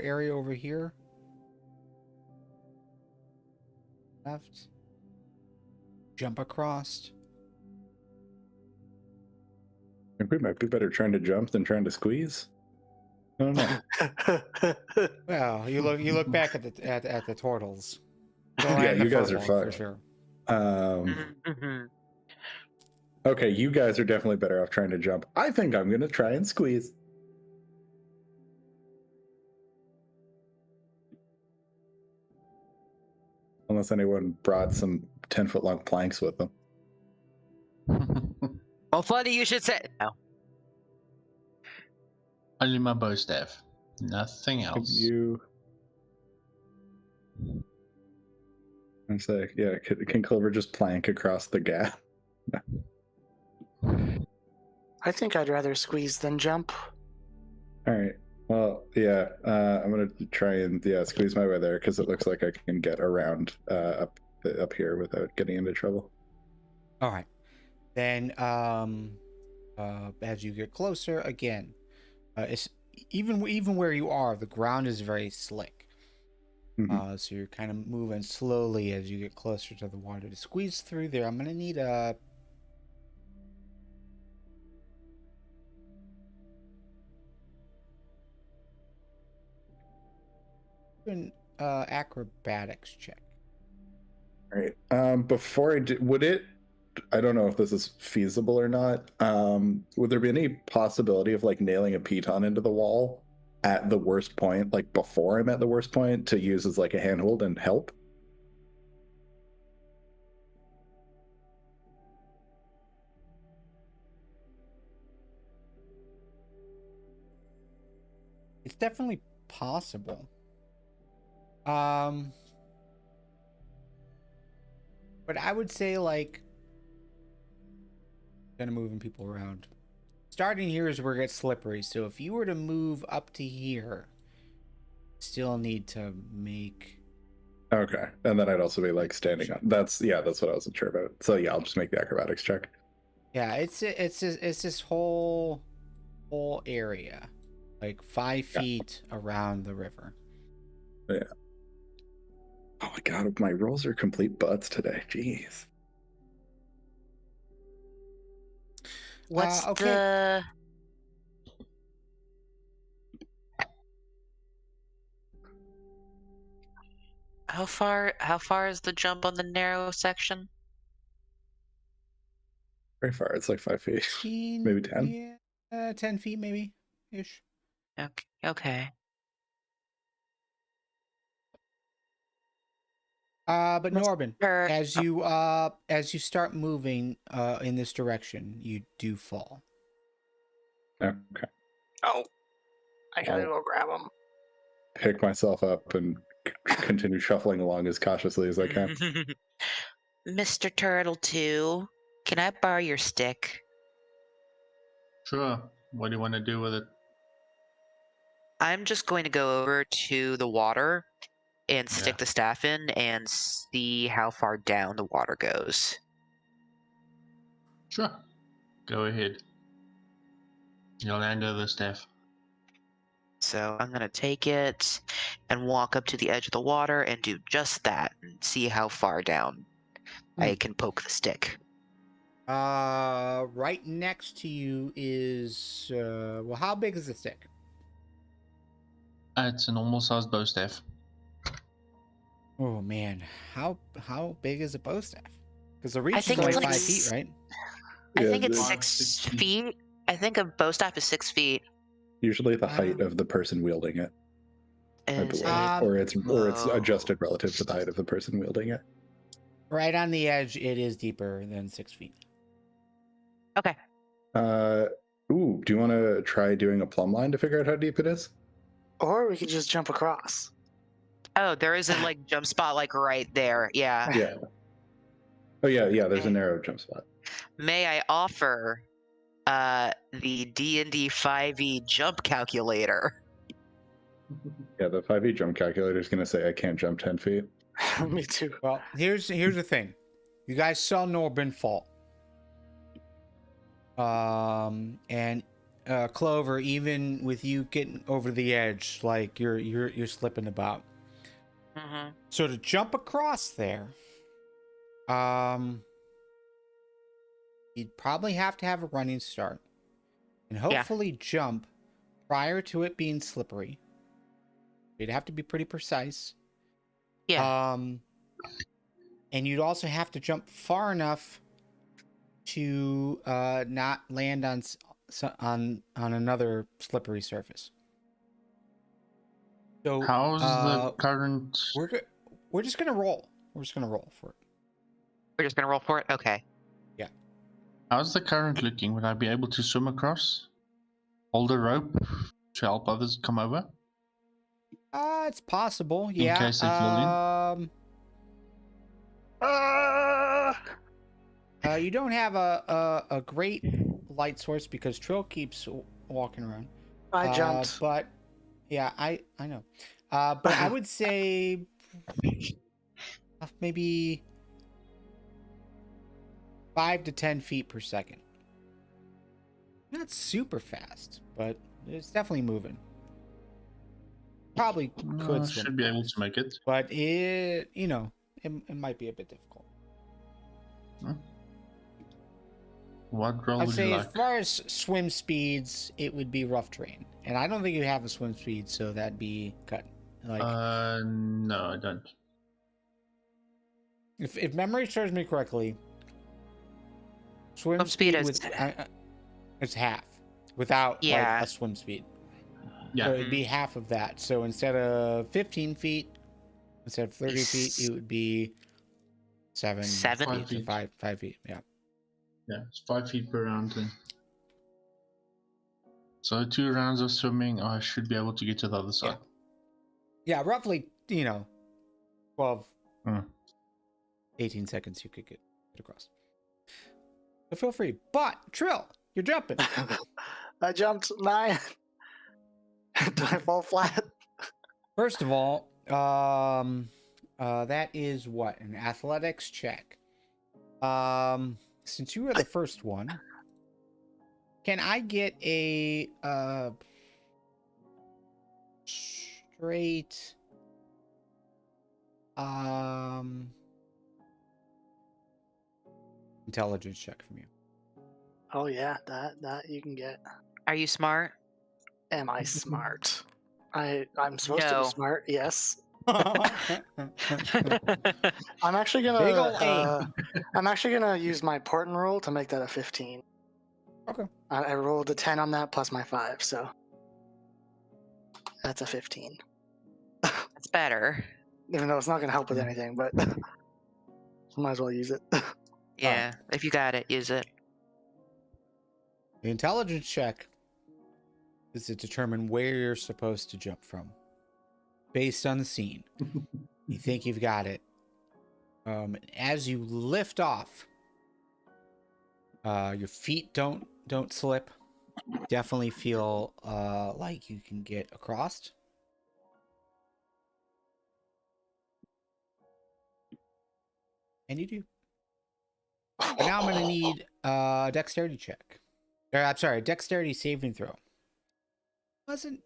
Speaker 1: area over here. Left. Jump across.
Speaker 2: I think we might be better trying to jump than trying to squeeze. I don't know.
Speaker 1: Well, you look back at the turtles.
Speaker 2: Yeah,
Speaker 1: And the
Speaker 2: you guys are
Speaker 1: furbolg, for
Speaker 2: fucked.
Speaker 1: sure.
Speaker 3: Mm-hmm.
Speaker 2: Okay, you guys are definitely better off trying to jump. I think I'm gonna try and squeeze. Unless anyone brought some 10-foot long planks with them.
Speaker 3: Well, funny you should say. No.
Speaker 5: Only my bow staff. Nothing
Speaker 2: Can
Speaker 5: else.
Speaker 2: you? I'm saying, yeah. Can Clover just plank across the gap?
Speaker 4: I think I'd rather squeeze than jump.
Speaker 2: All right. Well, yeah. I'm gonna try and squeeze my way there because it looks like I can get around up here without getting into trouble.
Speaker 1: All right. Then, as you get closer, again, it's even where you are, the ground is very slick.
Speaker 2: Mhm.
Speaker 1: So you're kind of moving slowly as you get closer to the water to squeeze through there. I'm gonna need a an acrobatics check.
Speaker 2: All right. Before I do, I don't know if this is feasible or not. Would there be any possibility of like nailing a piton into the wall at the worst point, like before I'm at the worst point, to use as like a handhold and help?
Speaker 1: definitely possible. But I would say like kind of moving people around. Starting here is where it gets slippery. So if you were to move up to here, still need to make.
Speaker 2: Okay, and then I'd also be like standing on. That's what I wasn't sure about. So yeah, I'll just make the acrobatics check.
Speaker 1: Yeah, it's this whole area, like 5 feet around the river.
Speaker 2: Yeah. Oh my god, my rolls are complete butts today. Jeez.
Speaker 7: What's
Speaker 1: Okay.
Speaker 7: the how far is the jump on the narrow section?
Speaker 2: Very far. It's like 5 feet.
Speaker 1: 15,
Speaker 2: Maybe 10?
Speaker 1: Yeah, 10 feet maybe ish.
Speaker 7: Okay.
Speaker 1: But Norbin,
Speaker 7: Mr.
Speaker 1: as you start moving in this direction, you do fall.
Speaker 2: Okay.
Speaker 4: Oh, I gotta
Speaker 2: Oh.
Speaker 4: go grab him.
Speaker 2: Pick myself up and continue shuffling along as cautiously as I can.
Speaker 7: Mr. Turtle 2, can I borrow your stick?
Speaker 5: Sure. What do you want to do with it?
Speaker 3: I'm just going to go over to the water and stick
Speaker 5: Yeah.
Speaker 3: the staff in and see how far down the water goes.
Speaker 5: Sure. Go ahead. You'll land the staff.
Speaker 3: So I'm going to take it and walk up to the edge of the water and do just that and see how far down I can poke the stick.
Speaker 1: Right next to you is well, how big is the stick?
Speaker 5: It's a normal sized bow staff.
Speaker 1: Oh man, how big is a bow staff? Because the reach is
Speaker 7: think
Speaker 1: only
Speaker 7: it's like
Speaker 1: 5 feet, right?
Speaker 7: I
Speaker 2: Yeah,
Speaker 7: think it's
Speaker 2: the-
Speaker 7: 6 feet. I think a bow staff is 6 feet.
Speaker 2: Usually the height of the person wielding it, I
Speaker 3: Is
Speaker 2: believe.
Speaker 3: it
Speaker 2: Or it's
Speaker 3: low?
Speaker 2: adjusted relative to the height of the person wielding it.
Speaker 1: Right on the edge, it is deeper than 6 feet.
Speaker 3: Okay.
Speaker 2: Do you want to try doing a plumb line to figure out how deep it is?
Speaker 4: Or we could just jump across.
Speaker 3: Oh, there is a like jump spot like right there. Yeah.
Speaker 2: Yeah. Oh yeah. There's a narrow jump spot.
Speaker 3: May I offer the D&D 5e jump calculator?
Speaker 2: Yeah, the 5e jump calculator is going to say I can't jump 10 feet.
Speaker 4: Me too.
Speaker 1: Well, here's the thing. You guys saw Norben fall. And Clover, even with you getting over the edge, like you're slipping about.
Speaker 3: Mm-hmm.
Speaker 1: So to jump across there, you'd probably have to have a running start, and hopefully jump prior to it being slippery. You'd have to be pretty precise.
Speaker 3: Yeah.
Speaker 1: And you'd also have to jump far enough to not land on another slippery surface. So
Speaker 5: How's the current?
Speaker 1: we're just gonna roll. We're just gonna roll for it.
Speaker 3: We're just gonna roll for it? Okay.
Speaker 5: How's the current looking? Would I be able to swim across? Hold a rope to help others come over?
Speaker 1: It's possible. Yeah.
Speaker 5: case they fall in?
Speaker 1: You don't have a great light source because Trill keeps walking around.
Speaker 4: I jumped.
Speaker 1: But yeah, I know. But I would say maybe 5 to 10 feet per second. Not super fast, but it's definitely moving. Probably could swim
Speaker 5: should be able
Speaker 1: fast,
Speaker 5: to make it.
Speaker 1: but it might be a bit difficult.
Speaker 5: What role
Speaker 1: I'd
Speaker 5: would
Speaker 1: say
Speaker 5: you
Speaker 1: as
Speaker 5: like?
Speaker 1: far as swim speeds, it would be rough terrain, and I don't think you have a swim speed, so that'd be cut. Like
Speaker 5: No, I don't.
Speaker 1: if memory serves me correctly, swim
Speaker 3: speed
Speaker 1: speed
Speaker 3: is-
Speaker 1: with it's half without like
Speaker 3: Yeah.
Speaker 1: a swim speed.
Speaker 5: Yeah.
Speaker 1: So it'd be half of that. So instead of 15 feet, instead of 30 feet,
Speaker 3: Yes.
Speaker 1: it would be 7
Speaker 3: 7
Speaker 1: feet,
Speaker 5: feet.
Speaker 1: so 5 feet. Yeah.
Speaker 5: Yeah, it's 5 feet per round. Then. So 2 rounds of swimming, I should be able to get to the other side.
Speaker 1: Yeah, roughly, 12,
Speaker 5: Hmm.
Speaker 1: 18 seconds you could get across. So feel free. But, Trill, you're jumping.
Speaker 4: I jumped 9. Do I fall flat?
Speaker 1: First of all, that is what? An athletics check. Since you were the first one, can I get a straight intelligence check from you?
Speaker 4: Oh yeah, that you can get.
Speaker 3: Are you smart?
Speaker 4: Am I smart? I'm supposed to
Speaker 3: No.
Speaker 4: be smart. Yes.
Speaker 1: Okay.
Speaker 4: I'm actually
Speaker 1: Big ol'
Speaker 4: gonna. I'm actually gonna use my Portent roll to make that a 15.
Speaker 1: Okay.
Speaker 4: I rolled a 10 on that plus my 5, so that's a 15.
Speaker 3: It's better.
Speaker 4: Even though it's not gonna help with anything, but might as well use it.
Speaker 3: Yeah, if you got it, use it.
Speaker 1: The intelligence check is to determine where you're supposed to jump from. Based on the scene. You think you've got it. As you lift off, your feet don't slip. Definitely feel like you can get across. And you do. But now I'm going to need a dexterity check. Or, I'm sorry, dexterity saving throw. Wasn't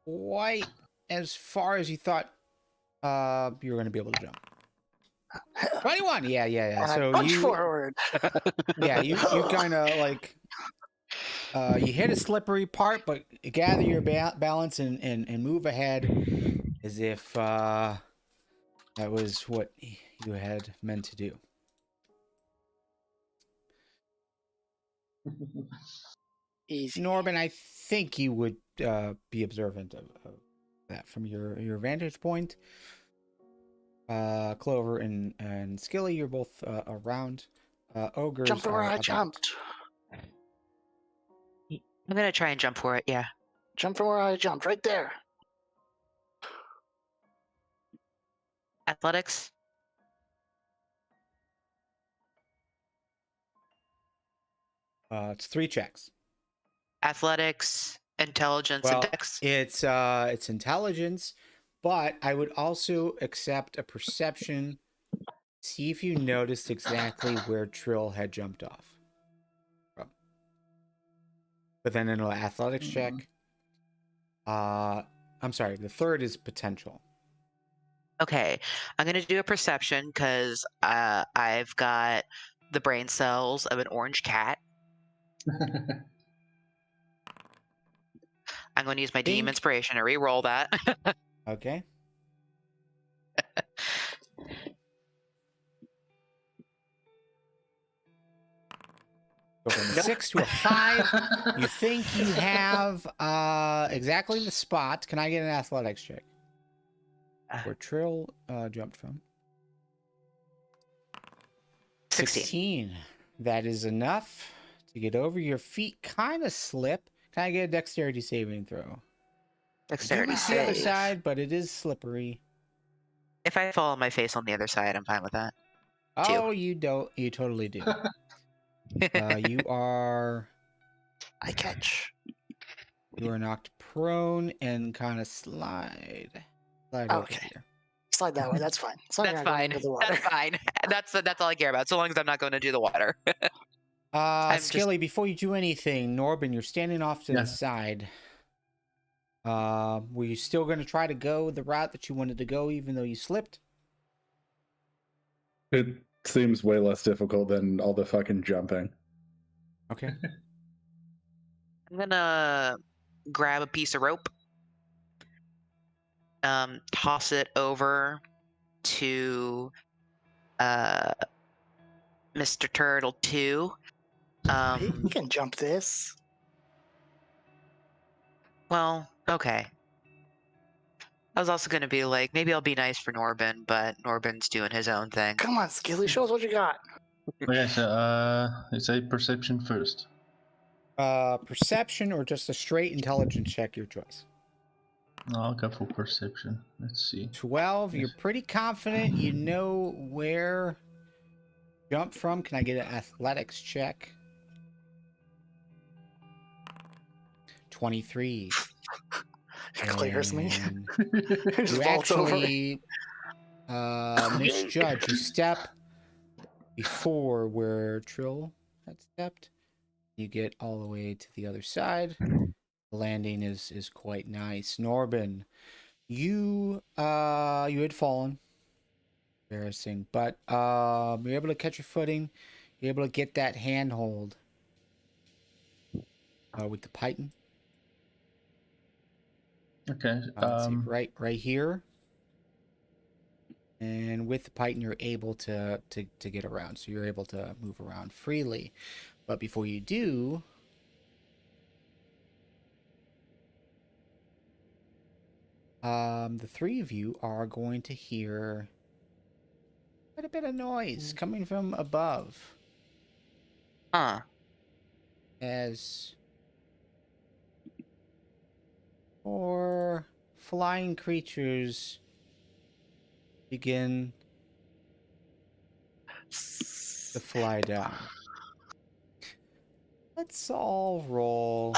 Speaker 1: quite as far as you thought you were going to be able to jump. 21. Yeah.
Speaker 4: And
Speaker 1: So
Speaker 4: I punch
Speaker 1: you
Speaker 4: forward.
Speaker 1: Yeah, you kind of like you hit a slippery part, but gather your balance and move ahead as if that was what you had meant to do.
Speaker 4: Easy.
Speaker 1: Norben, I think you would be observant of that from your vantage point. Clover and Skilly, you're both around. Ogres
Speaker 4: Jump to where
Speaker 1: are
Speaker 4: I
Speaker 1: about.
Speaker 4: jumped.
Speaker 3: I'm gonna try and jump for it, yeah.
Speaker 4: Jump from where I jumped, right there.
Speaker 3: Athletics?
Speaker 1: It's 3 checks.
Speaker 3: Athletics, intelligence,
Speaker 1: Well,
Speaker 3: and dex?
Speaker 1: it's intelligence, but I would also accept a perception. See if you noticed exactly where Trill had jumped off. But then an athletics check. I'm sorry, the third is potential.
Speaker 3: Okay, I'm gonna do a perception because I've got the brain cells of an orange cat. I'm going to use my DM
Speaker 1: Think-
Speaker 3: inspiration to re-roll that.
Speaker 1: Okay. Go from a 6 to a 5. You think you have exactly the spot. Can I get an athletics check? Where Trill jumped from. 16. That is enough to get over. Your feet kind of slip. Can I get a dexterity saving throw?
Speaker 3: Dexterity
Speaker 1: It's the other
Speaker 3: save.
Speaker 1: side, but it is slippery.
Speaker 3: If I fall on my face on the other side, I'm fine with that.
Speaker 1: Oh, you don't. You totally do. You are.
Speaker 4: I catch.
Speaker 1: You are knocked prone and kind of slide over
Speaker 4: Okay.
Speaker 1: here.
Speaker 4: Slide that way. That's fine. As long as
Speaker 3: That's
Speaker 4: you're not going
Speaker 3: fine.
Speaker 4: into the water.
Speaker 3: That's fine. That's all I care about. So long as I'm not going to do the water. I'm just-
Speaker 1: Skilly, before you do anything, Norben, you're standing off to
Speaker 5: Yeah.
Speaker 1: the side. Were you still going to try to go the route that you wanted to go, even though you slipped?
Speaker 2: It seems way less difficult than all the fucking jumping.
Speaker 1: Okay.
Speaker 3: I'm gonna grab a piece of rope, toss it over to Mr. Turtle 2.
Speaker 4: He can jump this.
Speaker 3: Well, okay. I was also gonna be like, maybe I'll be nice for Norben, but Norben's doing his own thing.
Speaker 4: Come on, Skilly, show us what you got.
Speaker 5: Okay, so it's a perception first.
Speaker 1: Perception or just a straight intelligence check, your choice.
Speaker 5: I'll go for perception. Let's see.
Speaker 1: 12.
Speaker 5: Yes.
Speaker 1: You're pretty confident. You know where jump from. Can I get an athletics check? 23.
Speaker 4: He clears me.
Speaker 1: And
Speaker 4: Just
Speaker 1: you
Speaker 4: vaults over me.
Speaker 1: actually misjudge. You step before where Trill had stepped. You get all the way to the other side. The landing is quite nice. Norben, you had fallen. Embarrassing. But you're able to catch your footing. You're able to get that handhold with the python.
Speaker 5: Okay.
Speaker 1: Let's see, right here. And with the python, you're able to get around. So you're able to move around freely. But before you do, the three of you are going to hear quite a bit of noise coming from above.
Speaker 3: Huh.
Speaker 1: As 4 flying creatures begin to fly down. Let's all roll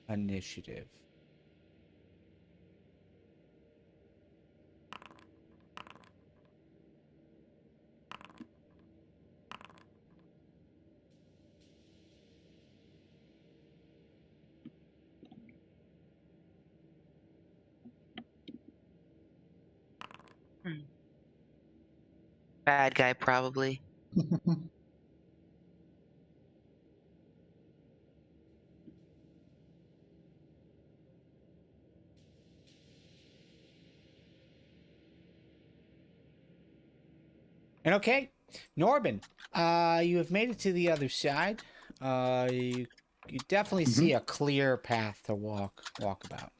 Speaker 1: initiative.
Speaker 3: Bad guy, probably.
Speaker 1: And okay, Norben, you have made it to the other side. You definitely see a clear path to walk about.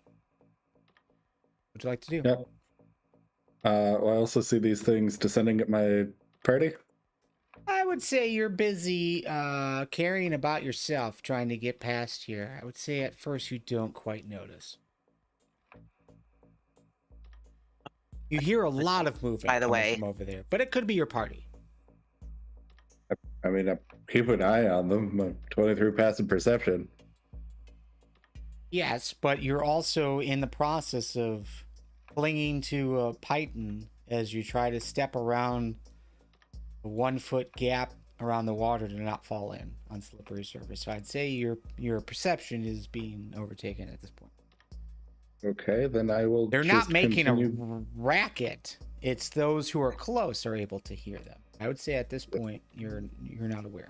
Speaker 1: What'd you like to do?
Speaker 2: Yep. Well, I also see these things descending at my party.
Speaker 1: I would say you're busy carrying about yourself, trying to get past here. I would say at first you don't quite notice. You hear a lot of movement
Speaker 3: By the
Speaker 1: coming
Speaker 3: way.
Speaker 1: from over there, but it could be your party.
Speaker 2: I mean, I keep an eye on them. 23 passive perception.
Speaker 1: Yes, but you're also in the process of clinging to a python as you try to step around the 1 foot gap around the water to not fall in on slippery surface. So I'd say your perception is being overtaken at this point.
Speaker 2: Okay, then I will.
Speaker 1: They're
Speaker 2: just
Speaker 1: not making
Speaker 2: continue.
Speaker 1: a racket. It's those who are close are able to hear them. I would say at this point you're not aware.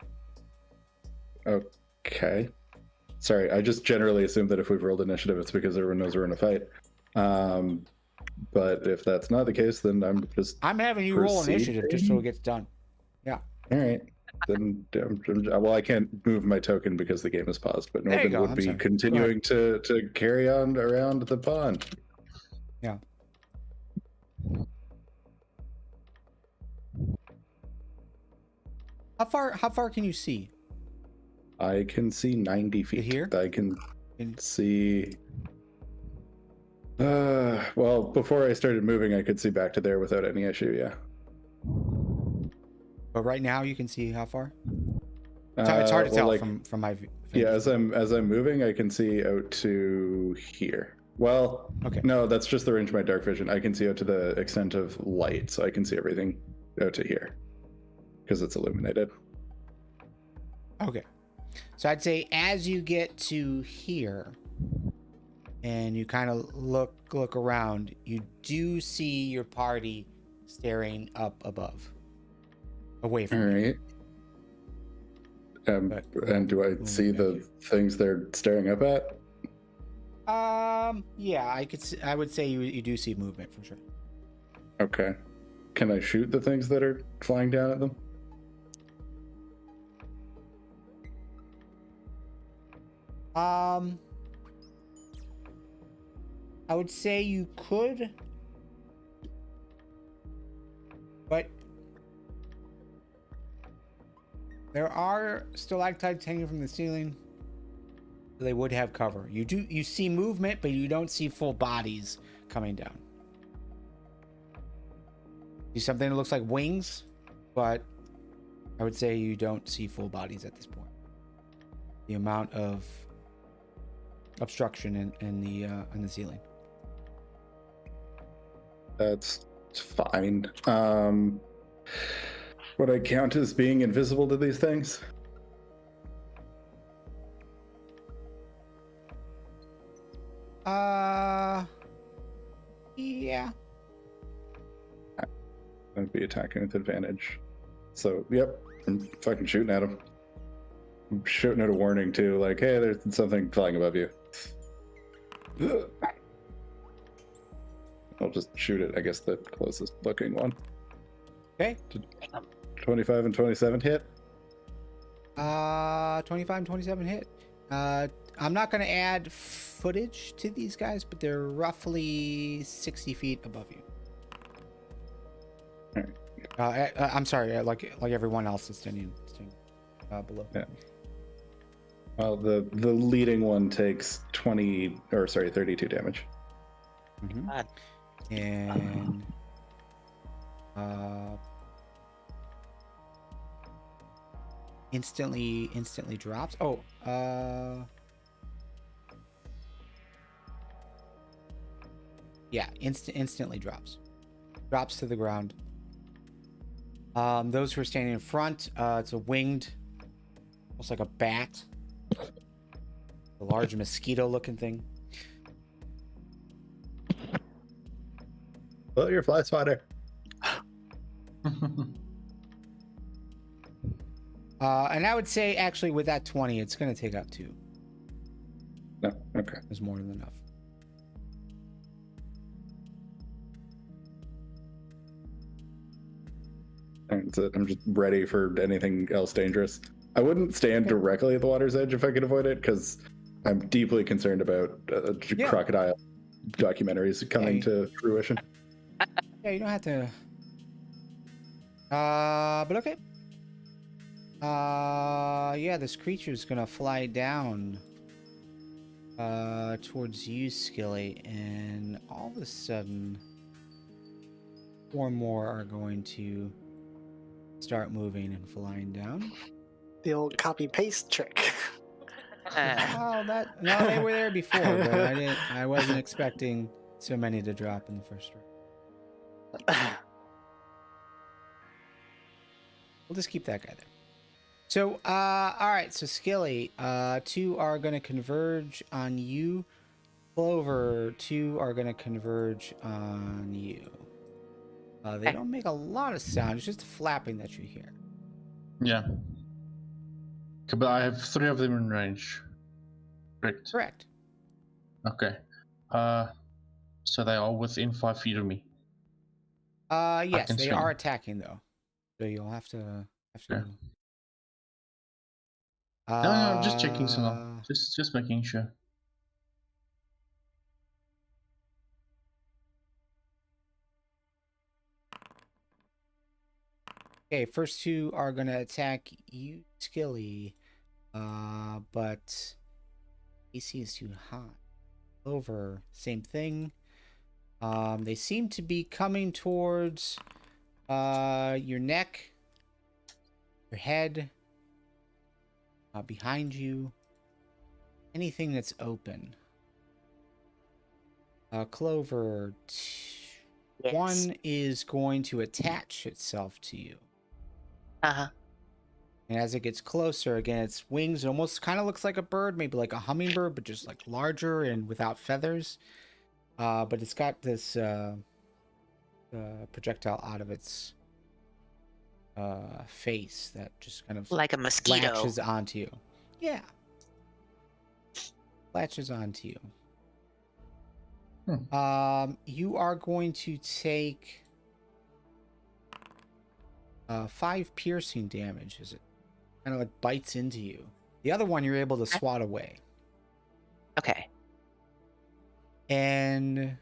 Speaker 2: Okay. Sorry, I just generally assume that if we've rolled initiative, it's because everyone knows we're in a fight. But if that's not the case, then
Speaker 1: I'm having you roll initiative just so it gets done. Yeah.
Speaker 2: All right. Then, well, I can't move my token because the game is paused, but
Speaker 1: There you
Speaker 2: Norbin
Speaker 1: go,
Speaker 2: would
Speaker 1: I'm
Speaker 2: be
Speaker 1: sorry.
Speaker 2: continuing to carry on around the pond.
Speaker 1: Yeah. How far can you see?
Speaker 2: I can see 90 feet.
Speaker 1: Here?
Speaker 2: I can see. Well, before I started moving, I could see back to there without any issue. Yeah.
Speaker 1: But right now you can see how far? It's hard to tell from my view.
Speaker 2: Yeah, as I'm moving, I can see out to here. Well,
Speaker 1: okay.
Speaker 2: No, that's just the range of my dark vision. I can see out to the extent of light, so I can see everything out to here because it's illuminated.
Speaker 1: Okay. So I'd say as you get to here and you kind of look around, you do see your party staring up above. Away from you.
Speaker 2: All right. And do I see the things they're staring up at?
Speaker 1: Yeah, I would say you do see movement for sure.
Speaker 2: Okay. Can I shoot the things that are flying down at them?
Speaker 1: I would say you could, but there are stalactites hanging from the ceiling. They would have cover. You see movement, but you don't see full bodies coming down. See something that looks like wings, but I would say you don't see full bodies at this point. The amount of obstruction in the ceiling.
Speaker 2: That's fine. Would I count as being invisible to these things?
Speaker 1: Yeah.
Speaker 2: I'd be attacking with advantage. So, yep, I'm fucking shooting at him. I'm shooting at a warning too, like, hey, there's something flying above you. I'll just shoot it, I guess, the closest looking one.
Speaker 1: Okay.
Speaker 2: 25 and 27 hit.
Speaker 1: 25 and 27 hit. I'm not going to add footage to these guys, but they're roughly 60 feet above you.
Speaker 2: All right.
Speaker 1: I'm sorry, like everyone else is standing below.
Speaker 2: Yeah. Well, the leading one takes 32 damage.
Speaker 1: Mm-hmm.
Speaker 7: God.
Speaker 1: And instantly drops. Oh, yeah, instantly drops to the ground. Those who are standing in front, it's a winged, almost like a bat, a large mosquito-looking thing.
Speaker 2: Well, you're a fly swatter.
Speaker 1: And I would say, actually, with that 20, it's going to take out 2.
Speaker 2: No, okay.
Speaker 1: There's more than enough.
Speaker 2: I'm just ready for anything else dangerous. I wouldn't stand directly at the water's edge if I could avoid it, because I'm deeply concerned about crocodile documentaries coming to fruition.
Speaker 1: Yeah, you don't have to. But okay. Yeah, this creature's gonna fly down towards you, Skilly, and all of a sudden 4 more are going to start moving and flying down.
Speaker 4: The old copy paste trick.
Speaker 1: Oh, no, they were there before, but I wasn't expecting so many to drop in the first round. We'll just keep that guy there. So, all right. So, Skilly, 2 are going to converge on you. Clover, 2 are going to converge on you. They don't make a lot of sound. It's just the flapping that you hear.
Speaker 5: Yeah. Okay, but I have 3 of them in range. Correct.
Speaker 1: Correct.
Speaker 5: Okay. So they are within 5 feet of me.
Speaker 1: Yes,
Speaker 5: can
Speaker 1: they
Speaker 5: swing.
Speaker 1: are attacking though. So you'll have to.
Speaker 5: Okay. No, I'm just checking some. Just making sure.
Speaker 1: Okay, first 2 are gonna attack you, Skilly. But AC is too high. Clover, same thing. They seem to be coming towards your neck, your head, behind you, anything that's open. Clover,
Speaker 7: Yes.
Speaker 1: 1 is going to attach itself to you.
Speaker 7: Uh-huh.
Speaker 1: And as it gets closer, again, its wings, it almost kind of looks like a bird, maybe like a hummingbird, but just like larger and without feathers. But it's got this projectile out of its face that just kind of
Speaker 7: Like a mosquito.
Speaker 1: latches onto you. Yeah. Latches onto you. You are going to take 5 piercing damage as it kind of like bites into you. The other one you're able to swat away.
Speaker 7: Okay.
Speaker 1: And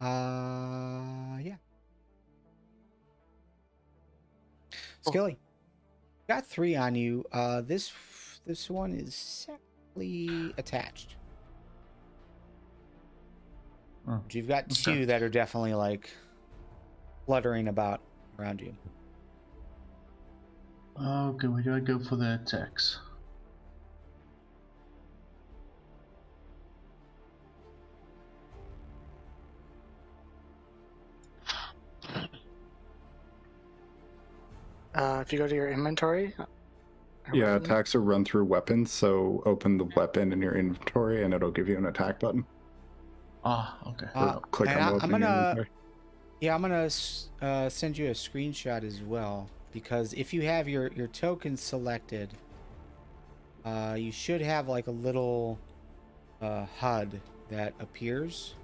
Speaker 1: yeah.
Speaker 7: Cool.
Speaker 1: Skilly, got 3 on you. This this one is separately attached.
Speaker 5: Oh,
Speaker 1: But you've got
Speaker 5: okay.
Speaker 1: two that are definitely like fluttering about around you.
Speaker 5: Okay, where do I go for the attacks?
Speaker 4: If you go to your inventory.
Speaker 2: Yeah,
Speaker 4: Ravine,
Speaker 2: attacks are run through weapons, so open the weapon in your inventory and it'll give you an attack button.
Speaker 5: Ah, okay.
Speaker 2: Or click
Speaker 1: and
Speaker 2: on the
Speaker 1: I'm
Speaker 2: opening
Speaker 1: gonna-
Speaker 2: inventory.
Speaker 1: Yeah, I'm gonna send you a screenshot as well, because if you have your tokens selected, you should have like a little HUD that appears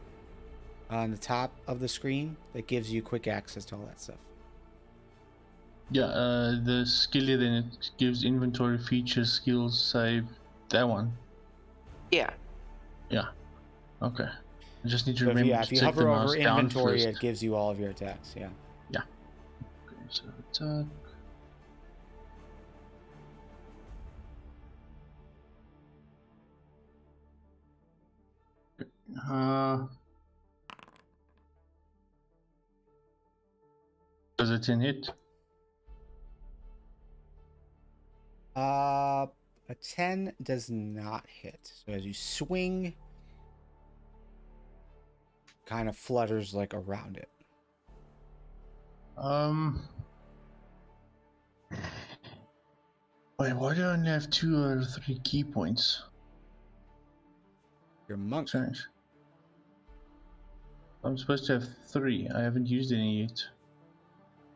Speaker 1: on the top of the screen that gives you quick access to all that stuff.
Speaker 5: Yeah, the skilly, then it gives inventory features, skills, save, that one.
Speaker 3: Yeah.
Speaker 5: Yeah. Okay. I just need to
Speaker 1: So if
Speaker 5: remember
Speaker 1: if
Speaker 5: to
Speaker 1: you
Speaker 5: take
Speaker 1: hover
Speaker 5: the
Speaker 1: over
Speaker 5: mouse down
Speaker 1: inventory,
Speaker 5: first.
Speaker 1: it gives you all of your attacks. Yeah.
Speaker 5: Okay, so attack. Does it hit?
Speaker 1: A 10 does not hit. So as you swing, kind of flutters like around it.
Speaker 5: Wait, why do I only have 2 out of 3 key points?
Speaker 1: Your monk.
Speaker 5: Strange. I'm supposed to have 3. I haven't used any yet.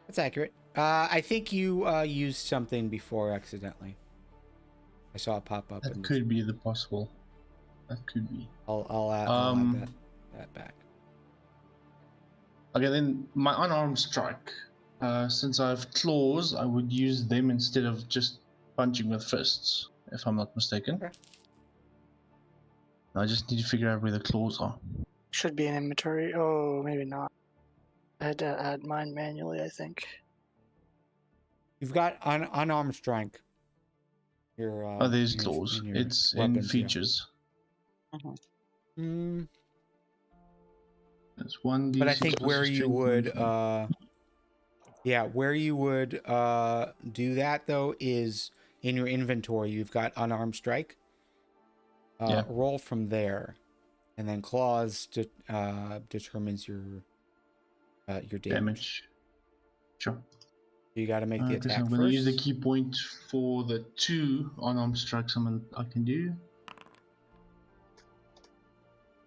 Speaker 1: That's accurate. I think you used something before accidentally. I saw it pop up.
Speaker 5: That could be the possible. That could be.
Speaker 1: I'll add that back.
Speaker 5: Okay, then my unarmed strike. Since I have claws, I would use them instead of just punching with fists, if I'm not mistaken.
Speaker 1: Okay.
Speaker 5: I just need to figure out where the claws are.
Speaker 4: should be an inventory. Oh, maybe not. I had to add mine manually, I think.
Speaker 1: You've got unarmed strike. Your
Speaker 5: Oh, there's
Speaker 1: in your-
Speaker 5: claws.
Speaker 1: in your
Speaker 5: It's in
Speaker 1: weapons, yeah.
Speaker 5: features.
Speaker 1: Mm,
Speaker 5: There's 1d6
Speaker 1: but I think
Speaker 5: plus
Speaker 1: where
Speaker 5: a
Speaker 1: you
Speaker 5: strength
Speaker 1: would
Speaker 5: modifier.
Speaker 1: where you would do that though is in your inventory. You've got unarmed strike.
Speaker 5: Yeah.
Speaker 1: Roll from there, and then claws determines your damage.
Speaker 5: Sure.
Speaker 1: You got to make the
Speaker 5: Because
Speaker 1: attack
Speaker 5: I'm
Speaker 1: first.
Speaker 5: going to use the key point for the 2 unarmed strikes I can do.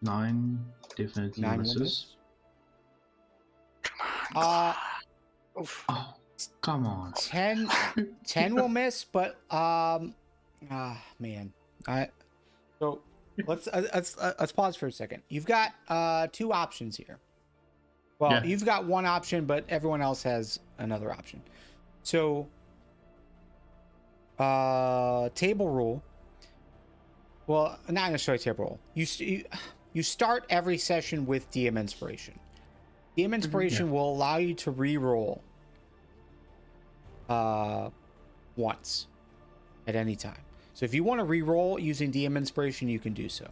Speaker 5: 9 definitely
Speaker 1: 9 will
Speaker 5: misses.
Speaker 1: miss.
Speaker 4: Oof.
Speaker 5: Oh, come on.
Speaker 1: 10 will miss, but man, so let's pause for a second. You've got 2 options here. Well,
Speaker 5: Yeah.
Speaker 1: you've got one option, but everyone else has another option. So, table rule. Well, not necessarily table rule. You start every session with DM inspiration. DM inspiration will allow you to re-roll once at any time. So if you want to re-roll using DM inspiration, you can do so.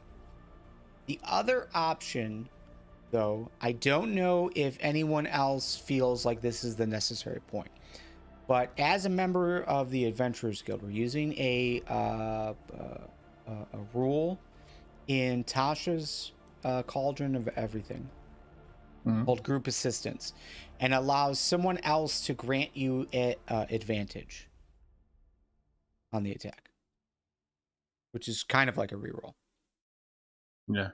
Speaker 1: The other option, though, I don't know if anyone else feels like this is the necessary point, but as a member of the Adventurers Guild, we're using a rule in Tasha's Cauldron of Everything called Group Assistance, and allows someone else to grant you advantage on the attack, which is kind of like a reroll.
Speaker 5: Yeah.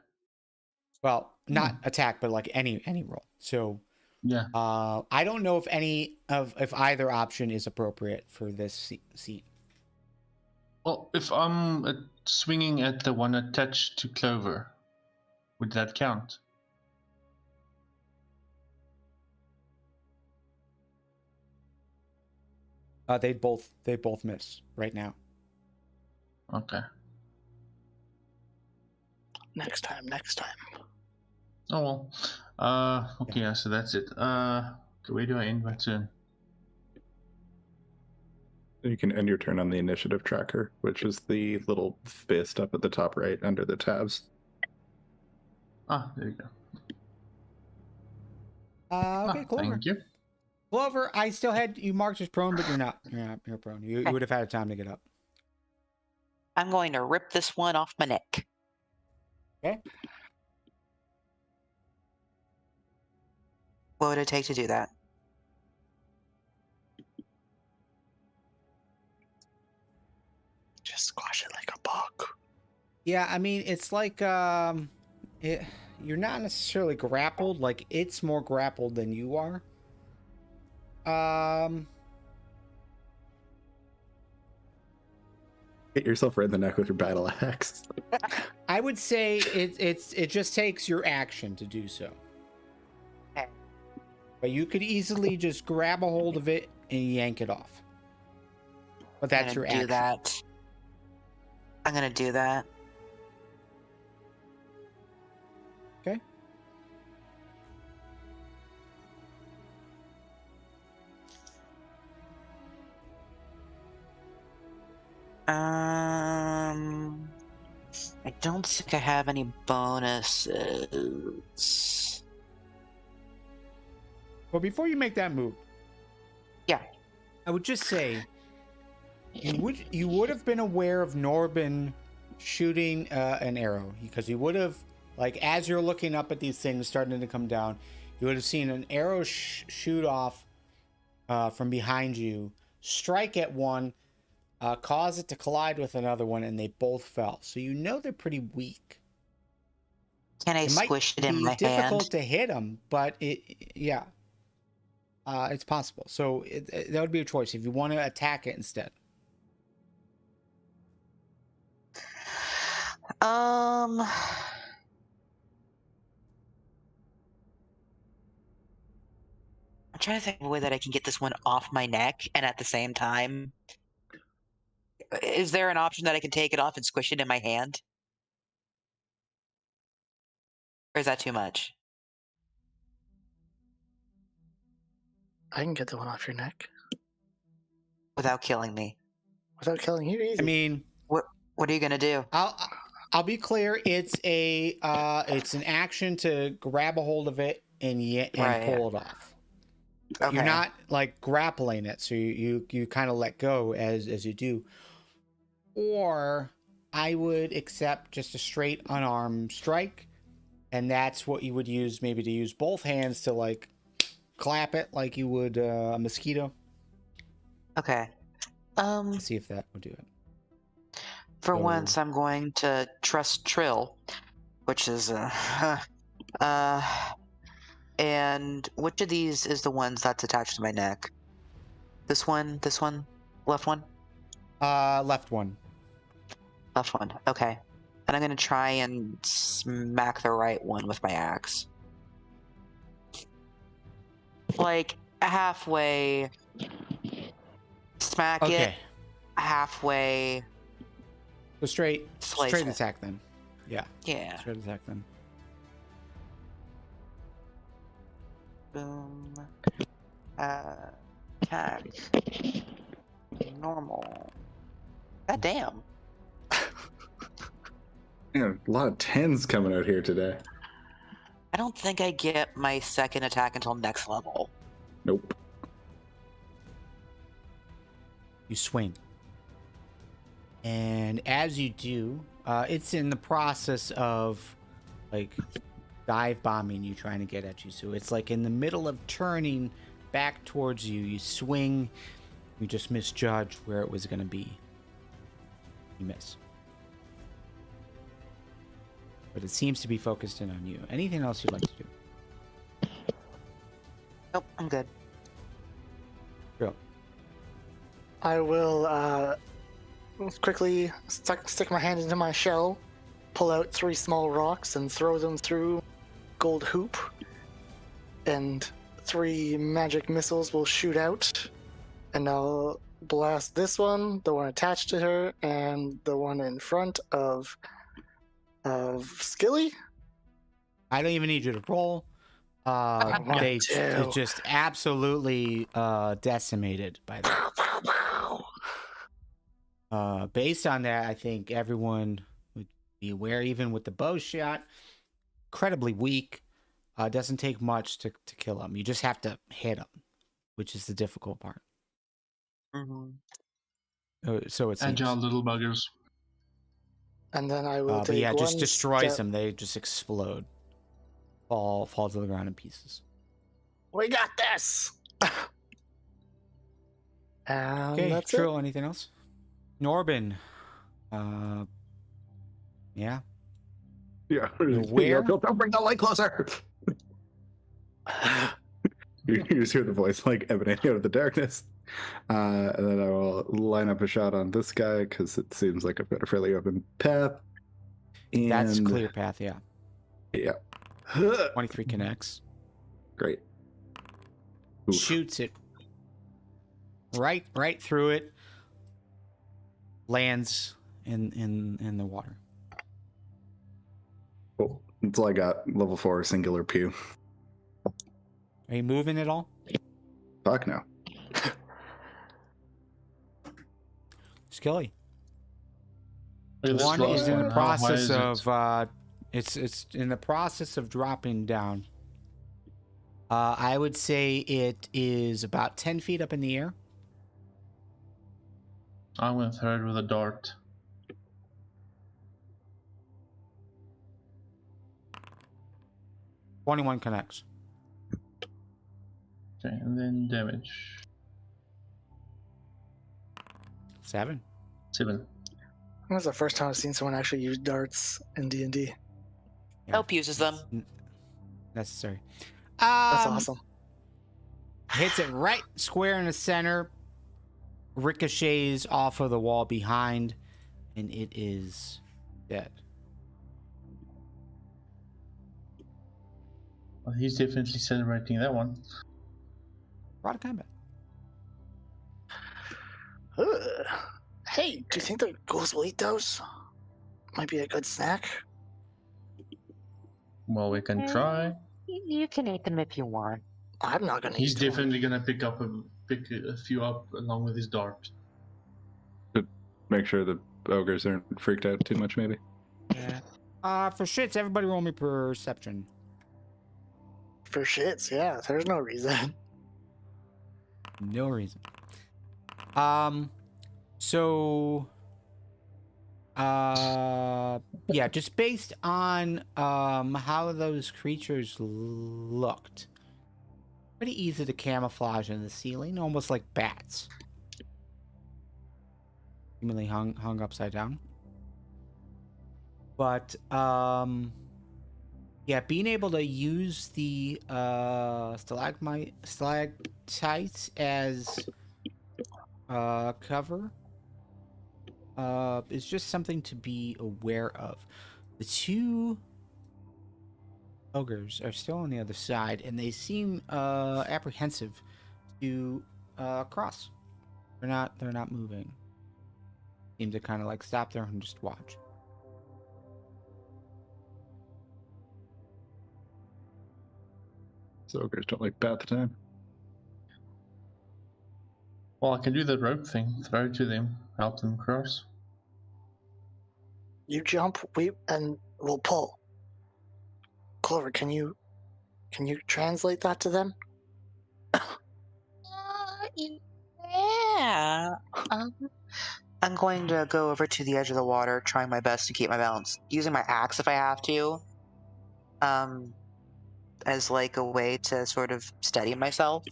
Speaker 1: Well, not attack, but like any roll. So
Speaker 5: Yeah.
Speaker 1: I don't know if either option is appropriate for this seat.
Speaker 5: Well, if I'm swinging at the one attached to Clover, would that count?
Speaker 1: They both miss right now.
Speaker 5: Okay.
Speaker 4: Next time.
Speaker 5: Oh well. Okay, yeah, so that's it. Where do I end my turn?
Speaker 2: You can end your turn on the initiative tracker, which is the little fist up at the top right under the tabs.
Speaker 5: Ah, there you go.
Speaker 1: Okay,
Speaker 5: Ah,
Speaker 1: Clover.
Speaker 5: thank you.
Speaker 1: Clover, I still had you marked as prone, but you're not. You're prone. You would have had time to get up.
Speaker 7: I'm going to rip this one off my neck.
Speaker 1: Okay.
Speaker 7: What would it take to do that?
Speaker 4: Just squash it like a bug.
Speaker 1: Yeah, I mean, it's like you're not necessarily grappled. Like it's more grappled than you are.
Speaker 2: Hit yourself right in the neck with your battle axe.
Speaker 1: I would say it just takes your action to do so.
Speaker 7: Okay.
Speaker 1: But you could easily just grab a hold of it and yank it off. But that's your action.
Speaker 7: That. I'm gonna do that.
Speaker 1: Okay.
Speaker 7: I don't think I have any bonuses.
Speaker 1: Well, before you make that move,
Speaker 7: Yeah.
Speaker 1: I would just say you would have been aware of Norben shooting an arrow, because you would have, like, as you're looking up at these things starting to come down, you would have seen an arrow shoot off from behind you, strike at one, cause it to collide with another one, and they both fell. So you know they're pretty weak.
Speaker 7: Can I
Speaker 1: It might
Speaker 7: squish it in
Speaker 1: be
Speaker 7: my
Speaker 1: difficult
Speaker 7: hand?
Speaker 1: to hit them, but yeah, it's possible. So that would be a choice if you want to attack it instead.
Speaker 7: I'm trying to think of a way that I can get this one off my neck, and at the same time, is there an option that I can take it off and squish it in my hand? Or is that too much?
Speaker 4: I can get the one off your neck
Speaker 7: Without killing me?
Speaker 4: without killing you. Easy.
Speaker 1: I mean,
Speaker 7: What are you gonna do?
Speaker 1: I'll be clear. It's an action to grab a hold of it and
Speaker 7: Right.
Speaker 1: pull it off.
Speaker 7: Okay.
Speaker 1: You're not like grappling it, so you kind of let go as you do. Or I would accept just a straight unarmed strike, and that's what you would use, maybe to use both hands to like clap it like you would a mosquito.
Speaker 7: Okay.
Speaker 1: Let's see if that would do it.
Speaker 7: For
Speaker 1: So-
Speaker 7: once, I'm going to trust Trill, which is and which of these is the ones that's attached to my neck? This one, left one,
Speaker 1: Left one.
Speaker 7: left one. Okay. And I'm gonna try and smack the right one with my axe. Like halfway. Smack it.
Speaker 1: Okay.
Speaker 7: Halfway.
Speaker 1: So straight
Speaker 7: Slice it.
Speaker 1: attack then. Yeah.
Speaker 7: Yeah.
Speaker 1: Straight attack then.
Speaker 7: Boom. Attack. Normal. God damn.
Speaker 2: Yeah, a lot of 10s coming out here today.
Speaker 7: I don't think I get my second attack until next level.
Speaker 2: Nope.
Speaker 1: You swing. And as you do, it's in the process of like dive bombing you, trying to get at you. So it's like in the middle of turning back towards you. You swing. You just misjudged where it was going to be. You miss. But it seems to be focused in on you. Anything else you'd like to do?
Speaker 7: Nope, I'm good.
Speaker 1: Trill.
Speaker 4: I will quickly stick my hand into my shell, pull out 3 small rocks, and throw them through gold hoop. And 3 magic missiles will shoot out, and I'll blast this one, the one attached to her, and the one in front of Skilly.
Speaker 1: I don't even need you to roll. They
Speaker 4: to.
Speaker 1: just absolutely decimated by that. Based on that, I think everyone would be aware, even with the bow shot, incredibly weak. Doesn't take much to kill him. You just have to hit him, which is the difficult part.
Speaker 7: Mm-hmm.
Speaker 1: So it seems.
Speaker 5: Agile little buggers.
Speaker 4: And then I will
Speaker 1: But
Speaker 4: take
Speaker 1: yeah, it
Speaker 4: one
Speaker 1: just destroys
Speaker 4: step.
Speaker 1: them. They just explode, fall to the ground in pieces.
Speaker 4: We got this. And
Speaker 1: Okay,
Speaker 4: that's
Speaker 1: Trill. Anything else? Norbin. Yeah.
Speaker 2: Yeah.
Speaker 1: Where?
Speaker 2: Don't bring the light closer.
Speaker 4: it.
Speaker 2: You just hear the voice like emanating out of the darkness. And then I will line up a shot on this guy because it seems like I've got a fairly open path. And
Speaker 1: That's clear path. Yeah.
Speaker 2: Yeah.
Speaker 1: 23 connects.
Speaker 2: Great. Oof.
Speaker 1: Shoots it right through it. Lands in the water.
Speaker 2: Cool. That's all I got. Level 4 singular pew.
Speaker 1: Are you moving at all?
Speaker 2: Fuck no.
Speaker 1: Skelly.
Speaker 5: Look at this
Speaker 1: One
Speaker 5: last
Speaker 1: is in
Speaker 5: one.
Speaker 1: the
Speaker 5: How high
Speaker 1: process
Speaker 5: is it?
Speaker 1: of it's in the process of dropping down. I would say it is about 10 feet up in the air.
Speaker 5: I'm going to throw it with a dart.
Speaker 1: $21 connects.
Speaker 5: Okay, and then damage.
Speaker 1: 7.
Speaker 5: 7.
Speaker 4: That was the first time I've seen someone actually use darts in D&D.
Speaker 1: Yeah,
Speaker 7: Hope uses them.
Speaker 1: necessary.
Speaker 4: That's awesome.
Speaker 1: Hits it right square in the center. Ricochets off of the wall behind, and it is dead.
Speaker 5: Well, he's definitely celebrating that one.
Speaker 1: Out of combat.
Speaker 4: Hey, do you think the ghouls will eat those? Might be a good snack.
Speaker 5: Well, we can try.
Speaker 7: You can eat them if you want.
Speaker 4: I'm not gonna
Speaker 5: He's
Speaker 4: eat them.
Speaker 5: definitely going to pick a few up along with his dart.
Speaker 2: Make sure the ogres aren't freaked out too much, maybe.
Speaker 1: Yeah. For shits, everybody roll me perception.
Speaker 4: For shits, yeah. There's no reason.
Speaker 1: No reason. So yeah, just based on how those creatures looked, pretty easy to camouflage in the ceiling, almost like bats. Seemingly hung upside down. But yeah, being able to use the stalactites as cover is just something to be aware of. The two ogres are still on the other side, and they seem apprehensive to cross. They're not moving. Seem to kind of like stop there and just watch.
Speaker 2: So ogres don't like bat the time.
Speaker 5: Well, I can do the rope thing. Throw it to them. Help them cross.
Speaker 4: You jump, and we'll pull. Clover, can you translate that to them?
Speaker 7: Yeah. I'm going to go over to the edge of the water, trying my best to keep my balance, using my axe if I have to, as like a way to sort of steady myself.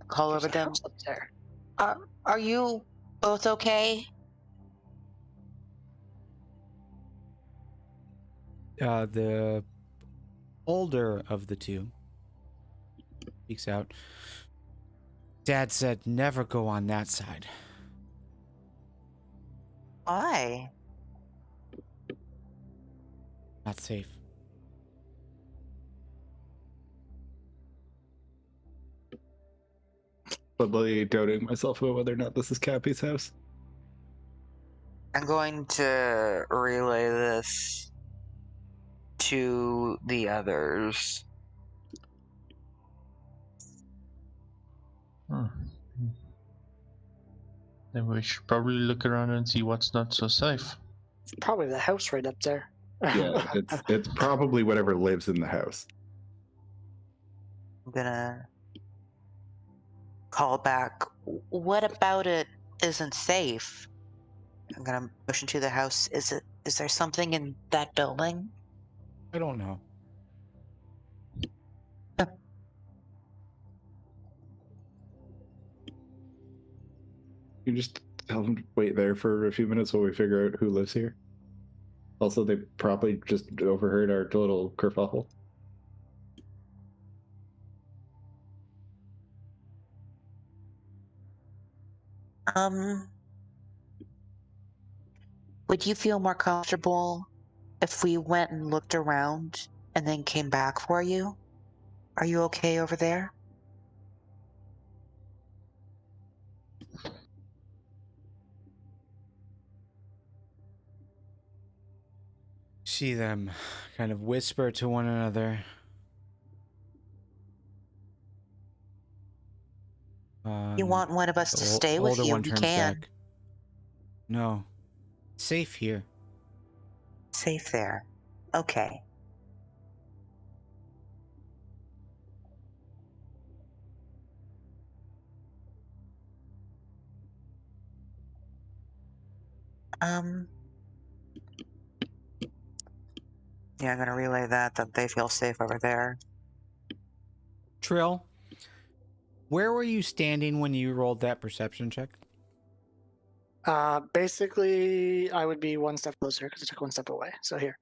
Speaker 7: Call
Speaker 4: There's
Speaker 7: over
Speaker 4: a
Speaker 7: them.
Speaker 4: house up there.
Speaker 7: Are you both okay?
Speaker 1: The older of the two speaks out. Dad said never go on that side.
Speaker 7: Why?
Speaker 1: Not safe.
Speaker 2: Probably doubting myself about whether or not this is Cappy's house.
Speaker 7: I'm going to relay this to the others.
Speaker 5: Then we should probably look around and see what's not so safe.
Speaker 4: It's probably the house right up there.
Speaker 2: Yeah, it's probably whatever lives in the house.
Speaker 7: I'm gonna call back. What about it isn't safe? I'm gonna push into the house. Is there something in that building?
Speaker 1: I don't know.
Speaker 2: You just tell them to wait there for a few minutes while we figure out who lives here. Also, they probably just overheard our little kerfuffle.
Speaker 7: Would you feel more comfortable if we went and looked around and then came back for you? Are you okay over there?
Speaker 1: See them kind of whisper to one another.
Speaker 7: You want one of us
Speaker 1: the
Speaker 7: to stay with
Speaker 1: older
Speaker 7: you?
Speaker 1: one
Speaker 7: We
Speaker 1: turns
Speaker 7: can.
Speaker 1: back. No. Safe here.
Speaker 7: Safe there. Okay. Yeah, I'm gonna relay that they feel safe over there.
Speaker 1: Trill, where were you standing when you rolled that perception check?
Speaker 4: Basically, I would be one step closer because I took one step away. So here.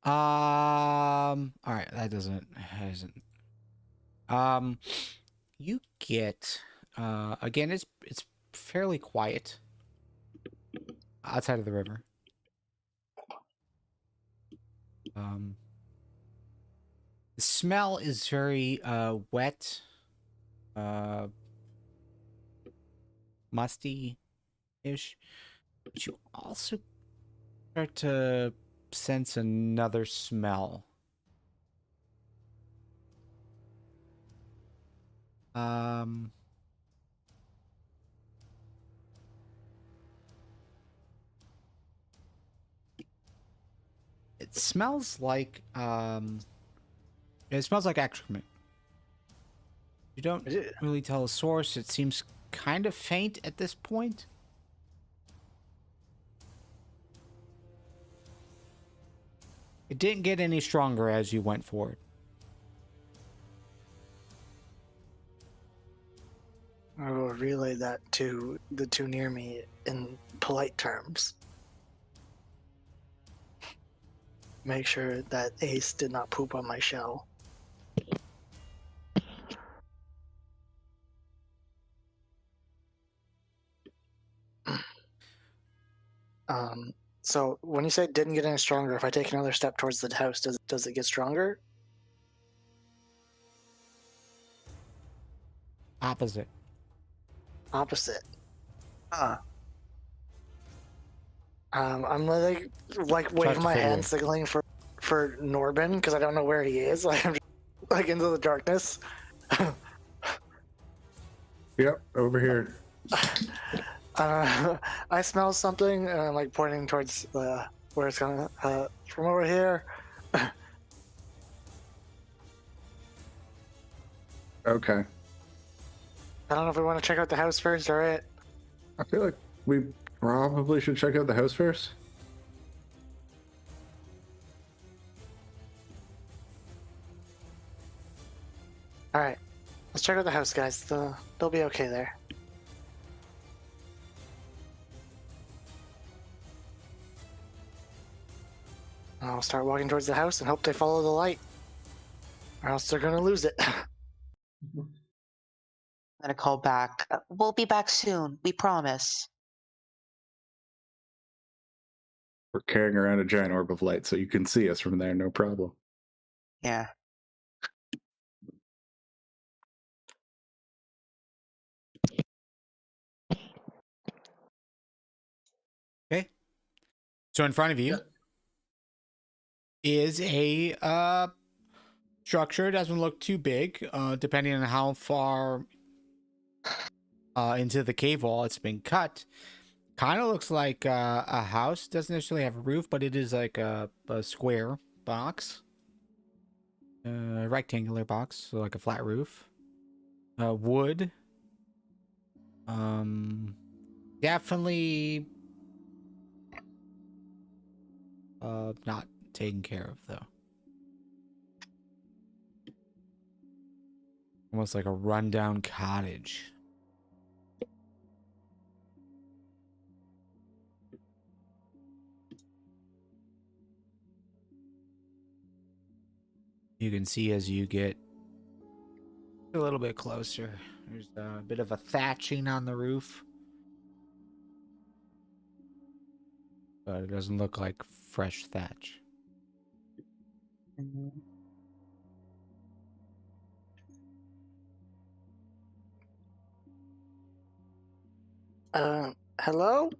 Speaker 1: All right, that isn't. You get, again, it's fairly quiet outside of the river. The smell is very wet, musty-ish. But you also start to sense another smell. It smells like excrement. You don't really tell a source. It seems kind of faint at this point. It didn't get any stronger as you went forward.
Speaker 4: I will relay that to the two near me in polite terms. Make sure that Ace did not poop on my shell. So when you say it didn't get any stronger, if I take another step towards the house, does it get stronger?
Speaker 1: Opposite.
Speaker 4: Opposite.
Speaker 7: Huh.
Speaker 4: I'm like waving my hand, signaling for Norben because I don't know where he is. Like I'm just, like into the darkness.
Speaker 2: Yep, over here.
Speaker 4: I smell something, and I'm like pointing towards where it's coming from over here.
Speaker 2: Okay.
Speaker 4: I don't know if we want to check out the house first or it.
Speaker 2: I feel like we probably should check out the house first.
Speaker 4: All right, let's check out the house, guys. They'll be okay there. I'll start walking towards the house and hope they follow the light, or else they're gonna lose it.
Speaker 7: I'm gonna call back. We'll be back soon. We promise.
Speaker 2: We're carrying around a giant orb of light, so you can see us from there, no problem.
Speaker 7: Yeah.
Speaker 1: Okay. So in front of you is a structure. It doesn't look too big, depending on how far into the cave wall it's been cut. Kind of looks like a house. Doesn't necessarily have a roof, but it is like a square box. Rectangular box, so like a flat roof. Wood. Definitely not taken care of, though. Almost like a rundown cottage. You can see as you get a little bit closer, there's a bit of a thatching on the roof. But it doesn't look like fresh thatch.
Speaker 7: Mhm.
Speaker 4: Hello?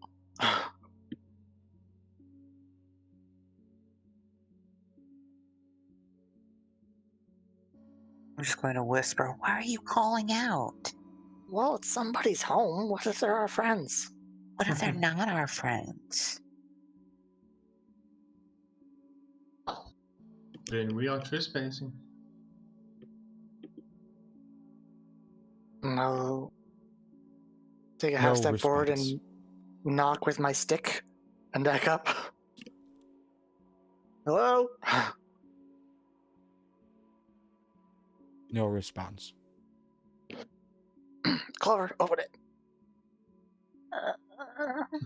Speaker 7: I'm just going to whisper, why are you calling out?
Speaker 4: Well, it's somebody's home. What if they're our friends?
Speaker 7: What if they're not our friends?
Speaker 5: Then we are trespassing.
Speaker 4: No. Take a
Speaker 1: No
Speaker 4: half step forward
Speaker 1: response.
Speaker 4: and knock with my stick and back up. Hello?
Speaker 1: No response.
Speaker 4: Clover, open it.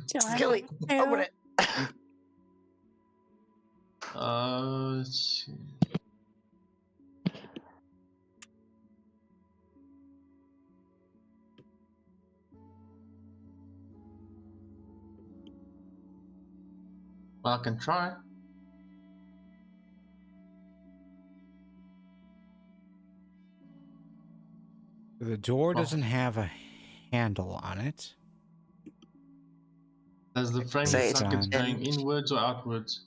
Speaker 7: Do I
Speaker 4: Skilly,
Speaker 7: have to?
Speaker 4: open it.
Speaker 5: Let's see. Well, I can try.
Speaker 1: The door
Speaker 5: Oh.
Speaker 1: doesn't have a handle on it.
Speaker 5: Does the frame
Speaker 7: Say
Speaker 5: look
Speaker 1: it's
Speaker 5: like it's
Speaker 1: done.
Speaker 5: going inwards or outwards?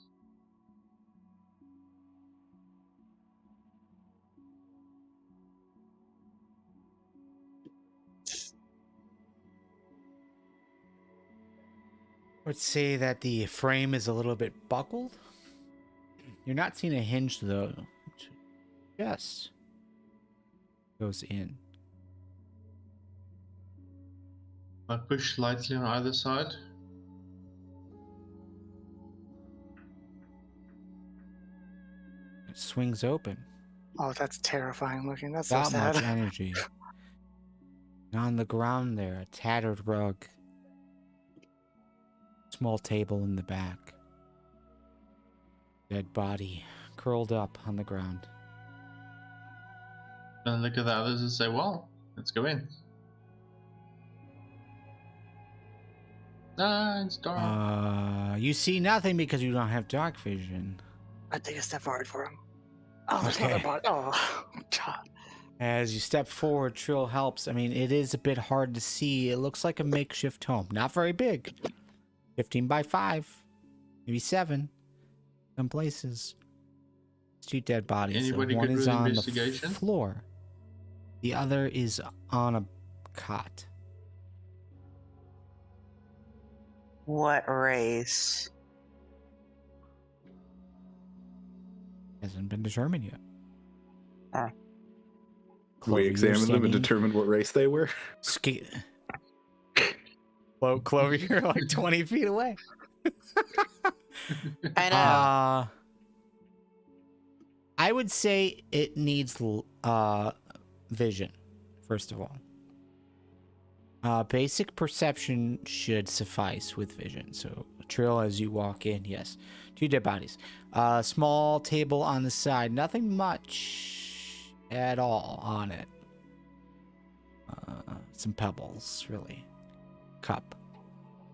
Speaker 1: Let's say that the frame is a little bit buckled. You're not seeing a hinge, though. Yes. Goes in.
Speaker 5: I push lightly on either side.
Speaker 1: It swings open.
Speaker 4: Oh, that's terrifying looking. That's so
Speaker 1: Not
Speaker 4: sad.
Speaker 1: much energy. And on the ground there, a tattered rug. Small table in the back. Dead body curled up on the ground.
Speaker 5: And look at the others and say, well, let's go in. Ah, it's dark.
Speaker 1: You see nothing because you don't have dark vision.
Speaker 4: I take a step forward for him. Oh, there's
Speaker 1: Okay.
Speaker 4: another body. Oh, God.
Speaker 1: As you step forward, Trill helps. I mean, it is a bit hard to see. It looks like a makeshift home. Not very big. 15 by 5. Maybe 7. Some places. It's 2 dead bodies.
Speaker 5: Anybody
Speaker 1: One
Speaker 5: good
Speaker 1: is
Speaker 5: with
Speaker 1: on the
Speaker 5: investigation?
Speaker 1: floor. The other is on a cot.
Speaker 7: What race?
Speaker 1: Hasn't been determined yet.
Speaker 7: Huh.
Speaker 1: Clover,
Speaker 2: We
Speaker 1: you're
Speaker 2: examined them and
Speaker 1: standing-
Speaker 2: determined what race they were.
Speaker 1: Clover, you're like 20 feet away.
Speaker 7: I know.
Speaker 1: I would say it needs vision, first of all. Basic perception should suffice with vision. So, Trill, as you walk in, yes. 2 dead bodies. Small table on the side. Nothing much at all on it. Some pebbles, really. Cup.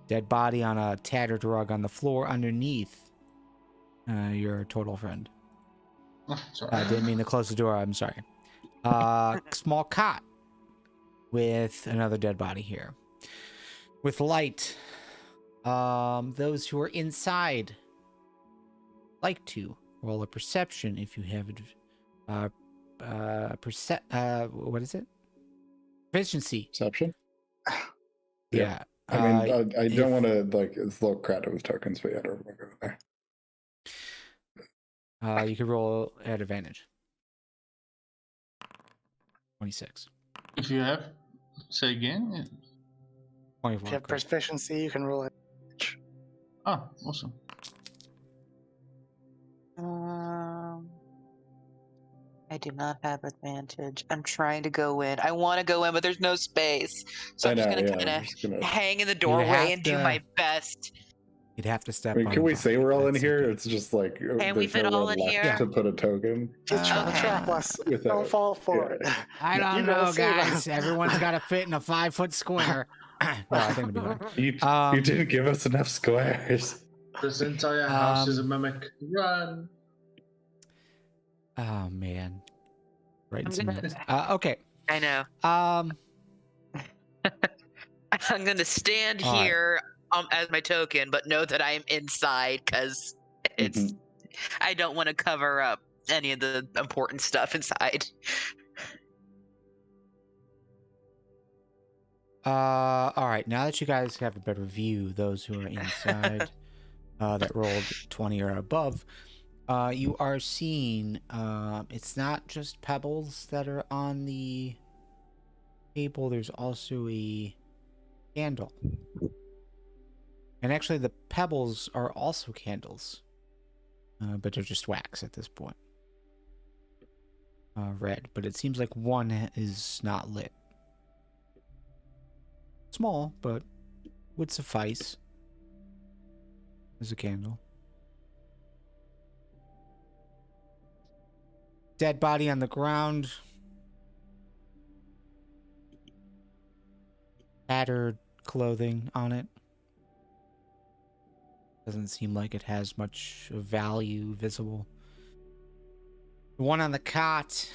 Speaker 1: Dead body on a tattered rug on the floor underneath your total friend.
Speaker 5: Oh, sorry.
Speaker 1: I didn't mean to close the door. I'm sorry. Small cot with another dead body here. With light. Those who are inside like to roll a perception if you have what is it? Proficiency.
Speaker 2: Perception.
Speaker 1: Yeah.
Speaker 2: I mean, I
Speaker 1: if-
Speaker 2: don't want to like it's a little crowded with tokens, but yeah, I don't want to go there.
Speaker 1: You could roll at advantage. 26.
Speaker 5: If you have, say again.
Speaker 1: 24.
Speaker 4: If you have
Speaker 1: correct.
Speaker 4: proficiency, you can roll it.
Speaker 5: Oh, awesome.
Speaker 7: I do not have advantage. I'm trying to go in. I want to go in, but there's no space. So I'm just gonna kind
Speaker 2: I'm
Speaker 7: of
Speaker 2: just gonna.
Speaker 7: hang in the
Speaker 1: have
Speaker 7: doorway and do
Speaker 1: to-
Speaker 7: my best.
Speaker 1: You'd have to step
Speaker 2: I mean,
Speaker 1: on
Speaker 2: can we
Speaker 1: top.
Speaker 2: say we're all in
Speaker 1: That's
Speaker 2: here?
Speaker 1: okay.
Speaker 2: It's just like
Speaker 7: Can we
Speaker 2: there's
Speaker 7: fit
Speaker 2: no
Speaker 7: all
Speaker 2: one
Speaker 7: in
Speaker 2: left
Speaker 7: here?
Speaker 2: to put a token.
Speaker 4: Just trying to
Speaker 7: Okay.
Speaker 4: trap us.
Speaker 2: Without-
Speaker 4: Don't fall for
Speaker 2: yeah.
Speaker 4: it.
Speaker 1: I don't
Speaker 4: You gotta
Speaker 1: know,
Speaker 4: save
Speaker 1: guys.
Speaker 4: us.
Speaker 1: Everyone's got to fit in a 5-foot square. No, I think it'll be fine.
Speaker 2: You didn't give us enough squares.
Speaker 5: This entire house is a mimic. Run.
Speaker 1: Oh man. Right.
Speaker 7: I'm
Speaker 1: Some
Speaker 7: gonna-
Speaker 1: notes. Okay.
Speaker 7: I know.
Speaker 1: Um.
Speaker 7: I'm gonna stand
Speaker 1: All right.
Speaker 7: here as my token, but know that I am inside because it's. I don't want to cover up any of the important stuff inside.
Speaker 1: All right. Now that you guys have a better view, those who are inside, that rolled 20 or above, you are seeing. It's not just pebbles that are on the table. There's also a candle, and actually, the pebbles are also candles, but they're just wax at this point. Red, but it seems like one is not lit. Small, but would suffice as a candle. Dead body on the ground. Tattered clothing on it. Doesn't seem like it has much value visible. The one on the cot.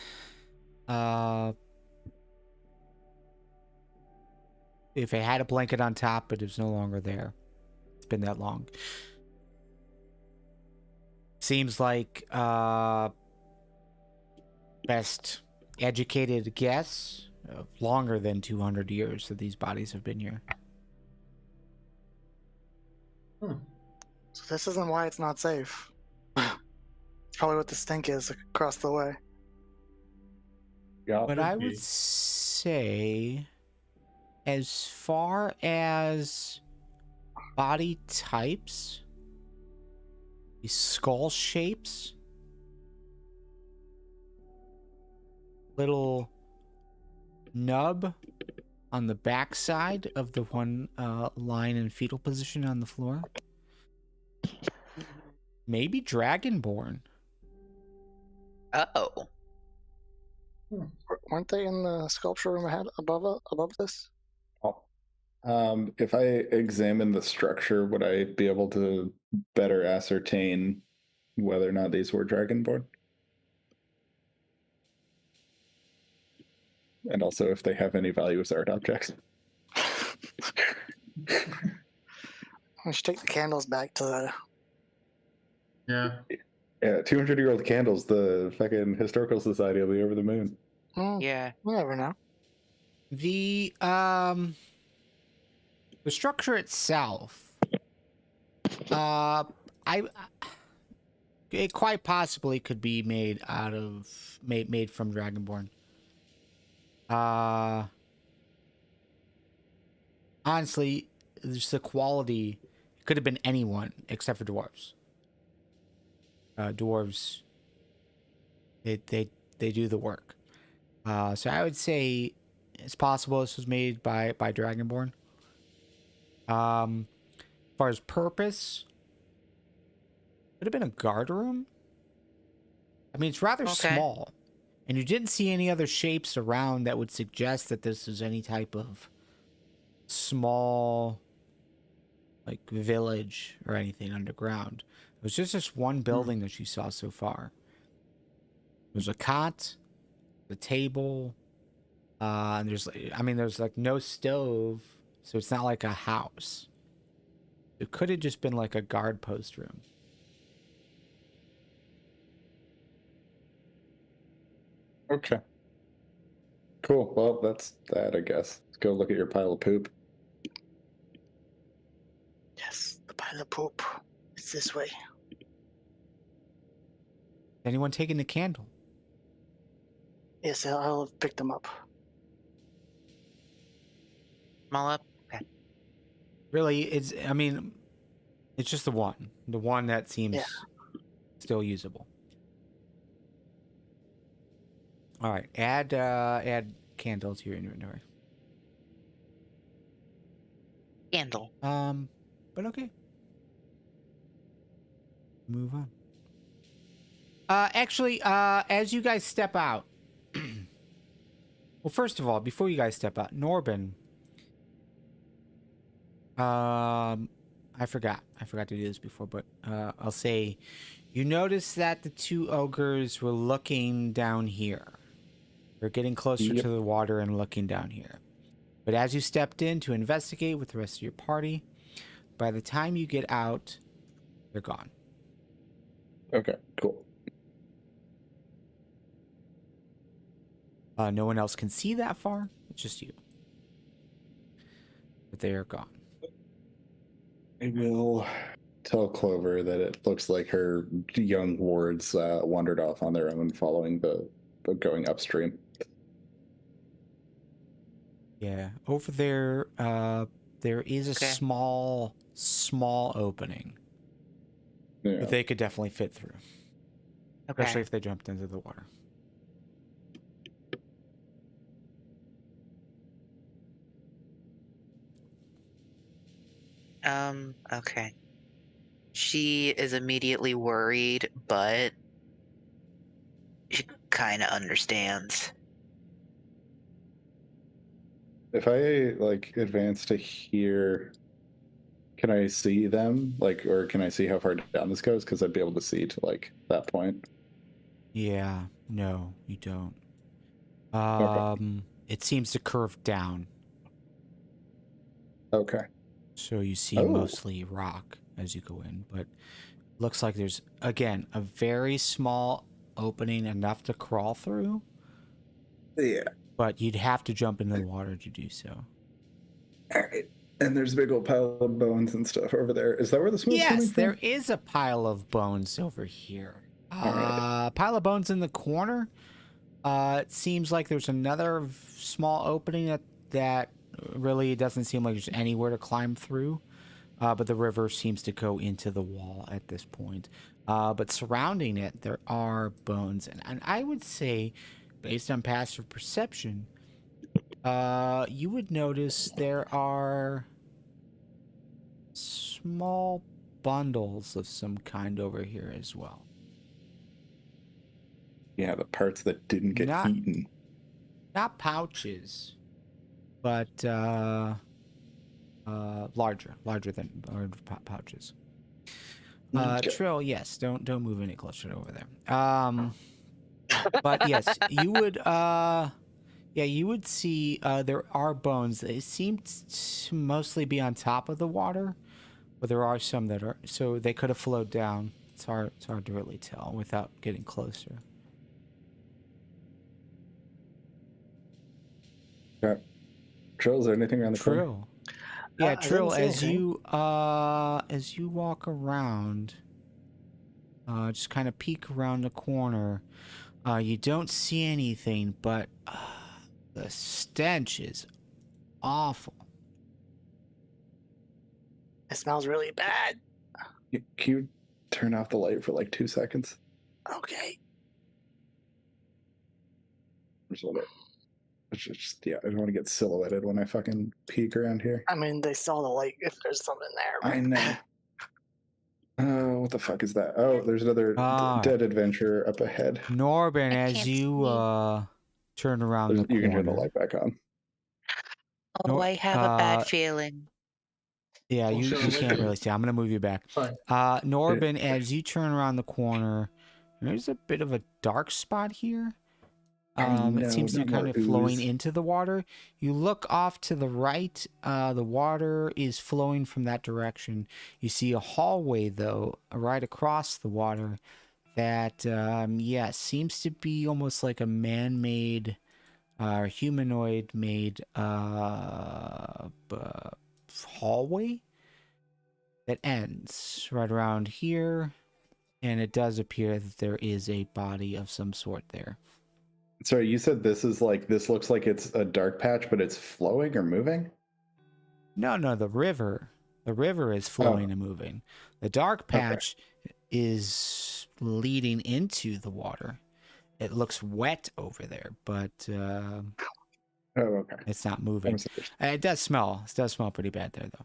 Speaker 1: If it had a blanket on top, but it's no longer there. It's been that long. Seems like best educated guess, longer than 200 years that these bodies have been here.
Speaker 4: So this isn't why it's not safe. Probably what the stink is across the way.
Speaker 2: Yeah,
Speaker 1: But I would say, as far as body types, these skull shapes, little nub on the backside of the one lying in fetal position on the floor. Maybe Dragonborn.
Speaker 3: Oh.
Speaker 4: Weren't they in the sculpture room ahead above this?
Speaker 2: If I examine the structure, would I be able to better ascertain whether or not these were Dragonborn? And also if they have any value as art objects.
Speaker 4: We should take the candles back to the.
Speaker 5: Yeah.
Speaker 2: Yeah, 200-year-old candles, the fucking historical society will be over the moon.
Speaker 3: Yeah.
Speaker 4: You never know.
Speaker 1: The structure itself, it quite possibly could be made out of made from Dragonborn. Honestly, just the quality, it could have been anyone except for dwarves. Dwarves, they do the work. So I would say it's possible this was made by Dragonborn. As far as purpose, could have been a guard room. I mean, it's rather small, and you didn't see any other shapes around that would suggest that this is any type of small, like, village or anything underground. It was just this one building that you saw so far. There's a cot, the table, and there's like no stove, so it's not like a house. It could have just been like a guard post room.
Speaker 2: Okay. Cool. Well, that's that, I guess. Let's go look at your pile of poop.
Speaker 4: Yes, the pile of poop. It's this way.
Speaker 1: Anyone taking the candle?
Speaker 4: Yes, I'll have picked them up.
Speaker 3: Small up. Okay.
Speaker 1: Really, it's just the one that seems still usable. All right, add candle to your inventory.
Speaker 3: Candle.
Speaker 1: But okay. Move on. Actually, as you guys step out, well, first of all, before you guys step out, Norben. I forgot to do this before, but I'll say, you notice that the two ogres were looking down here. They're getting closer to the water and looking down here. But as you stepped in to investigate with the rest of your party, by the time you get out, they're gone.
Speaker 2: Okay, cool.
Speaker 1: No one else can see that far. It's just you. But they are gone.
Speaker 2: I will tell Clover that it looks like her young wards wandered off on their own following the going upstream.
Speaker 1: Yeah, over there, there is a small opening that they could definitely fit through, especially if they jumped into the water.
Speaker 3: Okay. She is immediately worried, but she kind of understands.
Speaker 2: If I advance to here, can I see them? Or can I see how far down this goes? Because I'd be able to see to that point.
Speaker 1: Yeah, no, you don't.
Speaker 2: Okay.
Speaker 1: It seems to curve down.
Speaker 2: Okay.
Speaker 1: So you see mostly rock as you go in, but looks like there's, again, a very small opening, enough to crawl through.
Speaker 2: Yeah.
Speaker 1: But you'd have to jump into the water to do so.
Speaker 2: All right. And there's a big old pile of bones and stuff over there. Is that where the smoke's coming
Speaker 1: Yes,
Speaker 2: from?
Speaker 1: there is a pile of bones over here.
Speaker 2: Right.
Speaker 1: Pile of bones in the corner. It seems like there's another small opening that really doesn't seem like there's anywhere to climb through. But the river seems to go into the wall at this point. But surrounding it, there are bones. And I would say, based on passive perception, you would notice there are small bundles of some kind over here as well.
Speaker 2: Yeah, the parts that didn't get eaten.
Speaker 1: Not pouches, but larger than pouches. Trill, yes, don't move any closer over there. But yes, you would you would see there are bones. They seem to mostly be on top of the water, but there are some that are, so they could have flowed down. It's hard to really tell without getting closer.
Speaker 2: Okay. Trill, is there anything around the corner?
Speaker 1: Trill. Yeah, Trill, as you walk around, just kind of peek around the corner, you don't see anything, but the stench is awful.
Speaker 4: It smells really bad.
Speaker 2: Can you turn off the light for 2 seconds?
Speaker 4: Okay.
Speaker 2: I don't want to get silhouetted when I fucking peek around here.
Speaker 4: I mean, they saw the light if there's something there.
Speaker 2: I know. Oh, what the fuck is that? Oh, there's another dead adventurer up ahead.
Speaker 1: Norben, as you turn around the corner.
Speaker 2: You can turn the light back on.
Speaker 7: Oh, I have a bad feeling.
Speaker 1: Yeah, you can't really see. I'm going to move you back. Norben, as you turn around the corner, there's a bit of a dark spot here. It seems to be kind of flowing into the water. You look off to the right. The water is flowing from that direction. You see a hallway, though, right across the water that seems to be almost like a man-made or humanoid-made hallway that ends right around here, and it does appear that there is a body of some sort there.
Speaker 2: Sorry, you said this looks like it's a dark patch, but it's flowing or moving?
Speaker 1: No, the river is flowing and moving. The dark patch is leading into the water. It looks wet over there, but it's not moving. It does smell. It does smell pretty bad there, though.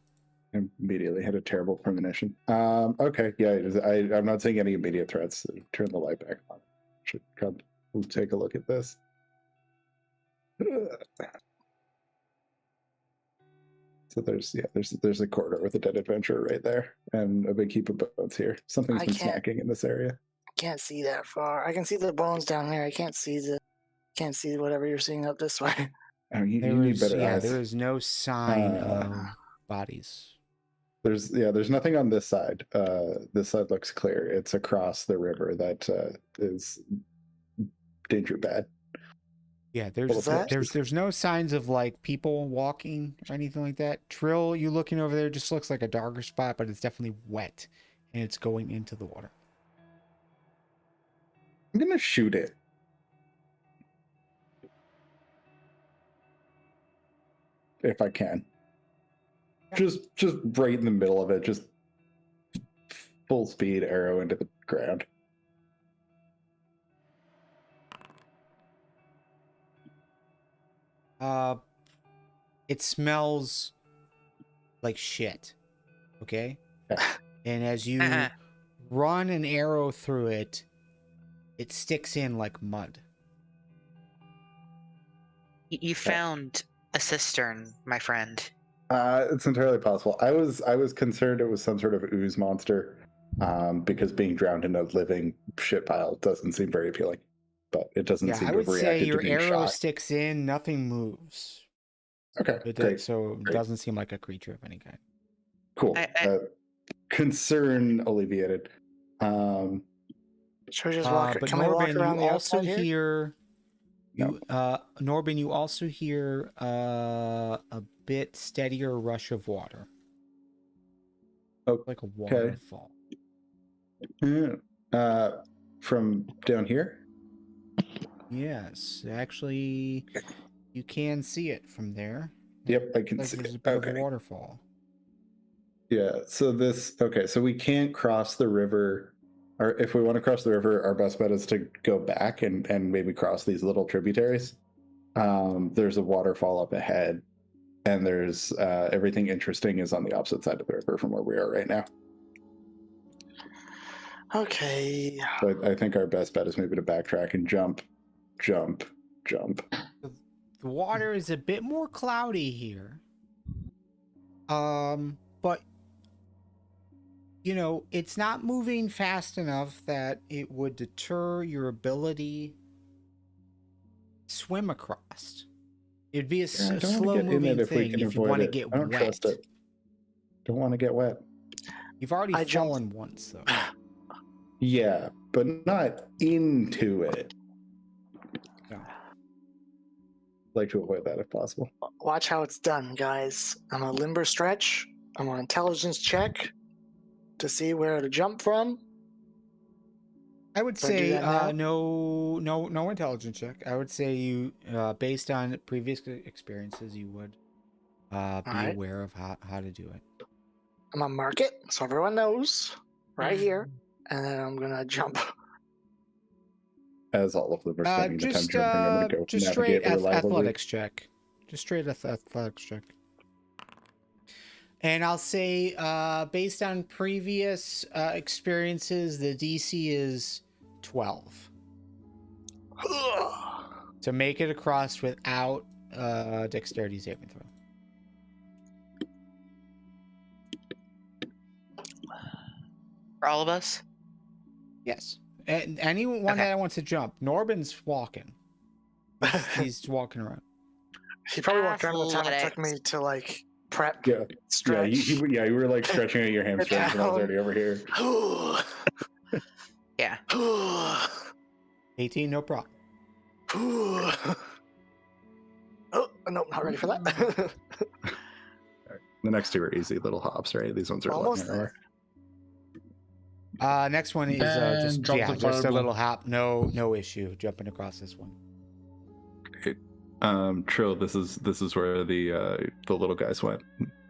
Speaker 2: I immediately had a terrible premonition. Okay, yeah, I'm not seeing any immediate threats. Turn the light back on. Should come. We'll take a look at this. So there's a corridor with a dead adventurer right there, and a big heap of bones here. Something's been snacking in this area.
Speaker 4: I can't see that far. I can see the bones down there. I can't see whatever you're seeing up this way.
Speaker 2: Oh, you need better eyes.
Speaker 1: There is no sign of bodies.
Speaker 2: There's nothing on this side. This side looks clear. It's across the river that is danger bad.
Speaker 1: Yeah, there's no signs of like people walking or anything like that. Trill, you looking over there, just looks like a darker spot, but it's definitely wet and it's going into the water.
Speaker 2: I'm gonna shoot it. If I can. Just right in the middle of it, just full speed arrow into the ground.
Speaker 1: It smells like shit. Okay? And as you run an arrow through it, it sticks in like mud.
Speaker 3: You found a cistern, my friend.
Speaker 2: It's entirely possible. I was concerned it was some sort of ooze monster, because being drowned in a living shit pile doesn't seem very appealing. But it doesn't seem to have reacted to being shot. I would say your arrow
Speaker 1: sticks in, nothing moves.
Speaker 2: Okay, great.
Speaker 1: So it doesn't seem like a creature of any kind.
Speaker 2: Cool. Concern alleviated.
Speaker 4: Should we just walk?
Speaker 1: But
Speaker 4: can
Speaker 1: Norben,
Speaker 4: we walk around
Speaker 1: you
Speaker 4: the
Speaker 1: also
Speaker 4: outside
Speaker 1: hear.
Speaker 2: No.
Speaker 1: Norben, you also hear a bit steadier rush of water.
Speaker 2: Oh,
Speaker 1: like a waterfall.
Speaker 2: From down here?
Speaker 1: Yes, actually, you can see it from there.
Speaker 2: Yep, I can see
Speaker 1: There's
Speaker 2: it.
Speaker 1: a bit of a waterfall.
Speaker 2: Yeah, so so we can't cross the river. Or if we want to cross the river, our best bet is to go back and maybe cross these little tributaries. There's a waterfall up ahead, and there's everything interesting is on the opposite side of the river from where we are right now.
Speaker 4: Okay.
Speaker 2: So I think our best bet is maybe to backtrack and jump.
Speaker 1: The water is a bit more cloudy here. But you know, it's not moving fast enough that it would deter your ability to swim across. It'd be a slow-moving thing if you want to get wet.
Speaker 2: I don't trust it. Don't want to get wet.
Speaker 1: You've already fallen once, though.
Speaker 2: Yeah, but not into it.
Speaker 1: No.
Speaker 2: Like to avoid that if possible.
Speaker 4: Watch how it's done, guys. I'm a limber stretch. I'm on intelligence check to see where to jump from.
Speaker 1: I would say no intelligence check. I would say you, based on previous experiences, you would be aware of how to do it.
Speaker 4: I'm gonna mark it so everyone knows right here, and then I'm gonna jump.
Speaker 2: As all of them are spending the time jumping, I'm gonna go
Speaker 1: just straight athletics check. Just straight athletics check. And I'll say, based on previous experiences, the DC is 12. To make it across without dexterity saving throw.
Speaker 3: For all of us?
Speaker 1: Yes. And anyone that wants to jump. Norben's walking. He's walking around.
Speaker 4: He probably walked around the time it took me to like prep.
Speaker 2: Yeah.
Speaker 4: Stretch.
Speaker 2: You were like stretching out your hamstrings and I was already over here.
Speaker 3: Yeah.
Speaker 1: 18, no problem.
Speaker 4: Oh, no, not ready for that.
Speaker 2: The next two are easy little hops, right? These ones are a lot
Speaker 4: Almost
Speaker 2: narrower.
Speaker 1: Next one is
Speaker 5: And drop the
Speaker 1: just a
Speaker 5: fireball.
Speaker 1: little hop. No issue jumping across this one.
Speaker 2: Okay. Trill, this is where the little guys went.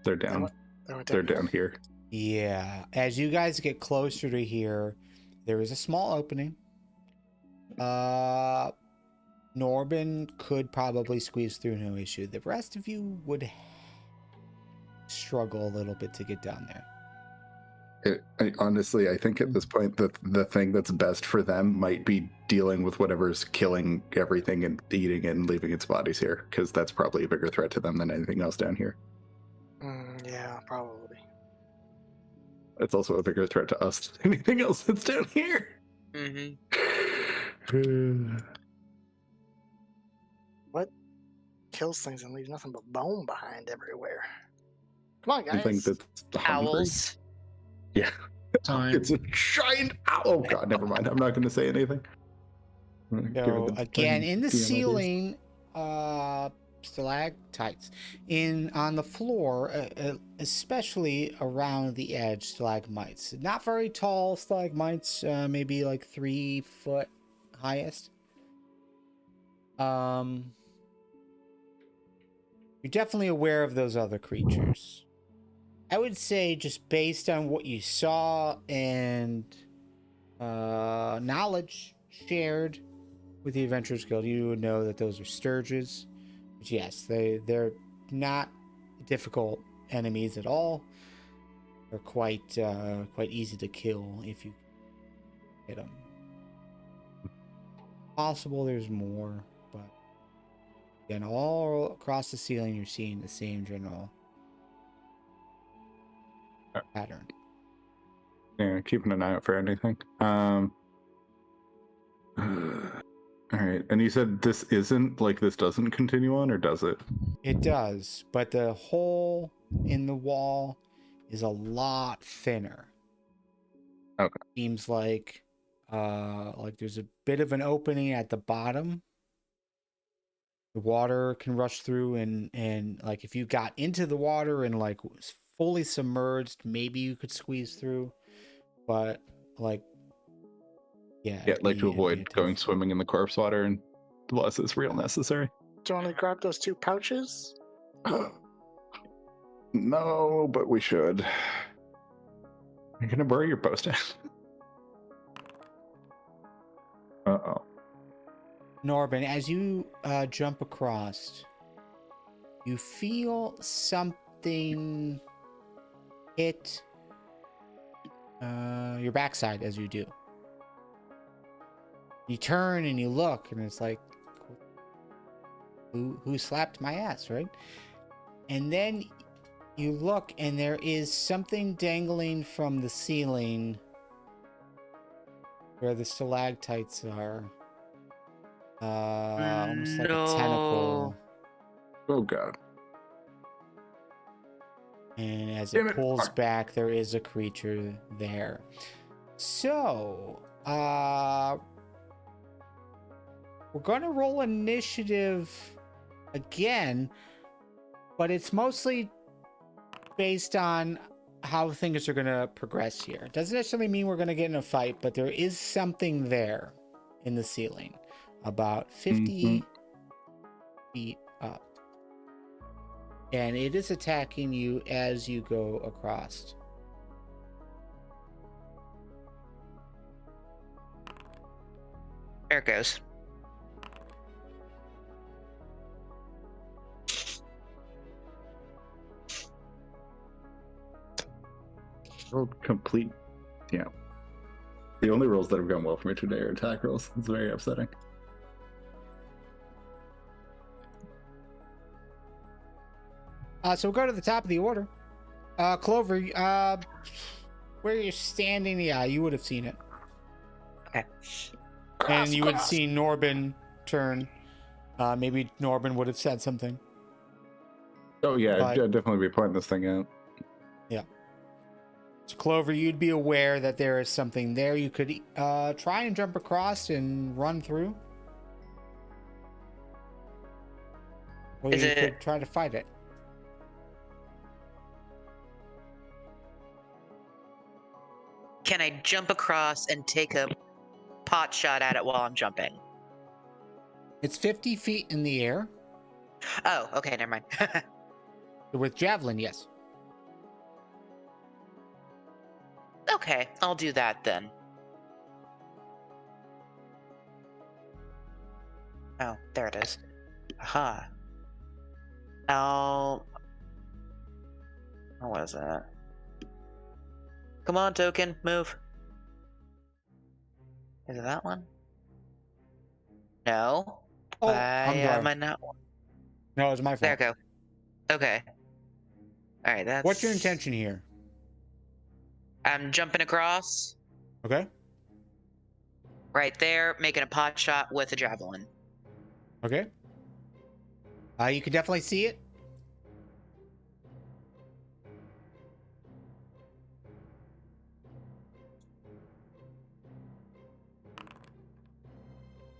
Speaker 2: They're down. They're down here.
Speaker 1: Yeah. As you guys get closer to here, there is a small opening. Norben could probably squeeze through, no issue. The rest of you would struggle a little bit to get down there.
Speaker 2: Honestly, I think at this point the thing that's best for them might be dealing with whatever's killing everything and eating and leaving its bodies here, because that's probably a bigger threat to them than anything else down here.
Speaker 4: Yeah, probably.
Speaker 2: It's also a bigger threat to us than anything else that's down here.
Speaker 3: Mm-hmm.
Speaker 4: What kills things and leaves nothing but bone behind everywhere? Come on,
Speaker 2: I think
Speaker 4: guys.
Speaker 2: that's hungry.
Speaker 3: Owls.
Speaker 2: Yeah.
Speaker 5: Time.
Speaker 2: It's a giant owl. Oh god, never mind. I'm not going to say anything.
Speaker 1: So again, in the ceiling, stalactites on the floor, especially around the edge, stalagmites. Not very tall stalagmites, maybe like 3 foot highest. You're definitely aware of those other creatures. I would say, just based on what you saw and knowledge shared with the Adventurers Guild, you would know that those are sturges. But yes, they're not difficult enemies at all. They're quite easy to kill if you hit them. Possible there's more, but again, all across the ceiling, you're seeing the same general pattern.
Speaker 2: Yeah, keeping an eye out for anything. All right, and you said this doesn't continue on, or does it?
Speaker 1: It does, but the hole in the wall is a lot thinner.
Speaker 2: Okay.
Speaker 1: Seems like there's a bit of an opening at the bottom. The water can rush through, and like if you got into the water and like was fully submerged, maybe you could squeeze through, but like
Speaker 2: to avoid going swimming in the corpse water unless it's real necessary.
Speaker 4: Do you want to grab those 2 pouches?
Speaker 2: No, but we should. You're gonna bury your post. Uh-oh.
Speaker 1: Norben, as you jump across, you feel something hit your backside as you do. You turn and you look, and it's like, who slapped my ass, right? And then you look, and there is something dangling from the ceiling where the stalactites are. Almost like a tentacle.
Speaker 2: Oh god.
Speaker 1: And as
Speaker 2: Damn
Speaker 1: it
Speaker 2: it.
Speaker 1: pulls back, there is a creature there. So, we're going to roll initiative again, but it's mostly based on how things are going to progress here. It doesn't necessarily mean we're going to get in a fight, but there is something there in the ceiling, about 50 feet up. And it is attacking you as you go across.
Speaker 3: There it goes.
Speaker 2: Rolled complete. Yeah. The only rolls that have gone well for me today are attack rolls. It's very upsetting.
Speaker 1: So we'll go to the top of the order. Clover, where you're standing, yeah, you would have seen it.
Speaker 3: Okay.
Speaker 1: And you would see Norben turn. Maybe Norben would have said something.
Speaker 2: Oh yeah,
Speaker 1: But-
Speaker 2: I'd definitely be pointing this thing out.
Speaker 1: So Clover, you'd be aware that there is something there. You could try and jump across and run through. Or
Speaker 3: Is
Speaker 1: you
Speaker 3: it-
Speaker 1: could try to fight it.
Speaker 3: Can I jump across and take a pot shot at it while I'm jumping?
Speaker 1: It's 50 feet in the air.
Speaker 3: Oh, okay, never mind.
Speaker 1: With javelin, yes.
Speaker 3: Okay, I'll do that then. Oh, there it is. Aha. What was that? Come on, token, move. Is it that one? No.
Speaker 1: Oh,
Speaker 3: Why
Speaker 1: I'm
Speaker 3: am
Speaker 1: sorry.
Speaker 3: I not?
Speaker 1: No, it was my
Speaker 3: There
Speaker 1: fault.
Speaker 3: we go. Okay. All right, that's.
Speaker 1: What's your intention here?
Speaker 3: I'm jumping across
Speaker 1: Okay.
Speaker 3: right there, making a pot shot with a javelin.
Speaker 1: Okay. You can definitely see it.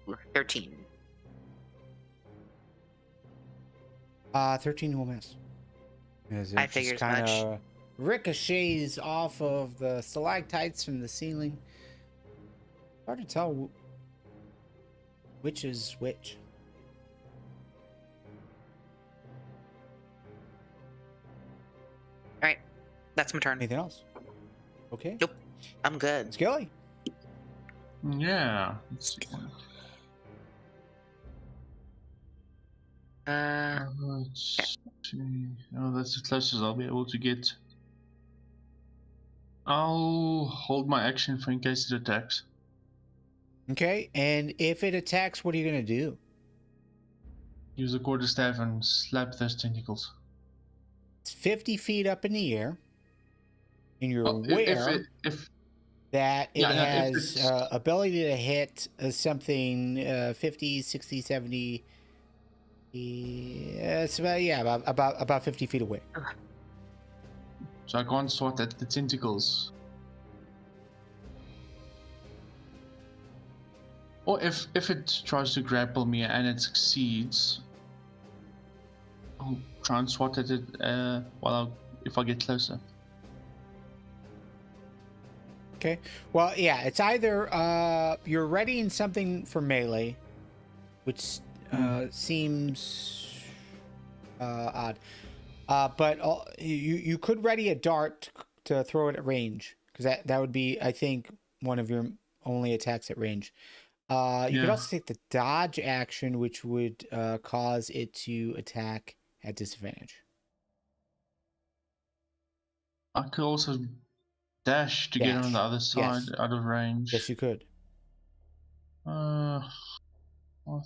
Speaker 3: Ooh, 13.
Speaker 1: 13 will miss. As
Speaker 3: I
Speaker 1: it
Speaker 3: figured
Speaker 1: just
Speaker 3: as much.
Speaker 1: kind of ricochets off of the stalactites from the ceiling. Hard to tell which is which.
Speaker 3: All right, that's my turn.
Speaker 1: Anything else? Okay.
Speaker 3: Nope. I'm good.
Speaker 1: Skilly.
Speaker 5: Yeah. Let's see. Let's see. Oh, that's the closest I'll be able to get. I'll hold my action for in case it attacks.
Speaker 1: Okay. And if it attacks, what are you going to do?
Speaker 5: Use the quarterstaff and slap those tentacles.
Speaker 1: It's 50 feet up in the air. And you're
Speaker 5: Oh,
Speaker 1: aware
Speaker 5: if
Speaker 1: that it
Speaker 5: Yeah, yeah, if
Speaker 1: has
Speaker 5: it's-
Speaker 1: ability to hit something 50, 60, 70. Yeah, it's about 50 feet away.
Speaker 5: So I can't swat at the tentacles. Or if it tries to grapple me and it succeeds, I'll try and swat at it if I get closer.
Speaker 1: Okay. Well, yeah, it's either you're readying something for melee, which seems odd. But you could ready a dart to throw it at range, because that would be, I think, one of your only attacks at range. You could
Speaker 5: Yeah.
Speaker 1: also take the dodge action, which would cause it to attack at disadvantage.
Speaker 5: I could also dash to get on
Speaker 1: Dash.
Speaker 5: the other side
Speaker 1: Yes.
Speaker 5: out of range.
Speaker 1: Yes, you could.
Speaker 5: I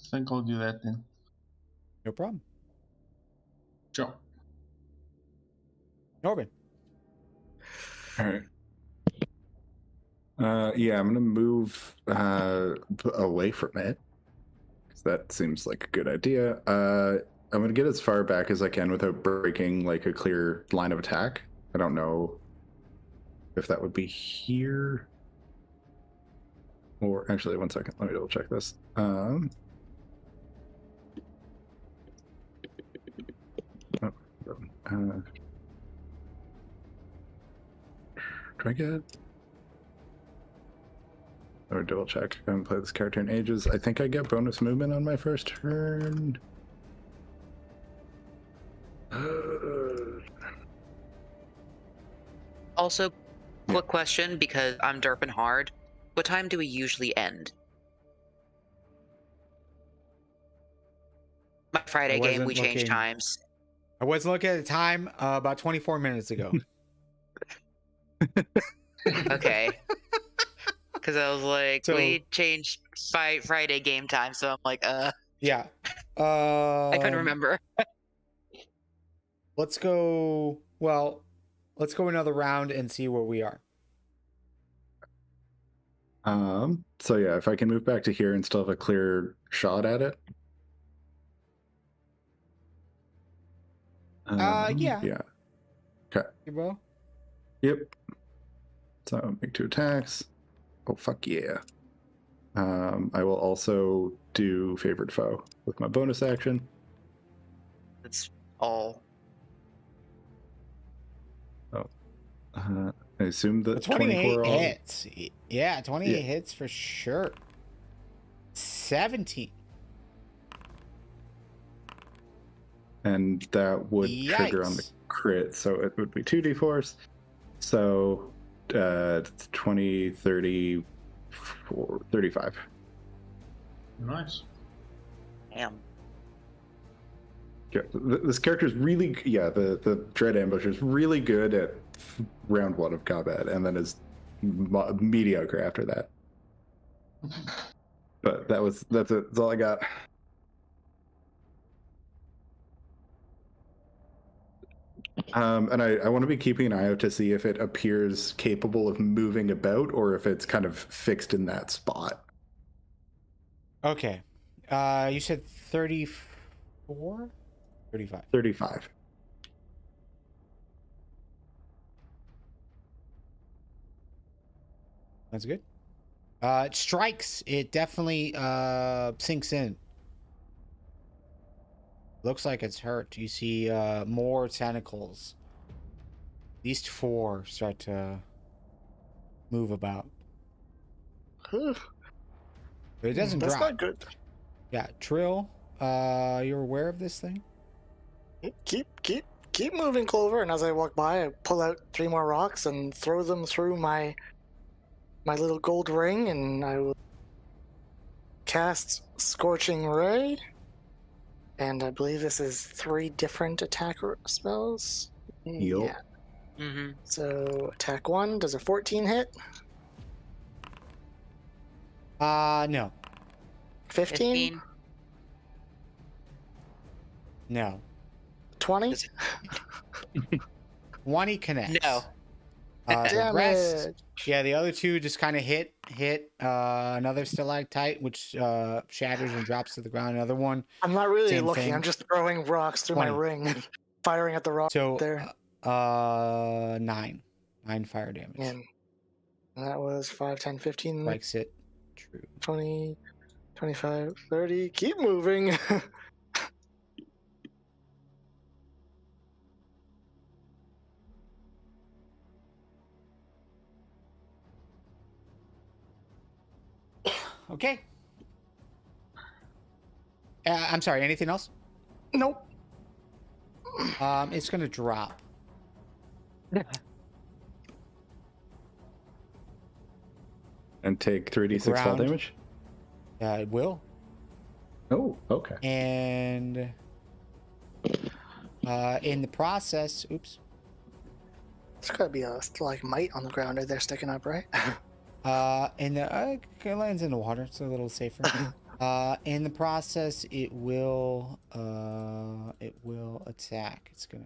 Speaker 5: think I'll do that then.
Speaker 1: No problem.
Speaker 5: Sure.
Speaker 1: Norbin.
Speaker 2: All right. Yeah, I'm gonna move away from it, 'cause that seems like a good idea. I'm gonna get as far back as I can without breaking like a clear line of attack. I don't know if that would be here, or actually, one second. Let me double check this. Do I get? Or double check. I haven't played this character in ages. I think I get bonus movement on my first turn.
Speaker 3: Also, quick question, because I'm derping hard. What time do we usually end? My Friday game,
Speaker 1: wasn't
Speaker 3: we change
Speaker 1: looking.
Speaker 3: times.
Speaker 1: I was looking at the time about 24 minutes ago.
Speaker 3: Okay. Because I was like,
Speaker 1: So-
Speaker 3: we changed Friday game time, so I'm like,
Speaker 1: Yeah.
Speaker 3: I couldn't remember.
Speaker 1: Let's go. Well, let's go another round and see where we are.
Speaker 2: So yeah, if I can move back to here and still have a clear shot at it.
Speaker 1: Yeah.
Speaker 2: Yeah. Okay.
Speaker 1: You bro?
Speaker 2: Yep. So make 2 attacks. Oh, fuck yeah. I will also do Favored Foe with my bonus action.
Speaker 3: That's all.
Speaker 2: I assume
Speaker 1: The
Speaker 2: that
Speaker 1: 28
Speaker 2: 24 all.
Speaker 1: hits. Yeah, 28
Speaker 2: Yeah.
Speaker 1: hits for sure. 17.
Speaker 2: And that would trigger on the
Speaker 1: Yikes.
Speaker 2: crit, so it would be 2d4s. So 20, 30, 35.
Speaker 5: Nice.
Speaker 3: Damn.
Speaker 2: Yeah, this character is really, the Dread Ambusher is really good at round 1 of combat, and then is mediocre after that. But that's all I got. And I want to be keeping an eye out to see if it appears capable of moving about or if it's kind of fixed in that spot.
Speaker 1: Okay. You said 34? 35.
Speaker 2: 35.
Speaker 1: That's good. It strikes. It definitely sinks in. Looks like it's hurt. You see more tentacles. At least 4 start to move about.
Speaker 4: Ugh,
Speaker 1: But it doesn't
Speaker 4: That's
Speaker 1: drop.
Speaker 4: not good.
Speaker 1: Yeah, Trill, you're aware of this thing?
Speaker 4: Keep moving, Clover. And as I walk by, I pull out 3 more rocks and throw them through my little gold ring, and I will cast Scorching Ray. And I believe this is 3 different attack spells.
Speaker 2: Yup.
Speaker 4: Yeah.
Speaker 3: Mm-hmm.
Speaker 4: So attack 1 does a 14 hit.
Speaker 1: No.
Speaker 4: 15?
Speaker 1: No.
Speaker 4: 20?
Speaker 3: Does
Speaker 1: 20 connects.
Speaker 3: No.
Speaker 1: The rest,
Speaker 4: Damage.
Speaker 1: yeah, the other 2 just kind of hit another stalactite, which shatters and drops to the ground. Another one.
Speaker 4: I'm not really
Speaker 1: Same
Speaker 4: looking.
Speaker 1: thing.
Speaker 4: I'm just throwing rocks through my
Speaker 1: 20.
Speaker 4: ring and firing at the rock
Speaker 1: So,
Speaker 4: there.
Speaker 1: 9 fire damage.
Speaker 4: And that was 5, 10, 15,
Speaker 1: Strikes it. True.
Speaker 4: 20, 25, 30. Keep moving.
Speaker 1: Okay. I'm sorry. Anything else?
Speaker 4: Nope.
Speaker 1: It's gonna drop.
Speaker 2: And take 3d6 fall
Speaker 1: Ground.
Speaker 2: damage?
Speaker 1: It will.
Speaker 2: Oh, okay.
Speaker 1: And in the process, oops.
Speaker 4: There's gotta be a stalagmite on the ground right there sticking up, right?
Speaker 1: And it lands in the water. It's a little safer. In the process, it will attack. It's gonna.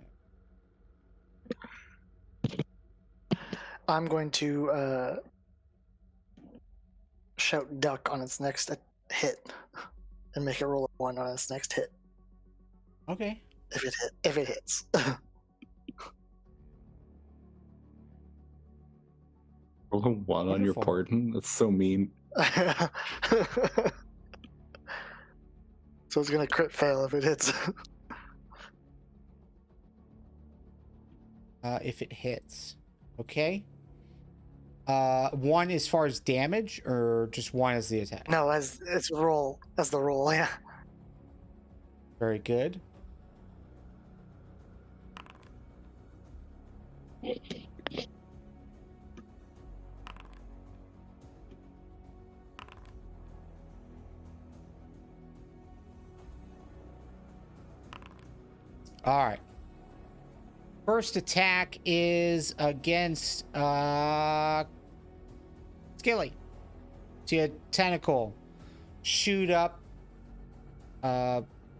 Speaker 4: I'm going to shout duck on its next hit and make it roll a 1 on its next hit
Speaker 1: Okay.
Speaker 4: if it hits.
Speaker 2: Roll a 1 on your
Speaker 1: Wonderful.
Speaker 2: pardon? That's so mean.
Speaker 4: So it's gonna crit fail if it hits.
Speaker 1: If it hits, okay. 1 as far as damage, or just 1 as the attack.
Speaker 4: No, as it's roll as the roll. Yeah.
Speaker 1: Very good. All right. First attack is against Skilly. See a tentacle shoot up,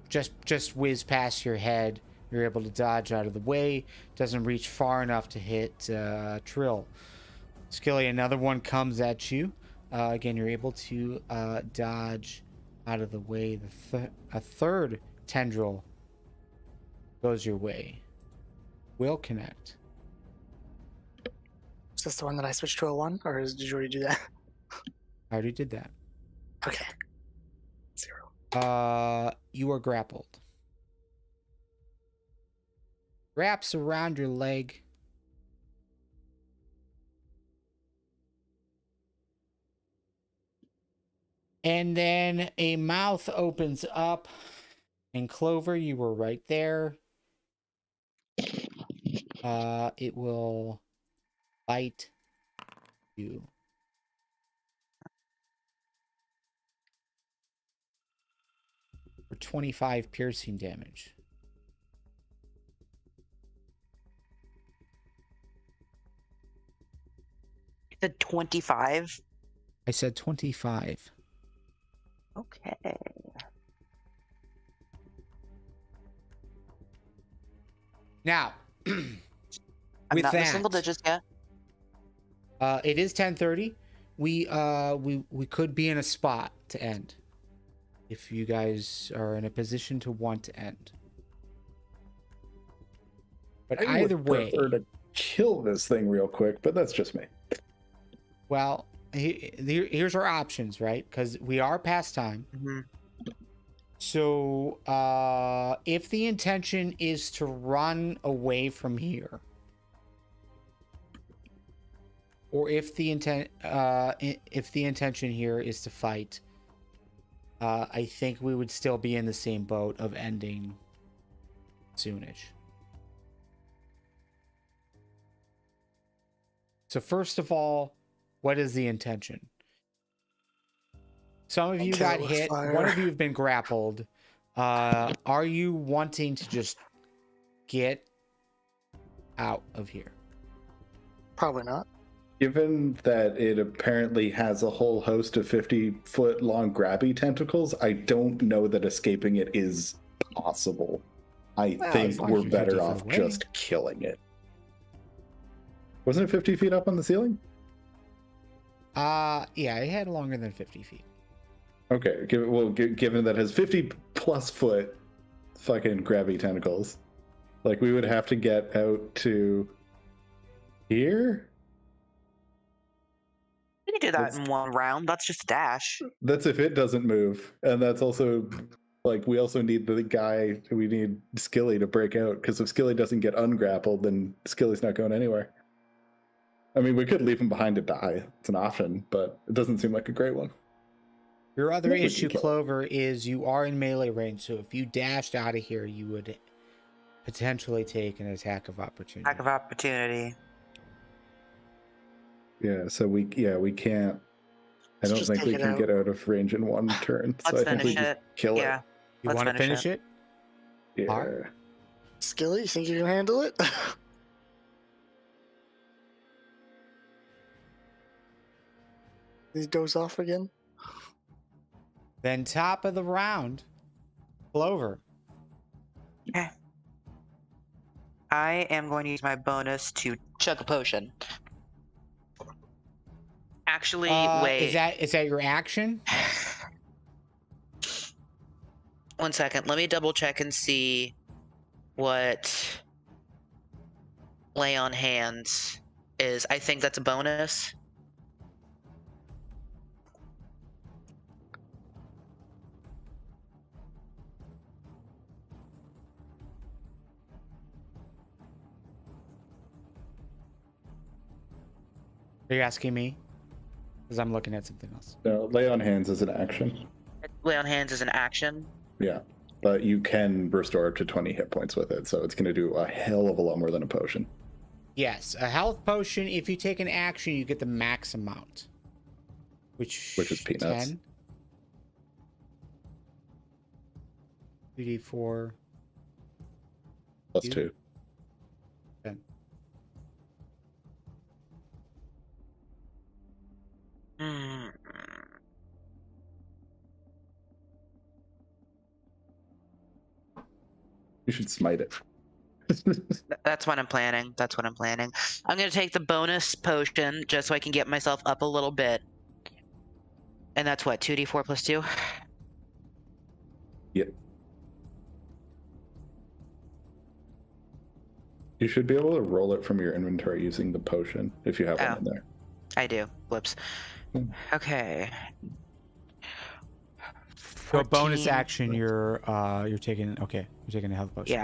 Speaker 1: just whiz past your head. You're able to dodge out of the way. Doesn't reach far enough to hit Trill. Skilly, another one comes at you. Again, you're able to dodge out of the way. A third tendril goes your way. Will connect.
Speaker 4: Is this the one that I switched to a 1, or did you already do that?
Speaker 1: I already did that.
Speaker 4: Okay. 0.
Speaker 1: You are grappled. Wraps around your leg. And then a mouth opens up. And Clover, you were right there. It will bite you. For 25 piercing damage.
Speaker 7: The 25.
Speaker 1: I said 25.
Speaker 7: Okay.
Speaker 1: Now,
Speaker 7: I'm
Speaker 1: with
Speaker 7: not in the
Speaker 1: that,
Speaker 7: single digits yet.
Speaker 1: it is 10:30. We could be in a spot to end. If you guys are in a position to want to end. But
Speaker 2: I
Speaker 1: either
Speaker 2: would
Speaker 1: way,
Speaker 2: prefer to kill this thing real quick, but that's just me.
Speaker 1: well, here's our options, right? Because we are past time.
Speaker 7: Mm-hmm.
Speaker 1: So, if the intention is to run away from here, or if the intention here is to fight, I think we would still be in the same boat of ending soonish. So first of all, what is the intention? Some of you
Speaker 4: Kill it
Speaker 1: got
Speaker 4: with
Speaker 1: hit.
Speaker 4: fire.
Speaker 1: One of you have been grappled. Are you wanting to just get out of here?
Speaker 4: Probably not.
Speaker 2: Given that it apparently has a whole host of 50-foot long grabby tentacles, I don't know that escaping it is possible. I
Speaker 1: Well, as
Speaker 2: think
Speaker 1: long as
Speaker 2: we're
Speaker 1: you're
Speaker 2: better
Speaker 1: 50
Speaker 2: off
Speaker 1: feet away.
Speaker 2: just killing it. Wasn't it 50 feet up on the ceiling?
Speaker 1: Yeah, it had longer than 50 feet.
Speaker 2: Okay, given that it has 50 plus foot fucking grabby tentacles, like we would have to get out to here?
Speaker 7: You can do that in one round. That's just a dash.
Speaker 2: That's if it doesn't move, and that's also like we also need the guy. We need Skilly to break out, because if Skilly doesn't get ungrappled, then Skilly's not going anywhere. I mean, we could leave him behind to die. It's an option, but it doesn't seem like a great one.
Speaker 1: Your other
Speaker 2: We can
Speaker 1: issue,
Speaker 2: kill it.
Speaker 1: Clover, is you are in melee range. So if you dashed out of here, you would potentially take an attack of opportunity.
Speaker 7: Attack of opportunity.
Speaker 2: Yeah, so we can't. I
Speaker 4: Let's
Speaker 2: don't
Speaker 4: just
Speaker 2: think we
Speaker 4: take it
Speaker 2: can
Speaker 4: out.
Speaker 2: get out of range in one turn. So
Speaker 7: Let's
Speaker 2: I think we
Speaker 7: finish
Speaker 2: just
Speaker 7: it.
Speaker 2: kill
Speaker 7: Yeah.
Speaker 1: You
Speaker 7: Let's
Speaker 1: want to
Speaker 7: finish
Speaker 1: finish it?
Speaker 2: it. Yeah.
Speaker 1: Alright.
Speaker 4: Skilly, you think you can handle it? These doze off again?
Speaker 1: Then top of the round, Clover.
Speaker 7: Okay. I am going to use my bonus to chug a potion. Actually, wait.
Speaker 1: Is that your action?
Speaker 3: One second. Let me double check and see what lay on hands is. I think that's a bonus.
Speaker 1: Are you asking me? Because I'm looking at something else.
Speaker 2: No, lay on hands is an action.
Speaker 3: Lay on hands is an action.
Speaker 2: Yeah, but you can restore up to 20 hit points with it, so it's going to do a hell of a lot more than a potion.
Speaker 1: Yes, a health potion. If you take an action, you get the max amount, which
Speaker 2: is peanuts.
Speaker 1: 10. 3d4
Speaker 2: Plus
Speaker 1: You-
Speaker 2: 2.
Speaker 1: 10.
Speaker 3: Hmm.
Speaker 2: You should smite it.
Speaker 3: That's what I'm planning. That's what I'm planning. I'm going to take the bonus potion just so I can get myself up a little bit. And that's what, 2d4 plus 2?
Speaker 2: Yep. You should be able to roll it from your inventory using the potion if you have
Speaker 3: Oh.
Speaker 2: one in there.
Speaker 3: I do. Whoops. Okay.
Speaker 1: So bonus
Speaker 3: 14.
Speaker 1: action, you're taking you're taking a health potion.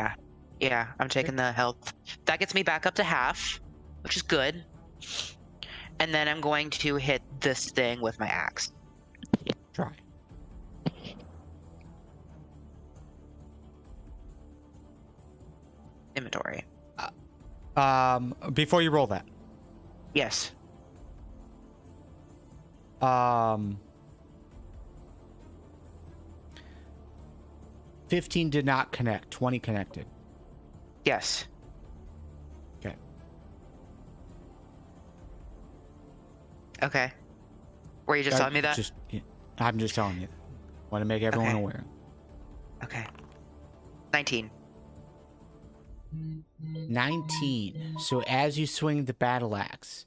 Speaker 3: Yeah, I'm taking the health. That gets me back up to half, which is good. And then I'm going to hit this thing with my axe.
Speaker 1: Try.
Speaker 3: Inventory.
Speaker 1: Before you roll that,
Speaker 3: Yes.
Speaker 1: 15 did not connect. 20 connected.
Speaker 3: Yes.
Speaker 1: Okay.
Speaker 3: Okay. Were you just telling me that?
Speaker 1: I'm just telling you. Want to make everyone
Speaker 3: Okay.
Speaker 1: aware.
Speaker 3: Okay. 19.
Speaker 1: 19. So as you swing the battle axe,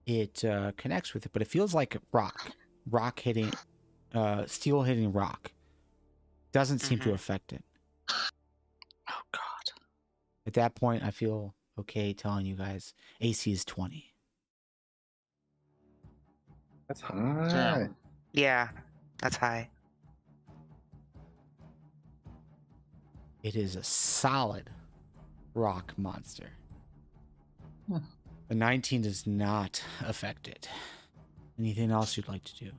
Speaker 1: it connects with it, but it feels like rock hitting, steel hitting rock. Doesn't seem to affect it.
Speaker 4: Oh God.
Speaker 1: At that point, I feel okay telling you guys AC is 20.
Speaker 2: That's high.
Speaker 5: Damn.
Speaker 3: Yeah, that's high.
Speaker 1: It is a solid rock monster.
Speaker 5: Hmm.
Speaker 1: The 19 does not affect it. Anything else you'd like to do?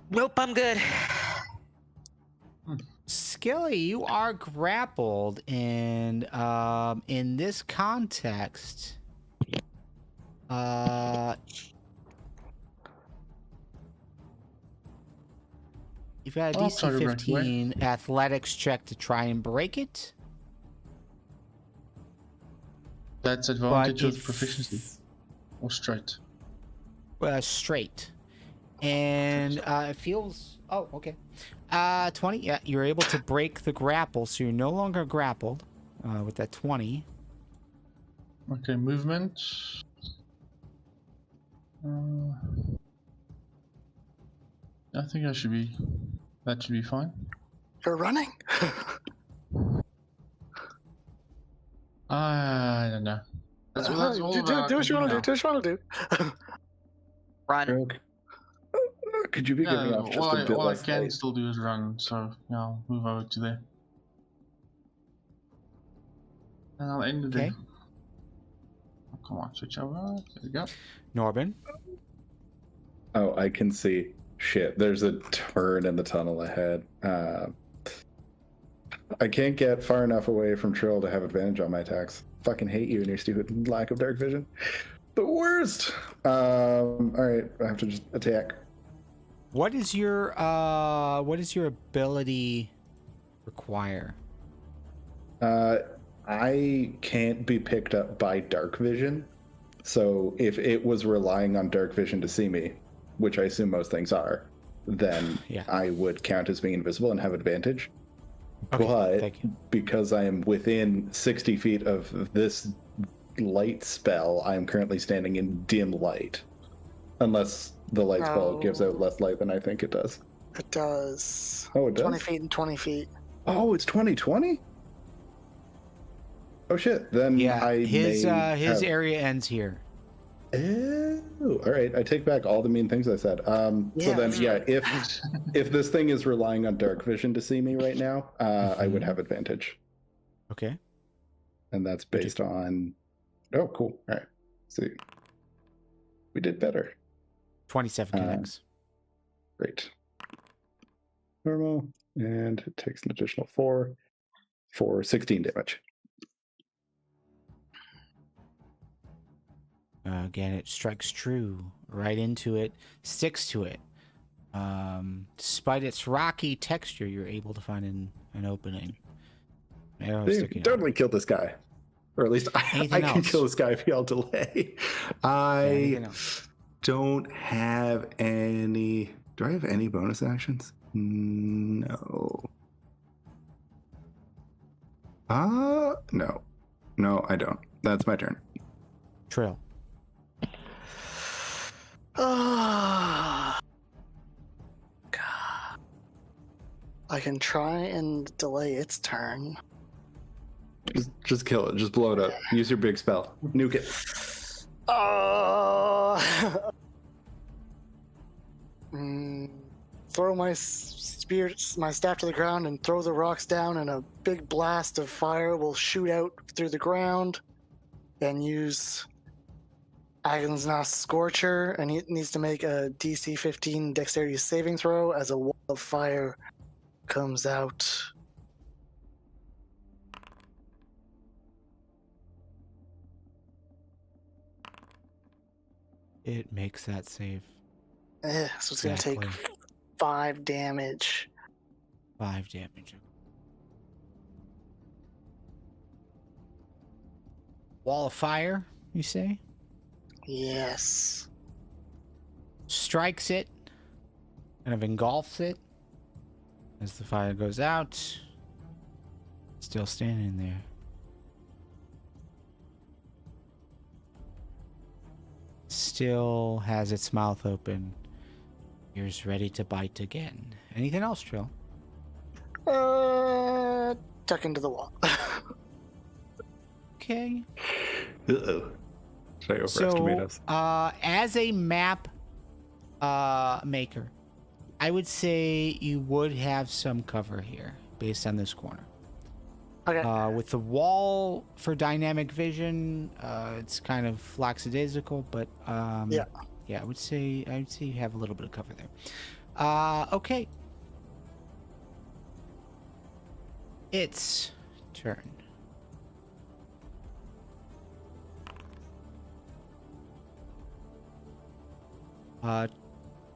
Speaker 3: Nope, I'm good.
Speaker 1: Skilly, you are grappled, and in this context, you've got a
Speaker 5: I'll try
Speaker 1: DC
Speaker 5: to break away.
Speaker 1: 15 athletics check to try and break it.
Speaker 5: That's
Speaker 1: But
Speaker 5: advantage with
Speaker 1: it's
Speaker 5: proficiency. Or straight.
Speaker 1: straight. And it feels... Oh, okay. 20, yeah, you're able to break the grapple, so you're no longer grappled with that 20.
Speaker 5: Okay, movement. I think that should be fine.
Speaker 4: You're running.
Speaker 5: I don't know. That's all
Speaker 4: do
Speaker 5: about
Speaker 4: what you want to
Speaker 5: now.
Speaker 4: do. Do what you want to do.
Speaker 3: Run.
Speaker 2: Okay. Could you be giving
Speaker 5: Yeah,
Speaker 2: off just a bit
Speaker 5: all I
Speaker 2: less
Speaker 5: can
Speaker 2: light?
Speaker 5: still do is run, so yeah, I'll move over to there. And I'll end the day.
Speaker 1: Okay.
Speaker 5: Oh, come on, switch over. There we go.
Speaker 1: Norben.
Speaker 2: Oh, I can see. Shit, there's a turn in the tunnel ahead. I can't get far enough away from Trill to have advantage on my attacks. Fucking hate you and your stupid lack of dark vision. The worst! Alright, I have to just attack.
Speaker 1: What is your ability require?
Speaker 2: I can't be picked up by dark vision. So if it was relying on dark vision to see me, which I assume most things are, then
Speaker 1: Yeah.
Speaker 2: I would count as being invisible and have advantage.
Speaker 1: Okay,
Speaker 2: But
Speaker 1: thank you.
Speaker 2: because I am within 60 feet of this light spell, I am currently standing in dim light. Unless the light spell gives out less light than I think it does.
Speaker 4: It does.
Speaker 2: Oh, it does?
Speaker 4: 20 feet and 20 feet.
Speaker 2: Oh, it's 2020? Oh shit, then
Speaker 1: Yeah,
Speaker 2: I
Speaker 1: his
Speaker 2: may have...
Speaker 1: area ends here.
Speaker 2: Oh, all right. I take back all the mean things I said. So then, yeah, if this thing is relying on dark vision to see me right now, I would have advantage,
Speaker 1: Okay.
Speaker 2: and that's based on. Oh, cool. All right. See, we did better.
Speaker 1: 27 connects.
Speaker 2: Great. Normal, and it takes an additional 4 for 16 damage.
Speaker 1: Again, it strikes true right into it, sticks to it. Despite its rocky texture, you're able to find an opening. Arrow
Speaker 2: Dude,
Speaker 1: sticking out.
Speaker 2: totally kill this guy, or at least I
Speaker 1: Anything
Speaker 2: can
Speaker 1: else?
Speaker 2: kill this guy if y'all delay.
Speaker 1: anything
Speaker 2: I
Speaker 1: else?
Speaker 2: don't have any. Do I have any bonus actions? No. No, I don't. That's my turn.
Speaker 1: Trill.
Speaker 4: God. I can try and delay its turn.
Speaker 2: Just kill it. Just blow it up. Use your big spell. Nuke it.
Speaker 4: Throw my my staff to the ground and throw the rocks down, and a big blast of fire will shoot out through the ground. And use Agha's Scorcher, and he needs to make a DC 15 Dexterity saving throw as a wall of fire comes out.
Speaker 1: It makes that save.
Speaker 4: So it's going to take 5 damage.
Speaker 1: 5 damage. Wall of fire, you say?
Speaker 4: Yes.
Speaker 1: Strikes it, kind of engulfs it as the fire goes out. Still standing there. Still has its mouth open. Ears ready to bite again. Anything else, Trill?
Speaker 4: Tuck into the wall.
Speaker 1: Okay.
Speaker 2: Uh-oh. Should I overestimate us?
Speaker 1: As a map maker, I would say you would have some cover here based on this corner.
Speaker 4: Okay.
Speaker 1: With the wall for dynamic vision, it's kind of lackadaisical, but yeah, I would say you have a little bit of cover there. Okay. It's turn.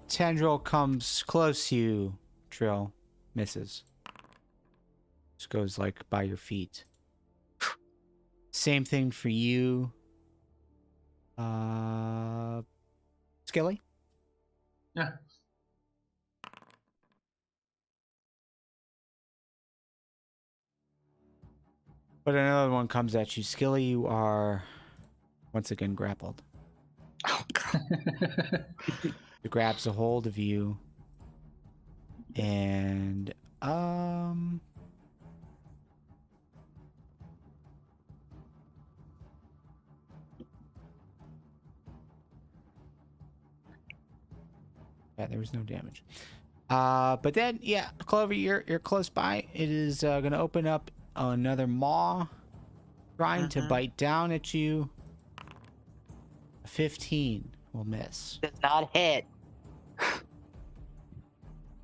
Speaker 1: Tendril comes close to you, Trill. Misses. Just goes like by your feet. Same thing for you. Skilly?
Speaker 5: Yeah.
Speaker 1: But another one comes at you. Skilly, you are once again grappled.
Speaker 4: Oh, God.
Speaker 1: It grabs a hold of you. And yeah, there was no damage. But then, yeah, Clover, you're close by. It is going to open up another maw, trying to bite down at you. 15 will miss.
Speaker 7: Does not hit.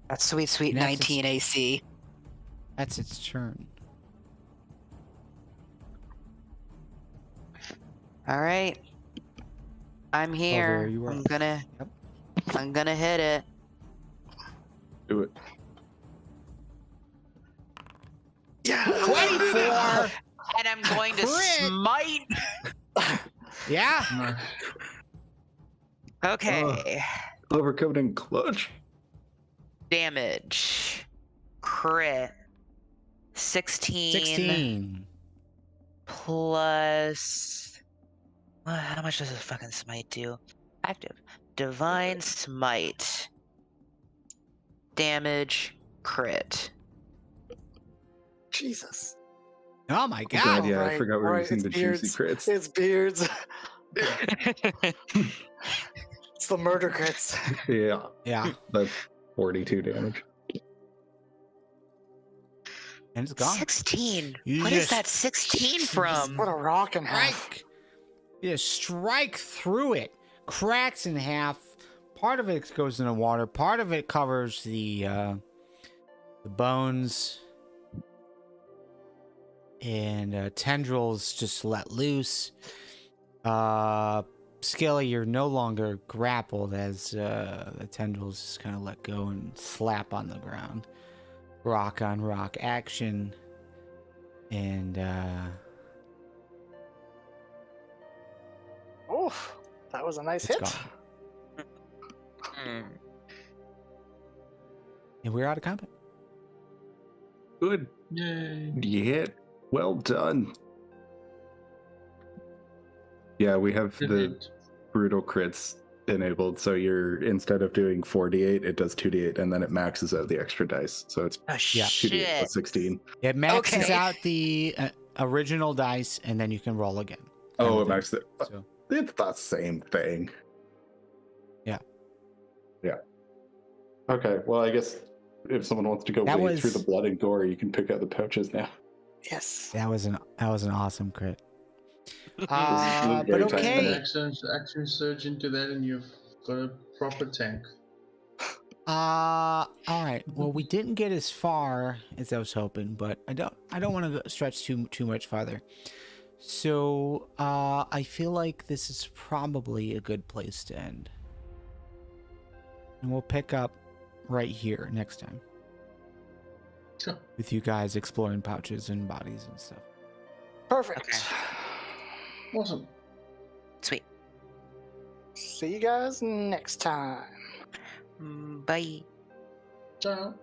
Speaker 7: That's sweet
Speaker 1: And that's
Speaker 7: 19 AC.
Speaker 1: That's its turn.
Speaker 7: All right. I'm here.
Speaker 1: Clover, you are
Speaker 7: I'm gonna.
Speaker 1: Yep.
Speaker 7: I'm gonna hit it.
Speaker 2: Do it.
Speaker 4: Yeah.
Speaker 1: 24!
Speaker 7: And I'm going to
Speaker 1: Crit.
Speaker 7: smite.
Speaker 1: Yeah?
Speaker 5: No.
Speaker 7: Okay.
Speaker 2: Overcoat and clutch.
Speaker 7: Damage. Crit. 16.
Speaker 1: 16.
Speaker 7: Plus. How much does this fucking smite do? Active. Divine smite. Damage. Crit.
Speaker 4: Jesus.
Speaker 1: Oh my
Speaker 2: Oh,
Speaker 1: god.
Speaker 2: God, yeah, I
Speaker 4: Alright,
Speaker 2: forgot we were
Speaker 4: alright,
Speaker 2: using
Speaker 4: it's
Speaker 2: the juicy crits.
Speaker 4: It's beards. It's the murder crits.
Speaker 2: Yeah,
Speaker 1: Yeah.
Speaker 2: that's 42 damage.
Speaker 1: And it's gone.
Speaker 7: 16.
Speaker 1: You
Speaker 7: What is
Speaker 1: just-
Speaker 7: that 16 from?
Speaker 4: What a rock and half.
Speaker 1: Strike. You just strike through it. Cracks in half. Part of it goes in the water. Part of it covers the bones. And tendrils just let loose. Skilly, you're no longer grappled as the tendrils just kind of let go and slap on the ground. Rock on rock action. And
Speaker 4: Oof. That was a nice
Speaker 1: it's
Speaker 4: hit.
Speaker 1: gone.
Speaker 7: Mm.
Speaker 1: And we're out of combat.
Speaker 2: Good.
Speaker 5: Yay.
Speaker 2: You hit. Well done. Yeah, we have
Speaker 5: Good
Speaker 2: the
Speaker 5: hit.
Speaker 2: brutal crits enabled, so you're instead of doing 4d8, it does 2d8, and then it maxes out the extra dice. So it's
Speaker 7: Oh,
Speaker 1: Yeah.
Speaker 2: 2d8
Speaker 7: shit.
Speaker 2: plus 16.
Speaker 1: It maxes
Speaker 7: Okay.
Speaker 1: out the original dice, and then you can roll again.
Speaker 2: Oh,
Speaker 1: Kind of
Speaker 2: max.
Speaker 1: thing. So,
Speaker 2: It's the same thing.
Speaker 1: Yeah.
Speaker 2: Yeah. Okay. Well, I guess if someone wants to go
Speaker 1: That
Speaker 2: wade through
Speaker 1: was-
Speaker 2: the blood and gore, you can pick out the pouches now.
Speaker 4: Yes.
Speaker 1: that was an awesome crit.
Speaker 2: This is
Speaker 1: But
Speaker 2: very
Speaker 1: okay.
Speaker 5: Action surge into that, and you've got a proper tank.
Speaker 1: All right. Well, we didn't get as far as I was hoping, but I don't want to stretch too much farther. So, I feel like this is probably a good place to end. And we'll pick up right here next time
Speaker 5: Sure.
Speaker 1: with you guys exploring pouches and bodies and stuff.
Speaker 4: Perfect.
Speaker 3: Okay.
Speaker 5: Awesome.
Speaker 3: Sweet.
Speaker 4: See you guys next time.
Speaker 3: Bye.
Speaker 5: Ciao.